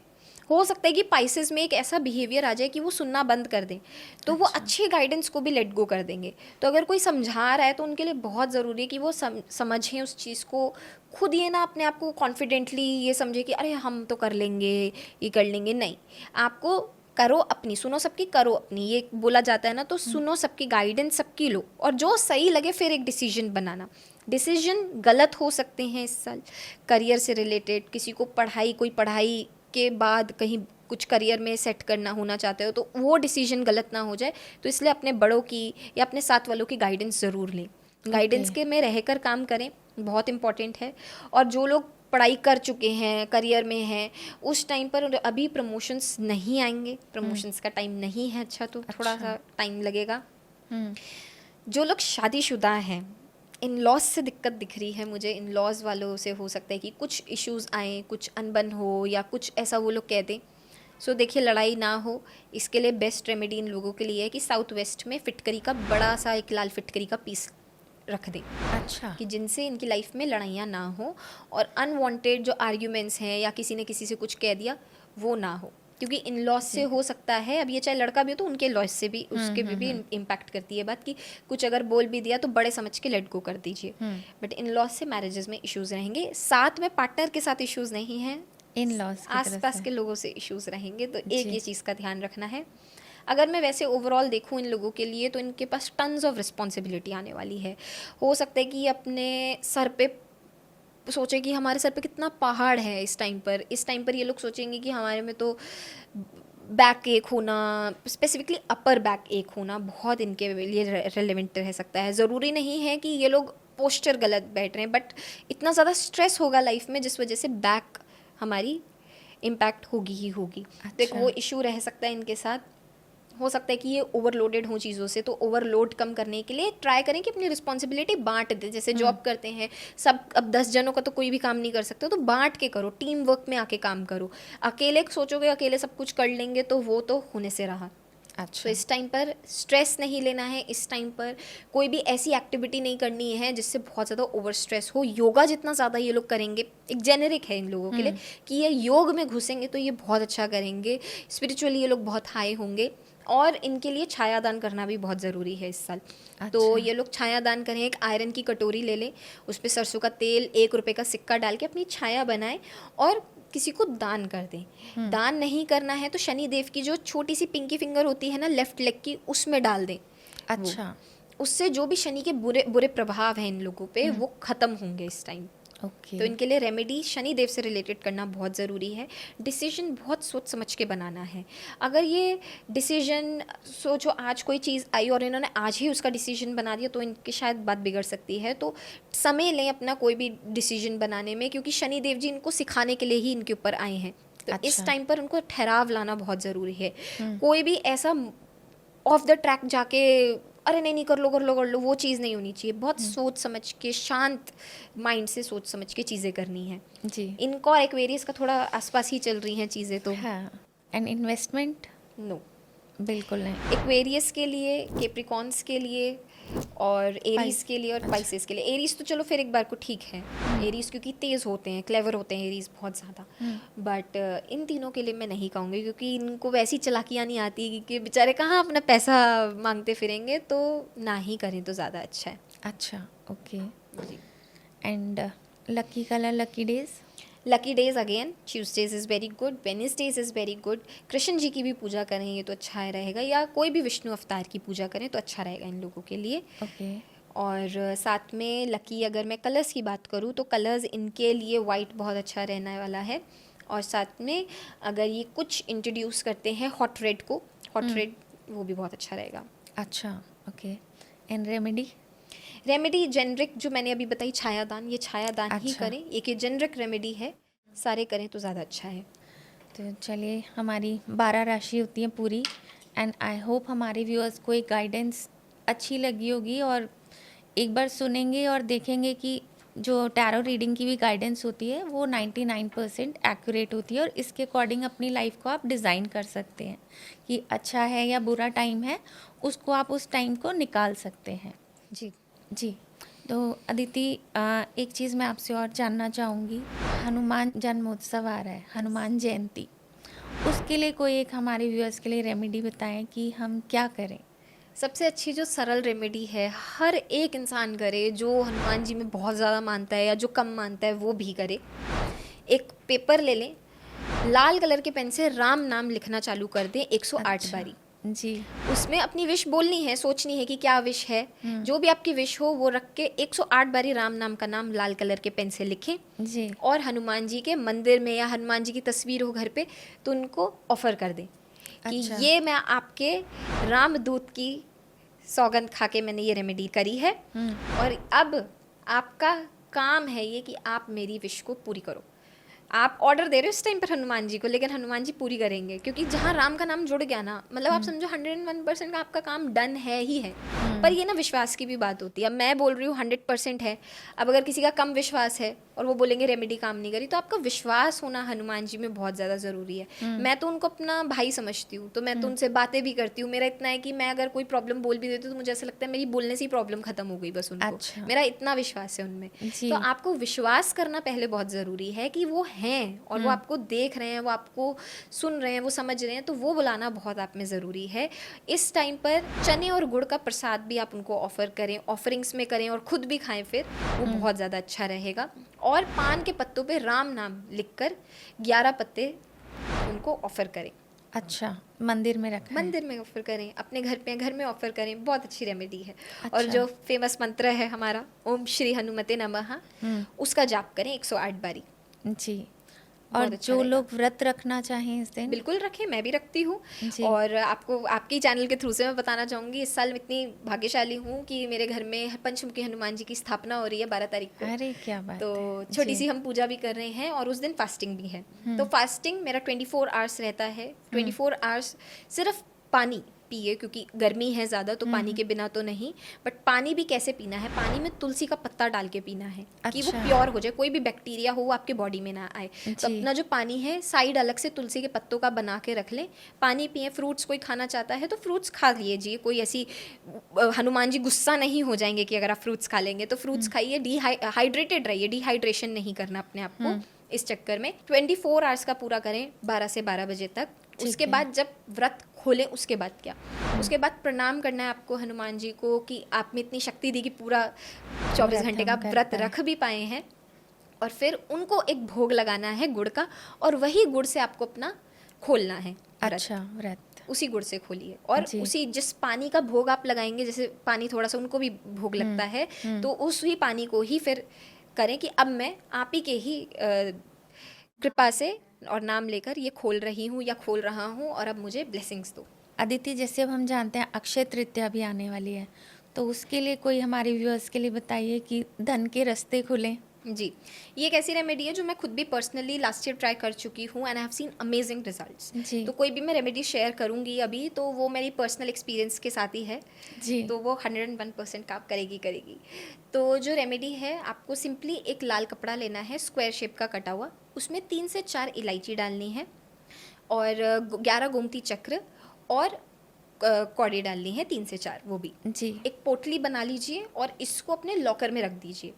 हो सकता है कि स्पाइसेस में एक ऐसा बिहेवियर आ जाए कि वो सुनना बंद कर दें, तो वो अच्छे गाइडेंस को भी लेट गो कर देंगे। तो अगर कोई समझा रहा है तो उनके लिए बहुत ज़रूरी है कि वो समझें उस चीज़ को। खुद ये ना अपने आप को कॉन्फिडेंटली ये समझे कि अरे हम तो कर लेंगे, ये कर लेंगे। नहीं, आपको करो अपनी, सुनो सबकी, करो अपनी, ये बोला जाता है ना। तो सुनो सबकी, गाइडेंस सबकी लो, और जो सही लगे फिर एक डिसीजन बनाना। डिसीजन गलत हो सकते हैं इस साल, करियर से रिलेटेड, किसी को पढ़ाई, कोई पढ़ाई के बाद कहीं कुछ करियर में सेट करना होना चाहते हो तो वो डिसीजन गलत ना हो जाए। तो इसलिए अपने बड़ों की या अपने साथ वालों की गाइडेंस ज़रूर लें। गाइडेंस के में रहकर काम करें, बहुत इंपॉर्टेंट है। और जो लोग पढ़ाई कर चुके हैं, करियर में हैं, उस टाइम पर अभी प्रमोशंस नहीं आएंगे, प्रमोशंस का टाइम नहीं है अच्छा, तो थोड़ा सा टाइम लगेगा। जो लोग शादीशुदा हैं, इन लॉज से दिक्कत दिख रही है मुझे, इन लॉज वालों से हो सकता है कि कुछ इश्यूज आए, कुछ अनबन हो या कुछ ऐसा वो लोग कह दें। सो देखिए, लड़ाई ना हो, इसके लिए बेस्ट रेमेडी इन लोगों के लिए है कि साउथ वेस्ट में फिटकरी का बड़ा सा एक लाल फिटकरी का पीस रख दें। अच्छा। कि जिनसे इनकी लाइफ में लड़ाइयाँ ना हो और अनवांटेड जो आर्ग्यूमेंट्स हैं या किसी ने किसी से कुछ कह दिया वो ना हो, क्योंकि इन लॉज से हो सकता है, अब ये चाहे लड़का भी हो तो उनके लॉज से भी उसके भी इम्पैक्ट करती है बात, कि कुछ अगर बोल भी दिया तो बड़े समझ के लेट गो कर दीजिए। बट इन लॉज से मैरिजेस में इश्यूज रहेंगे, साथ में पार्टनर के साथ इश्यूज नहीं हैं, इन लॉज आसपास के लोगों से इश्यूज रहेंगे। तो एक ये चीज़ का ध्यान रखना है। अगर मैं वैसे ओवरऑल देखूं इन लोगों के लिए, तो इनके पास टन्स ऑफ रिस्पॉन्सिबिलिटी आने वाली है। हो सकता है कि अपने सर पे सोचे कि हमारे सर पे कितना पहाड़ है इस टाइम पर। इस टाइम पर ये लोग सोचेंगे कि हमारे में तो बैक एक होना, स्पेसिफिकली अपर बैक एक होना बहुत इनके लिए रेलेवेंट रह सकता है। ज़रूरी नहीं है कि ये लोग पोस्चर गलत बैठ रहे हैं, बट इतना ज़्यादा स्ट्रेस होगा लाइफ में जिस वजह से बैक हमारी इम्पैक्ट होगी ही होगी। तो एक वो इशू रह सकता है इनके साथ। हो सकता है कि ये ओवरलोडेड हो चीज़ों से, तो ओवरलोड कम करने के लिए ट्राई करें कि अपनी रिस्पॉन्सिबिलिटी बांट दें। जैसे जॉब करते हैं सब, अब 10 जनों का तो कोई भी काम नहीं कर सकते, तो बांट के करो, टीम वर्क में आके काम करो। अकेले सोचोगे अकेले सब कुछ कर लेंगे तो वो तो होने से रहा। अच्छा। तो इस टाइम पर स्ट्रेस नहीं लेना है, इस टाइम पर कोई भी ऐसी एक्टिविटी नहीं करनी है जिससे बहुत ज़्यादा ओवर स्ट्रेस हो। योगा जितना ज़्यादा ये लोग करेंगे, एक जेनेरिक है इन लोगों के लिए कि ये योग में घुसेंगे तो ये बहुत अच्छा करेंगे, स्पिरिचुअली ये लोग बहुत हाई होंगे। और इनके लिए छायादान करना भी बहुत ज़रूरी है इस साल। तो ये लोग छायादान करें, एक आयरन की कटोरी ले लें, उस पर सरसों का तेल, 1 रुपये का सिक्का डाल के अपनी छाया बनाएं और किसी को दान कर दें। दान नहीं करना है तो शनि देव की जो छोटी सी पिंकी फिंगर होती है ना लेफ्ट लेग की, उसमें डाल दें। अच्छा। उससे जो भी शनि के बुरे बुरे प्रभाव हैं इन लोगों पे वो ख़त्म होंगे इस टाइम। ओके। तो इनके लिए रेमेडी शनि देव से रिलेटेड करना बहुत ज़रूरी है। डिसीजन बहुत सोच समझ के बनाना है। अगर ये डिसीजन सोचो आज कोई चीज़ आई और इन्होंने आज ही उसका डिसीजन बना दिया तो इनकी शायद बात बिगड़ सकती है। तो समय लें अपना कोई भी डिसीजन बनाने में, क्योंकि शनि देव जी इनको सिखाने के लिए ही इनके ऊपर आए हैं। तो इस टाइम पर उनको ठहराव लाना बहुत ज़रूरी है। कोई भी ऐसा ऑफ द ट्रैक जाके अरे नहीं कर लो, वो चीज़ नहीं होनी चाहिए। बहुत सोच समझ के, शांत माइंड से सोच समझ के चीज़ें करनी है जी। इनको। और एक्वेरियस का थोड़ा आसपास ही चल रही हैं चीज़ें तो हाँ। एंड इन्वेस्टमेंट नो, बिल्कुल नहीं। एक्वेरियस के लिए, कैप्रिकॉन्स के लिए और एरीज के लिए और पाइसेस के लिए। एरीज तो चलो फिर एक बार को ठीक है, एरीज क्योंकि तेज़ होते हैं, क्लेवर होते हैं एरीज बहुत ज़्यादा। बट इन तीनों के लिए मैं नहीं कहूँगी, क्योंकि इनको वैसी चालाकियाँ नहीं आती कि बेचारे कहाँ अपना पैसा मांगते फिरेंगे, तो ना ही करें तो ज़्यादा अच्छा है। अच्छा, okay. And lucky colour, lucky days? Lucky days again Tuesdays is very good, Wednesdays is very good. Krishna ji की भी पूजा करें ये तो अच्छा रहेगा, या कोई भी विष्णु अवतार की पूजा करें तो अच्छा रहेगा इन लोगों के लिए। ओके। और साथ में लकी अगर मैं कलर्स की बात करूँ तो कलर्स इनके लिए वाइट बहुत अच्छा रहने वाला है। और साथ में अगर ये कुछ इंट्रोड्यूस करते हैं हॉट रेड को, हॉट रेड वो भी बहुत अच्छा रहेगा। अच्छा, okay. And remedy? Remedy generic जो मैंने अभी बताई, छायादान, ये छायादान ही अच्छा। करें, एक ये जेनरिक रेमेडी है, सारे करें तो ज़्यादा अच्छा है। तो चलिए, हमारी 12 राशि होती हैं पूरी, एंड आई होप हमारे व्यूअर्स को एक गाइडेंस अच्छी लगी होगी और एक बार सुनेंगे और देखेंगे कि जो टैरो रीडिंग की भी गाइडेंस होती है वो 99% एक्यूरेट होती है और इसके अकॉर्डिंग अपनी लाइफ को आप डिज़ाइन कर सकते हैं कि अच्छा है या बुरा टाइम है, उसको आप उस टाइम को निकाल सकते हैं। जी जी। तो अदिति, एक चीज़ मैं आपसे और जानना चाहूँगी, हनुमान जन्मोत्सव आ रहा है, हनुमान जयंती, उसके लिए कोई एक हमारे व्यूअर्स के लिए रेमेडी बताएं कि हम क्या करें? सबसे अच्छी जो सरल रेमेडी है, हर एक इंसान करे, जो हनुमान जी में बहुत ज़्यादा मानता है या जो कम मानता है वो भी करे। एक पेपर ले लें, लाल कलर के पेन से राम नाम लिखना चालू कर दें 108 अच्छा। बारी। जी। उसमें अपनी विश बोलनी है, सोचनी है कि क्या विश है, जो भी आपकी विश हो वो रख के 108 बारी राम नाम का नाम लाल कलर के पेन से लिखें। जी। और हनुमान जी के मंदिर में या हनुमान जी की तस्वीर हो घर पे तो उनको ऑफर कर दें कि अच्छा। ये मैं आपके रामदूत की सौगंध खा के मैंने ये रेमेडी करी है और अब आपका काम है ये कि आप मेरी विश को पूरी करो। आप ऑर्डर दे रहे हो इस टाइम पर हनुमान जी को, लेकिन हनुमान जी पूरी करेंगे, क्योंकि जहाँ राम का नाम जुड़ गया ना, मतलब आप समझो 101% का आपका काम डन है ही है। पर ये ना विश्वास की भी बात होती है। अब मैं बोल रही हूँ 100% है, अब अगर किसी का कम विश्वास है और वो बोलेंगे रेमेडी काम नहीं करी, तो आपका विश्वास होना हनुमान जी में बहुत ज़्यादा ज़रूरी है। मैं तो उनको अपना भाई समझती हूँ, तो मैं तो उनसे बातें भी करती हूँ। मेरा इतना है कि मैं अगर कोई प्रॉब्लम बोल भी देती हूँ तो मुझे ऐसा लगता है मेरी बोलने से ही प्रॉब्लम खत्म हो गई बस उनको। अच्छा। मेरा इतना विश्वास है उनमें। जी। तो आपको विश्वास करना पहले बहुत ज़रूरी है कि वो हैं और वो आपको देख रहे हैं, वो आपको सुन रहे हैं, वो समझ रहे हैं, तो वो बुलाना बहुत आप में ज़रूरी है। इस टाइम पर चने और गुड़ का प्रसाद भी आप उनको ऑफ़र करें, ऑफरिंग्स में करें और ख़ुद भी खाएं, फिर वो बहुत ज़्यादा अच्छा रहेगा। और पान के पत्तों पे राम नाम लिखकर 11 पत्ते उनको ऑफ़र करें। अच्छा, मंदिर में रखा है? मंदिर में ऑफर करें, अपने घर में ऑफर करें, बहुत अच्छी रेमेडी है। अच्छा। और जो फेमस मंत्र है हमारा ओम श्री हनुमते नमः, उसका जाप करें 108 बारी। जी। और बहुत अच्छा जो रहेगा। लोग व्रत रखना चाहें इस दिन? बिल्कुल रखें, मैं भी रखती हूँ। जी। और आपको आपके चैनल के थ्रू से मैं बताना चाहूँगी, इस साल मैं इतनी भाग्यशाली हूँ कि मेरे घर में पंचमुखी हनुमान जी की स्थापना हो रही है 12 तारीख को। अरे क्या बात तो है। छोटी जी। सी हम पूजा भी कर रहे हैं और उस दिन फास्टिंग भी है। तो फास्टिंग मेरा 24 आवर्स रहता है। 24 आवर्स सिर्फ पानी पिए, क्योंकि गर्मी है ज़्यादा, तो पानी के बिना तो नहीं। बट पानी भी कैसे पीना है, पानी में तुलसी का पत्ता डाल के पीना है कि वो अच्छा। प्योर हो जाए, कोई भी बैक्टीरिया हो वो आपके बॉडी में ना आए। तो जी। अपना जो पानी है साइड अलग से तुलसी के पत्तों का बना के रख लें, पानी पिए। फ्रूट्स कोई खाना चाहता है तो फ्रूट्स खा लीजिए, कोई ऐसी हनुमान जी गुस्सा नहीं हो जाएंगे कि अगर आप फ्रूट्स खा लेंगे, तो फ्रूट्स खाइए। हाइड्रेटेड रहिए, डिहाइड्रेशन नहीं करना अपने आप को इस चक्कर में। 24 आवर्स का पूरा करें 12 से 12 बजे तक। उसके बाद जब व्रत खोलें, उसके बाद क्या, उसके बाद प्रणाम करना है आपको हनुमान जी को कि आप में इतनी शक्ति दी कि पूरा 24 घंटे का व्रत रख भी पाए हैं। और फिर उनको एक भोग लगाना है गुड़ का, और वही गुड़ से आपको अपना खोलना है व्रत। अच्छा, व्रत उसी गुड़ से खोलिए। और उसी जिस पानी का भोग आप लगाएंगे, जैसे पानी थोड़ा सा उनको भी भोग लगता है, तो उसी पानी को ही फिर करें कि अब मैं आप ही के ही कृपा से और नाम लेकर ये खोल रही हूँ या खोल रहा हूँ, और अब मुझे ब्लेसिंग्स दो। अदिति, जैसे अब हम जानते हैं अक्षय तृतीया भी आने वाली है, तो उसके लिए कोई हमारे व्यूअर्स के लिए बताइए कि धन के रास्ते खुलें। जी, ये एक ऐसी रेमेडी है जो मैं खुद भी पर्सनली लास्ट ईयर ट्राई कर चुकी हूँ and I have seen amazing results. जी। तो कोई भी मैं रेमेडी शेयर करूँगी अभी, तो वो मेरी पर्सनल एक्सपीरियंस के साथ ही है। जी। तो वो 101% काम करेगी। तो जो रेमेडी है, आपको सिंपली एक लाल कपड़ा लेना है, स्क्वायर शेप का कटा हुआ, उसमें 3 से 4 इलायची डालनी है और 11 गोमती चक्र और कौड़ी डालनी है 3 से 4, वो भी। जी। एक पोटली बना लीजिए और इसको अपने लॉकर में रख दीजिए।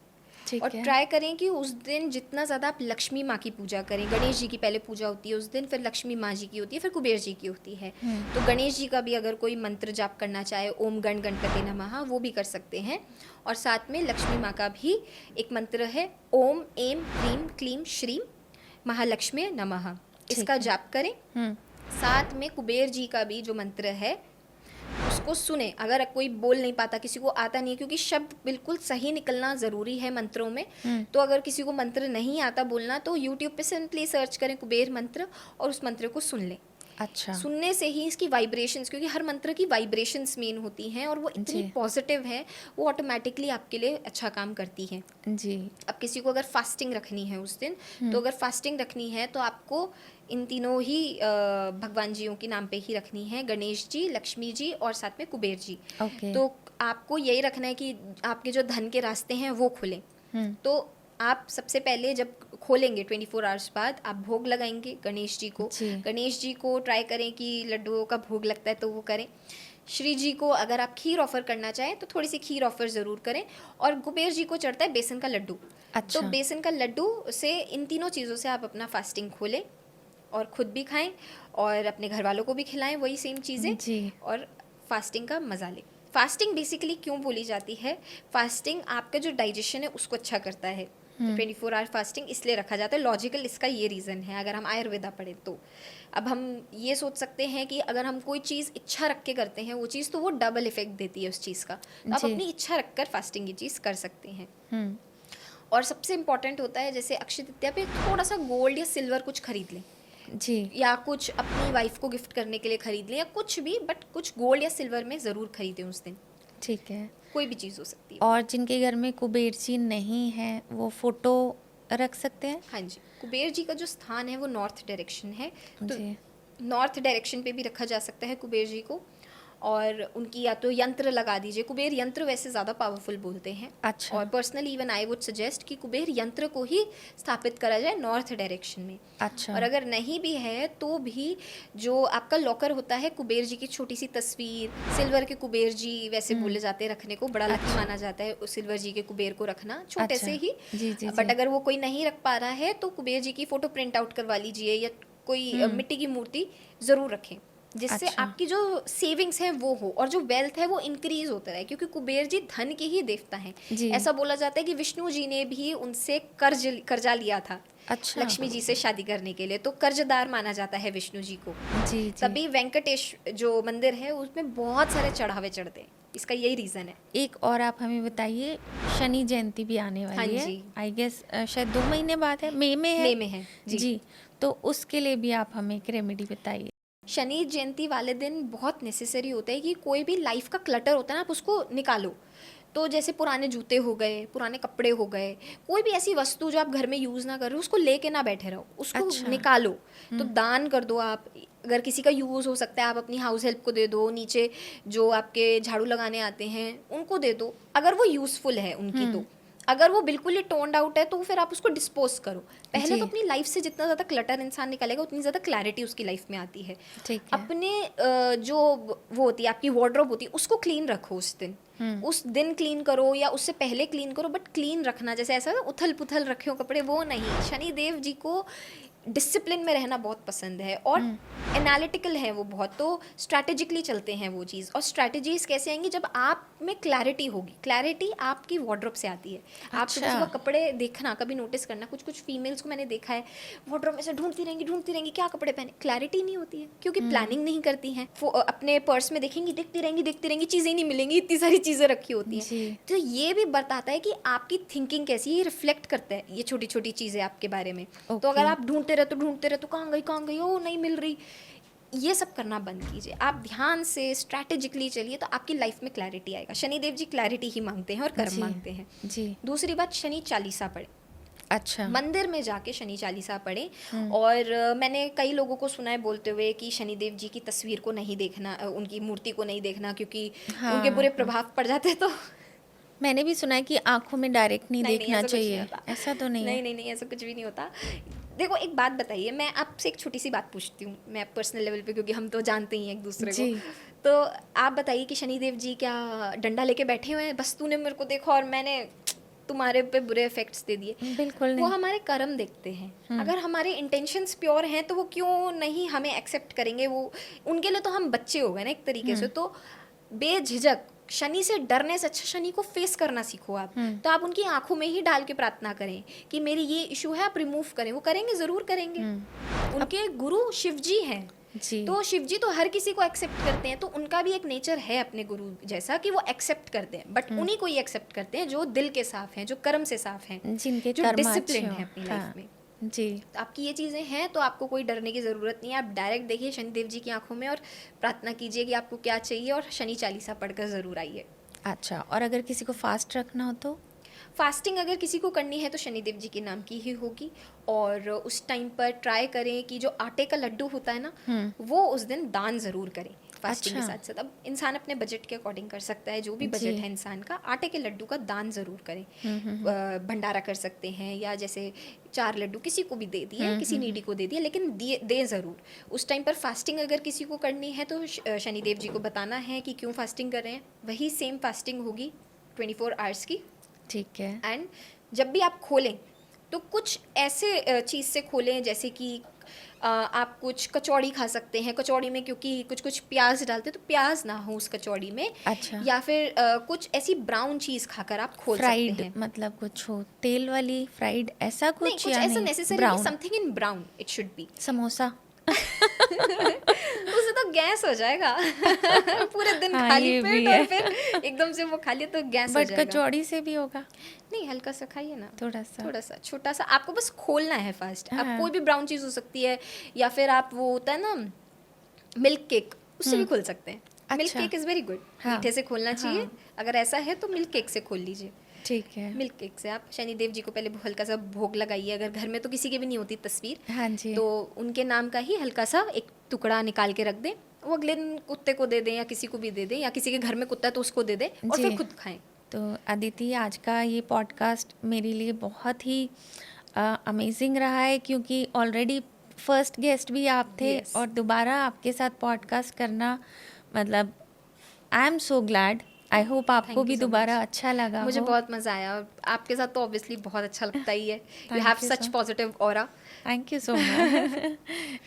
ठीक और है। ट्राई करें कि उस दिन जितना ज़्यादा आप लक्ष्मी माँ की पूजा करें। गणेश जी की पहले पूजा होती है उस दिन, फिर लक्ष्मी माँ जी की होती है, फिर कुबेर जी की होती है। तो गणेश जी का भी अगर कोई मंत्र जाप करना चाहे, ओम गण गणपति नमः, वो भी कर सकते हैं। और साथ में लक्ष्मी माँ का भी एक मंत्र है, ओम एम ह्रीम क्लीम श्रीम महालक्ष्मी नमः, इसका जाप करें। साथ में कुबेर जी का भी जो मंत्र है उसको सुने। अगर कोई बोल नहीं पाता, किसी को आता नहीं है, क्योंकि शब्द बिल्कुल सही निकलना ज़रूरी है मंत्रों में। तो अगर किसी को मंत्र नहीं आता बोलना, तो यूट्यूब पे सिंपली सर्च करें कुबेर मंत्र और उस मंत्र को सुन लें। अच्छा। सुनने से ही इसकी वाइब्रेशंस, क्योंकि हर मंत्र की वाइब्रेशंस मेन होती हैं और वो इतनी पॉजिटिव है, वो ऑटोमेटिकली आपके लिए अच्छा काम करती हैं। जी। अब किसी को अगर फास्टिंग रखनी है उस दिन, तो अगर फास्टिंग रखनी है तो आपको इन तीनों ही भगवान जियों के नाम पे ही रखनी है, गणेश जी, लक्ष्मी जी और साथ में कुबेर जी। ओके। तो आपको यही रखना है कि आपके जो धन के रास्ते हैं वो खुलें। तो आप सबसे पहले जब खोलेंगे 24 आवर्स बाद, आप भोग लगाएंगे गणेश जी को। गणेश जी को ट्राई करें कि लड्डुओं का भोग लगता है तो वो करें। श्री जी को अगर आप खीर ऑफर करना चाहें तो थोड़ी सी खीर ऑफर ज़रूर करें। और कुबेर जी को चढ़ता है बेसन का लड्डू। अच्छा। तो बेसन का लड्डू से, इन तीनों चीज़ों से आप अपना फास्टिंग खोलें और ख़ुद भी खाएं और अपने घर वालों को भी खिलाएं वही सेम चीज़ें जी। और फास्टिंग का मज़ा लें। फास्टिंग बेसिकली क्यों बोली जाती है, फास्टिंग आपका जो डाइजेशन है उसको अच्छा करता है। 24 आवर फास्टिंग इसलिए रखा जाता है, लॉजिकल इसका ये रीज़न है अगर हम आयुर्वेदा पढ़ें तो। अब हम ये सोच सकते हैं कि अगर हम कोई चीज़ इच्छा रख के करते हैं वो चीज़, तो वो डबल इफेक्ट देती है उस चीज़ का। तो आप अपनी इच्छा रखकर फास्टिंग ये चीज़ कर सकते हैं। और सबसे इम्पॉर्टेंट होता है, जैसे अक्षय तृतीया पे थोड़ा सा गोल्ड या सिल्वर कुछ खरीद लें जी, या कुछ अपनी वाइफ को गिफ्ट करने के लिए खरीद लें या कुछ भी, बट कुछ गोल्ड या सिल्वर में ज़रूर खरीदें उस दिन। ठीक है। कोई भी चीज़ हो सकती है। और जिनके घर में कुबेर जी नहीं है वो फोटो रख सकते हैं? हाँ जी, कुबेर जी का जो स्थान है वो नॉर्थ डायरेक्शन है, तो जी। नॉर्थ डायरेक्शन पे भी रखा जा सकता है कुबेर जी को। और उनकी या तो यंत्र लगा दीजिए, कुबेर यंत्र वैसे ज़्यादा पावरफुल बोलते हैं। अच्छा। और personally even I would suggest कि कुबेर यंत्र को ही स्थापित करा जाए नॉर्थ डायरेक्शन में। अच्छा। और अगर नहीं भी है तो भी जो आपका लॉकर होता है, कुबेर जी की छोटी सी तस्वीर, सिल्वर के कुबेर जी वैसे बोले जाते हैं रखने को, बड़ा लकी माना जाता है उस सिल्वर जी के कुबेर को रखना, छोटे अच्छा। से ही। जी जी बट जी। अगर वो कोई नहीं रख पा रहा है तो कुबेर जी की फोटो प्रिंट आउट करवा लीजिए, या कोई मिट्टी की मूर्ति ज़रूर रखें, जिससे अच्छा। आपकी जो सेविंग्स है वो हो और जो वेल्थ है वो इंक्रीज होता रहे, क्योंकि कुबेर जी धन के ही देवता हैं। जी। ऐसा बोला जाता है कि विष्णु जी ने भी उनसे कर्जा लिया था अच्छा। लक्ष्मी जी से शादी करने के लिए, तो कर्जदार माना जाता है विष्णु जी को। जी जी। तभी वेंकटेश जो मंदिर है उसमें बहुत सारे चढ़ावे चढ़ते हैं, इसका यही रीज़न है। एक और आप हमें बताइए, शनि जयंती भी आने हाँ वाली है, जी। आई गेस शायद 2 महीने बाद है, मई में है। मई में है जी। जी, तो उसके लिए भी आप हमें एक रेमेडी बताइए। शनि जयंती वाले दिन बहुत नेसेसरी होता है कि कोई भी लाइफ का क्लटर होता है ना, आप उसको निकालो। तो जैसे पुराने जूते हो गए, पुराने कपड़े हो गए, कोई भी ऐसी वस्तु जो आप घर में यूज़ ना कर रहे हो उसको लेके ना बैठे रहो, उसको अच्छा। निकालो। तो दान कर दो आप, अगर किसी का यूज़ हो सकता है आप अपनी हाउस हेल्प को दे दो, नीचे जो आपके झाड़ू लगाने आते हैं उनको दे दो, अगर वो यूज़फुल है उनकी। तो अगर वो बिल्कुल ही टोन्ड आउट है तो फिर आप उसको डिस्पोज करो। पहले तो अपनी लाइफ से जितना ज़्यादा क्लटर इंसान निकालेगा उतनी ज़्यादा क्लैरिटी उसकी लाइफ में आती है। ठीक है। अपने जो वो होती है आपकी वार्डरोब होती है उसको क्लीन रखो उस दिन क्लीन करो या उससे पहले क्लीन करो, बट क्लीन रखना। जैसे ऐसा उथल पुथल रखे हो कपड़े, वो नहीं। शनिदेव जी को डिसिप्लिन में रहना बहुत पसंद है और एनालिटिकल है वो बहुत, तो स्ट्रैटेजिकली चलते हैं वो चीज़। और स्ट्रैटेजीज कैसे आएंगी, जब आप में क्लैरिटी होगी। क्लैरिटी आपकी वार्डरोब से आती है। आप सुबह सुबह कपड़े देखना, कभी नोटिस करना, कुछ कुछ फीमेल्स को मैंने देखा है वार्डरोब में से ढूंढती रहेंगी क्या कपड़े पहने, क्लैरिटी नहीं होती है क्योंकि प्लानिंग नहीं करती हैं। अपने पर्स में देखेंगी, देखती रहेंगी, चीज़ें नहीं मिलेंगी, इतनी सारी चीज़ें रखी होती हैं। तो ये भी बताता है कि आपकी थिंकिंग कैसी है, ये रिफ्लेक्ट करता है ये छोटी छोटी चीज़ें आपके बारे में। तो अगर आप ढूंढते रहे तो कहाँ गई, ओ नहीं मिल रही, ये सब करना बंद कीजिए। आप ध्यान से स्ट्रैटेजिकली चलिए तो आपकी लाइफ में क्लैरिटी आएगा। शनिदेव जी क्लैरिटी ही मांगते हैं और कर्म मांगते हैं जी। दूसरी बात, शनि चालीसा पढ़े। अच्छा। मंदिर में जाके शनि चालीसा पढ़े। और मैंने कई लोगों को सुना है बोलते हुए कि शनिदेव जी की तस्वीर को नहीं देखना, उनकी मूर्ति को नहीं देखना, क्योंकि उनके बुरे प्रभाव पड़ जाते हैं। तो मैंने भी सुना है कि आंखों में डायरेक्ट नहीं देखना ऐसा चाहिए। ऐसा तो नहीं है? नहीं, ऐसा कुछ भी नहीं होता। देखो एक बात बताइए, मैं आपसे एक छोटी सी बात पूछती हूँ, मैं पर्सनल लेवल पे, क्योंकि हम तो जानते ही हैं एक दूसरे को। तो आप बताइए कि शनिदेव जी क्या डंडा लेके बैठे हुए हैं, बस तूने मेरे को देखा और मैंने तुम्हारे पे बुरे इफेक्ट्स दे दिए? बिल्कुल नहीं। वो हमारे कर्म देखते हैं। अगर हमारे इंटेंशंस प्योर हैं तो वो क्यों नहीं हमें एक्सेप्ट करेंगे। वो उनके लिए तो हम बच्चे हो गए ना एक तरीके से। तो बेझिझक शनि से डरने से अच्छा शनि को फेस करना सीखो आप। तो आप उनकी आंखों में ही डाल के प्रार्थना करें कि मेरी ये इशू है, आप रिमूव करें। वो करेंगे, जरूर करेंगे। उनके गुरु शिव जी हैं जी। तो शिव जी तो हर किसी को एक्सेप्ट करते हैं, तो उनका भी एक नेचर है अपने गुरु जैसा कि वो एक्सेप्ट करते हैं। बट उन्हीं को ही एक्सेप्ट करते हैं जो दिल के साफ हैं, जो कर्म से साफ हैं, जिनके जो कर्म डिसिप्लिन अच्छे है हों। अपनी हाँ। लाइफ में। जी। तो आपकी ये चीज़ें हैं तो आपको कोई डरने की ज़रूरत नहीं है। आप डायरेक्ट देखिए शनिदेव जी की आंखों में और प्रार्थना कीजिए कि आपको क्या चाहिए, और शनि चालीसा पढ़कर ज़रूर आइए। अच्छा, और अगर किसी को फास्ट रखना हो तो? फास्टिंग अगर किसी को करनी है तो शनिदेव जी के नाम की ही होगी। और उस टाइम पर ट्राई करें कि जो आटे का लड्डू होता है ना, वो उस दिन दान ज़रूर करें फास्टिंग के साथ साथ। अब इंसान अपने बजट के अकॉर्डिंग कर सकता है, जो भी बजट है इंसान का, आटे के लड्डू का दान ज़रूर करें। भंडारा कर सकते हैं, या जैसे 4 लड्डू किसी को भी दे दिए, किसी नीडी को दे दिया, लेकिन दे ज़रूर। उस टाइम पर फास्टिंग अगर किसी को करनी है तो शनिदेव जी को बताना है कि क्यों फास्टिंग कर रहे हैं। वही सेम फास्टिंग होगी 24 आवर्स की। ठीक है। एंड जब भी आप खोलें तो कुछ ऐसे चीज़ से खोलें जैसे कि आप कुछ कचौड़ी खा सकते हैं। कचौड़ी में क्योंकि कुछ कुछ प्याज डालते हैं तो प्याज ना हो उस कचौड़ी में। अच्छा। या फिर कुछ ऐसी ब्राउन चीज़ खाकर आप खोल सकते हैं। मतलब कुछ हो तेल वाली फ्राइड, ऐसा कुछ? नहीं, कुछ ऐसा नेसेसरी नहीं, something in brown it should be. Samosa? उससे तो गैस हो जाएगा। पूरे दिन हाँ, खाली ये पेट भी और है। फिर एकदम से वो खा लिया तो गैस हो जाएगा। बट कचौड़ी से भी होगा? नहीं, हल्का सा खाइए ना, थोड़ा सा छोटा सा। आपको बस खोलना है फर्स्ट। हाँ। आप कोई भी ब्राउन चीज़ हो सकती है, या फिर आप वो होता है ना मिल्क केक, उससे भी खोल सकते हैं। मिल्क अच्छा। केक इज़ वेरी गुड, हाँ, मीठे से खोलना चाहिए। हाँ। अगर ऐसा है तो मिल्क केक से खोल लीजिए। ठीक है। मिल्क केक से आप शनिदेव जी को पहले हल्का सा भोग लगाइए, अगर घर में तो किसी के भी नहीं होती तस्वीर, हाँ जी। तो उनके नाम का ही हल्का सा एक टुकड़ा निकाल के रख दें, वो अगले दिन कुत्ते को दे दें या किसी को भी दे दें, या किसी के घर में कुत्ता है तो उसको दे दें और जी। फिर खुद खाएं। तो अदिति, आज का ये पॉडकास्ट मेरे लिए बहुत ही अमेजिंग रहा है, क्योंकि ऑलरेडी फर्स्ट गेस्ट भी आप थे Yes. और दोबारा आपके साथ पॉडकास्ट करना, मतलब I am so glad. I hope आपको Thank भी you so दोबारा much. अच्छा लगा मुझे हो। बहुत मज़ा आया, और आपके साथ तो ऑब्वियसली बहुत अच्छा लगता ही है। You Thank have you such so- positive aura. Thank you so much.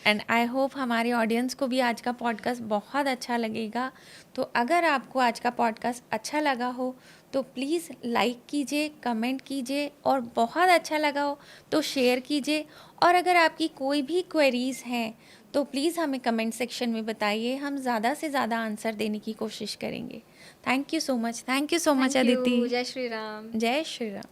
And I hope हमारे ऑडियंस को भी आज का पॉडकास्ट बहुत अच्छा लगेगा। तो अगर आपको आज का पॉडकास्ट अच्छा लगा हो तो प्लीज़ लाइक कीजिए, कमेंट कीजिए, और बहुत अच्छा लगा हो तो शेयर कीजिए। और अगर आपकी कोई भी क्वेरीज़ हैं तो प्लीज़ हमें कमेंट सेक्शन में बताइए, हम ज़्यादा से ज़्यादा आंसर देने की कोशिश करेंगे। Thank you so much thank you, Aditi. जय श्री राम। जय श्री राम।